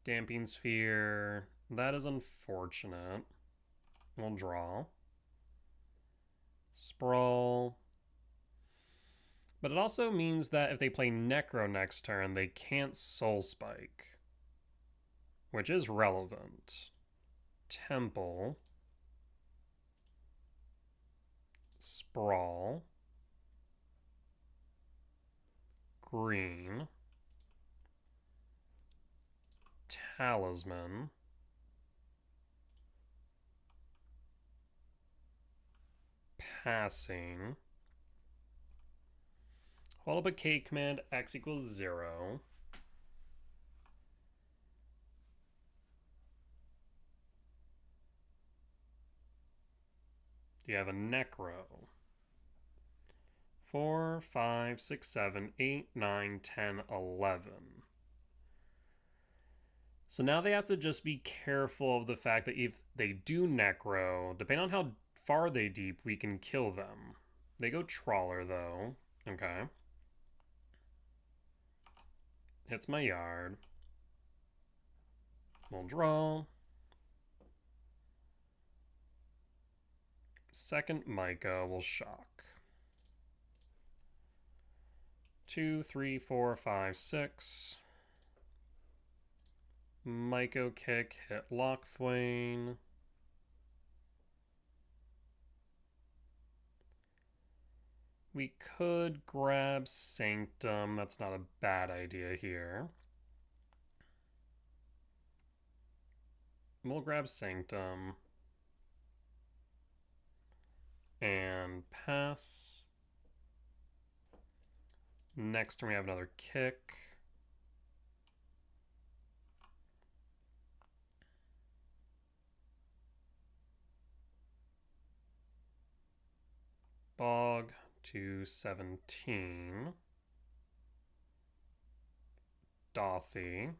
Damping Sphere. That is unfortunate. We'll draw. Sprawl. But it also means that if they play Necro next turn, they can't Soul Spike, which is relevant. Temple, Sprawl, Green, Talisman, Passing, hold up a K command, X equals 0. You have a Necro. 4, 5, 6, 7, 8, 9, 10, 11. So now they have to just be careful of the fact that if they do Necro, depending on how far they deep, we can kill them. They go Trawler though. Okay. Hits my yard. We'll draw. Second Micah will shock. 2, 3, 4, 5, 6. Micah kick, hit Lockthwain. We could grab Sanctum. That's not a bad idea here. We'll grab Sanctum. And pass. Next turn we have another kick. Bog to 17. Dothy.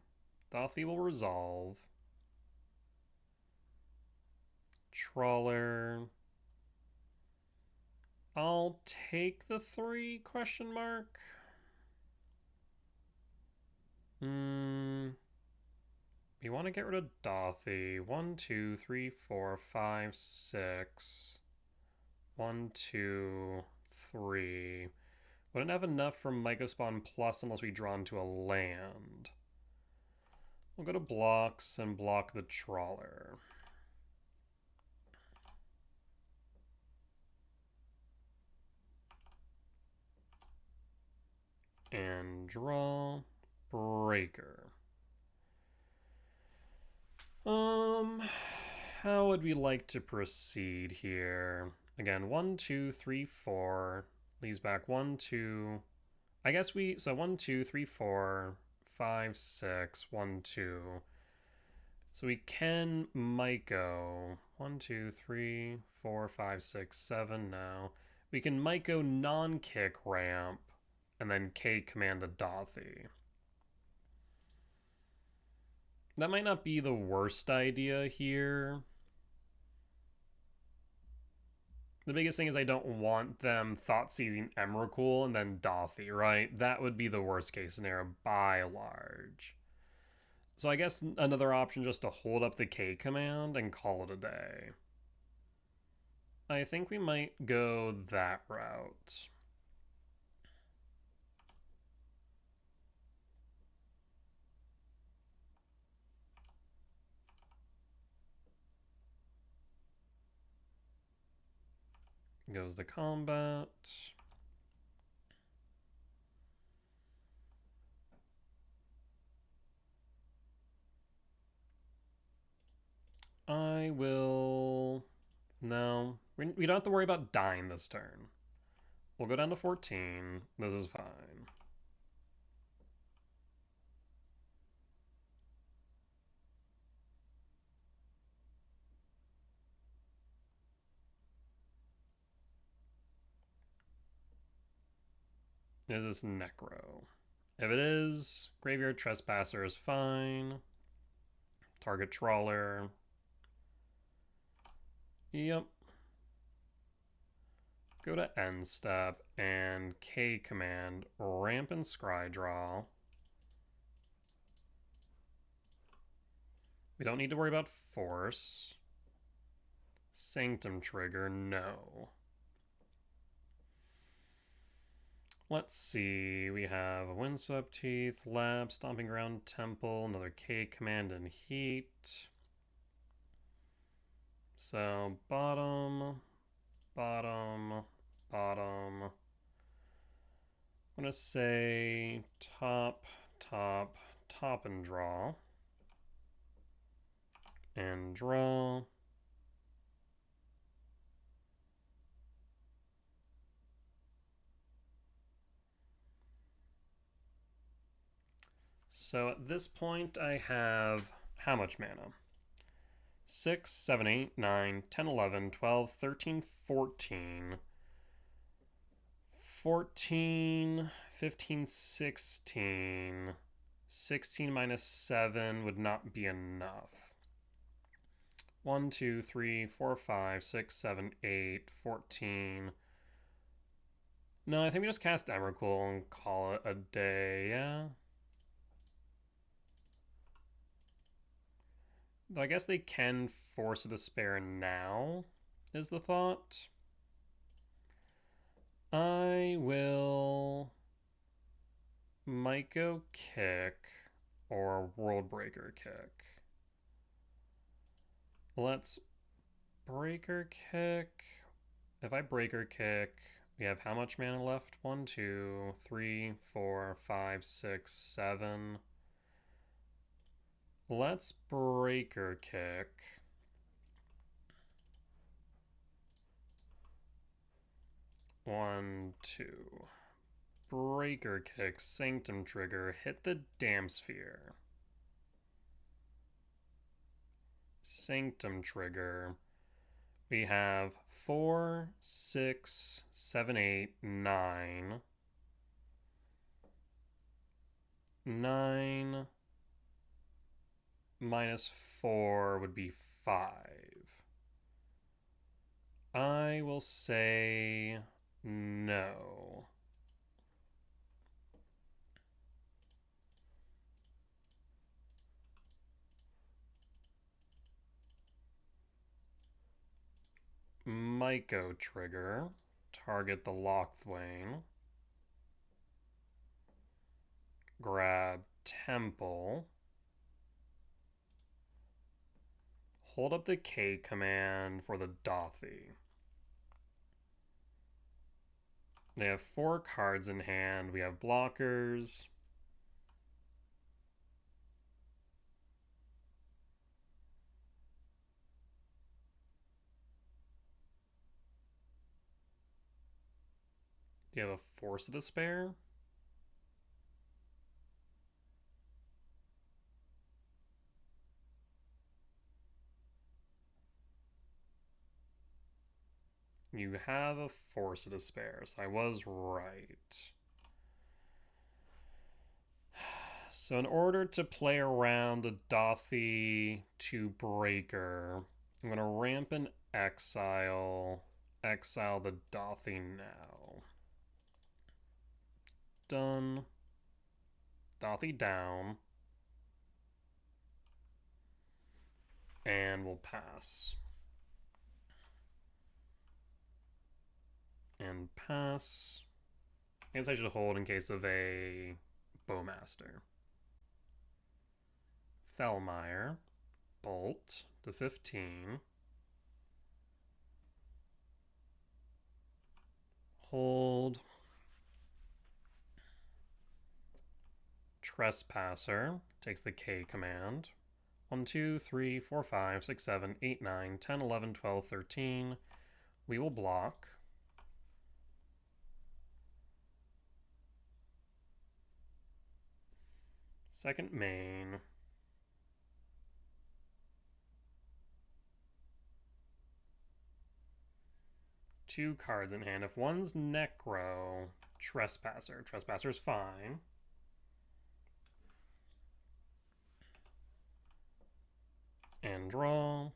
Dothy will resolve. Trawler. I'll take the 3 question mark. We want to get rid of Dothy. 1, 2, 3, 4, 5, 6. 1, 2, 3. Wouldn't have enough for Mycospawn Plus unless we draw into a land. We'll go to blocks and block the Trawler. And draw Breaker. How would we like to proceed here? Again, 1, 2, 3, 4. Leaves back 1, 2. I guess so 1, 2, 3, 4, 5, 6, 1, 2. So we can Myco 1, 2, 3, 4, 5, 6, 7 now. We can Myco non-kick ramp and then K command the Dothy. That might not be the worst idea here. The biggest thing is I don't want them thought-seizing Emrakul and then Dothy, right? That would be the worst case scenario by large. So I guess another option just to hold up the K command and call it a day. I think we might go that route. Goes to combat. I will... No. We don't have to worry about dying this turn. We'll go down to 14. This is fine. Is this Necro? If it is, Graveyard Trespasser is fine. Target Trawler. Yep. Go to end step and K command, ramp and scry draw. We don't need to worry about force. Sanctum trigger, no. Let's see, we have a Windswept Teeth, Lab, Stomping Ground, Temple, another K command and Heat. So bottom, bottom, bottom. I'm gonna say top, top, top and draw. And draw. So at this point I have how much mana? 6, 7, 8, 9, 10, 11, 12, 13, 14. 14, 15, 16. 16 minus 7 would not be enough. 1, 2, 3, 4, 5, 6, 7, 8, 14. No, I think we just cast Emrakul and call it a day, yeah? Though I guess they can force a despair now, is the thought. I will Myco kick or World Breaker kick. Let's Breaker kick. If I Breaker kick, we have how much mana left? 1, 2, 3, 4, 5, 6, 7. Let's Breaker kick. One, two. Breaker kick, Sanctum trigger, hit the Dam Sphere. Sanctum trigger. We have 4, 6, 7, 8, 9. 9 minus 4 would be 5. I will say No. Myco trigger. Target the Lochthwain. Grab Temple. Hold up the K command for the Dothy. They have 4 cards in hand. We have blockers. Do you have a Force of Despair? You have a Force of Despair, so I was right. So in order to play around the Dothy to Breaker, I'm going to ramp an Exile the Dothy now. Done. Dothy down. And we'll pass. And pass. I guess I should hold in case of a Bowmaster. Fellmire. Bolt to 15. Hold. Trespasser takes the K command. 1, 2, 3, 4, 5, 6, 7, 8, 9, 10, 11, 12, 13. We will block. Second main. Two cards in hand. If one's Necro, Trespasser. Trespasser's fine. And draw.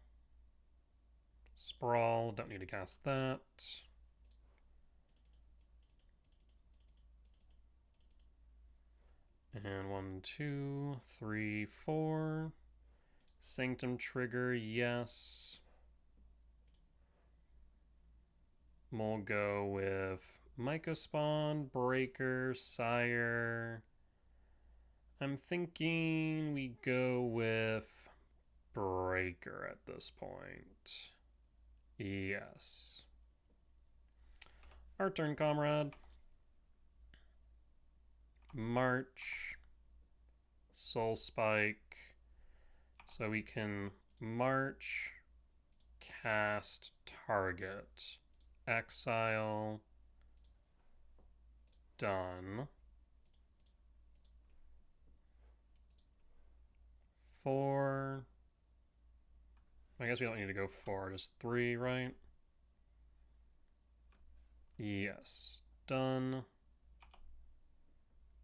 Sprawl, don't need to cast that. And 1, 2, 3, 4. Sanctum trigger, yes. We'll go with Mycospawn, Breaker, Sire. I'm thinking we go with Breaker at this point. Yes. Our turn, comrade. March. Soul Spike. So we can march, cast, target, exile, done. 4. I guess we don't need to go 4, just 3, right? Yes. Done.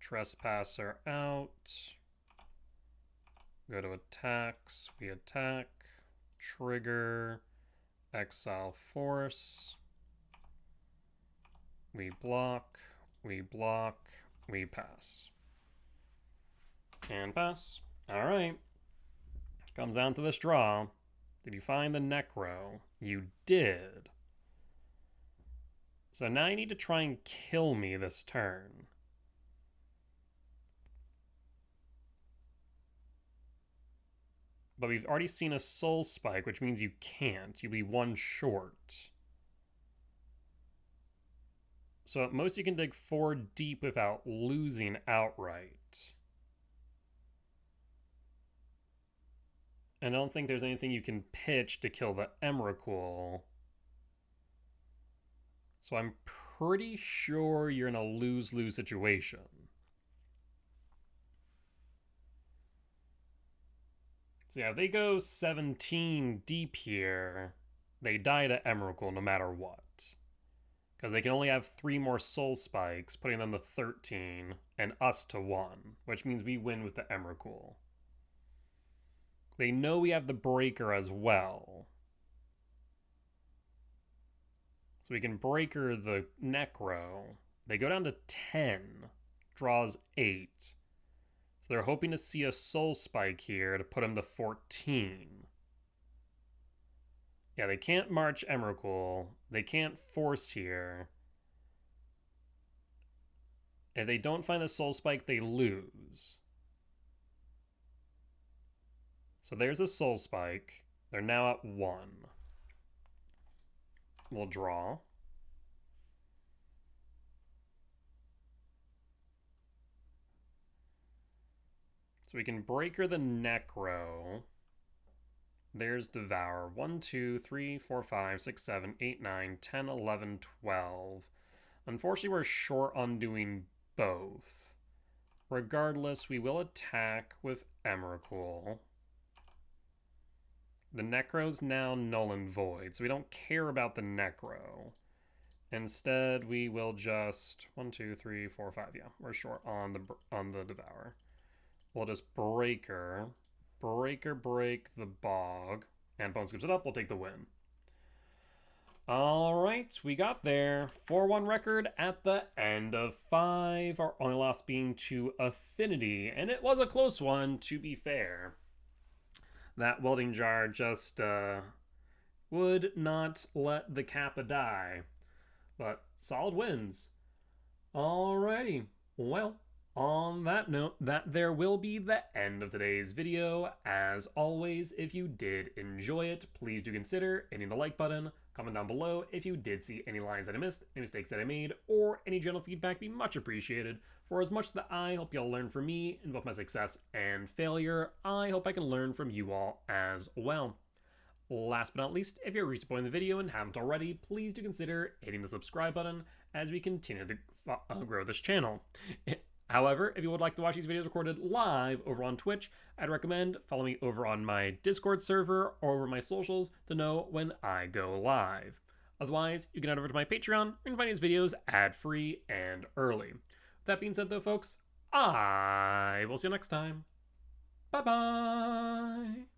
Trespasser out. Go to attacks. We attack. Trigger. Exile force. We block. We block. We pass. And pass. Alright. Comes down to this draw. Did you find the Necro? You did. So now you need to try and kill me this turn. But we've already seen a Soul Spike, which means you can't. You'll be 1 short. So at most you can dig 4 deep without losing outright. And I don't think there's anything you can pitch to kill the Emrakul. So I'm pretty sure you're in a lose-lose situation. So yeah, if they go 17 deep here, they die to Emrakul no matter what. Because they can only have 3 more Soul Spikes, putting them to 13, and us to 1, which means we win with the Emrakul. They know we have the Breaker as well. So we can Breaker the Necro. They go down to 10. Draws 8. So they're hoping to see a Soul Spike here to put them to 14. Yeah, they can't March Emrakul. They can't Force here. If they don't find the Soul Spike, they lose. So there's a Soul Spike. They're now at 1. We'll draw. So we can Breaker the Necro. There's Devour. 1, 2, 3, 4, 5, 6, 7, 8, 9, 10, 11, 12. Unfortunately, we're short on doing both. Regardless, we will attack with Emrakul. The Necro's now null and void, so we don't care about the Necro. Instead, we will just 1, 2, 3, 4, 5. Yeah, we're short on the Devour. We'll just Breaker break the Bog, and Bone scoops it up. We'll take the win. All right, we got there. 4-1 record at the end of 5. Our only loss being to Affinity, and it was a close one, to be fair. That welding jar just would not let the Kappa die. But solid wins. Alrighty. Well, on that note, that there will be the end of today's video. As always, if you did enjoy it, please do consider hitting the like button. Comment down below if you did see any lines that I missed, any mistakes that I made, or any general feedback. Be much appreciated. For as much that I hope y'all learn from me in both my success and failure, I hope I can learn from you all as well. Last but not least, if you're reached the point in the video and haven't already, please do consider hitting the subscribe button as we continue to grow this channel. However, if you would like to watch these videos recorded live over on Twitch, I'd recommend following me over on my Discord server or over my socials to know when I go live. Otherwise, you can head over to my Patreon and find these videos ad-free and early. With that being said though, folks, I will see you next time. Bye-bye!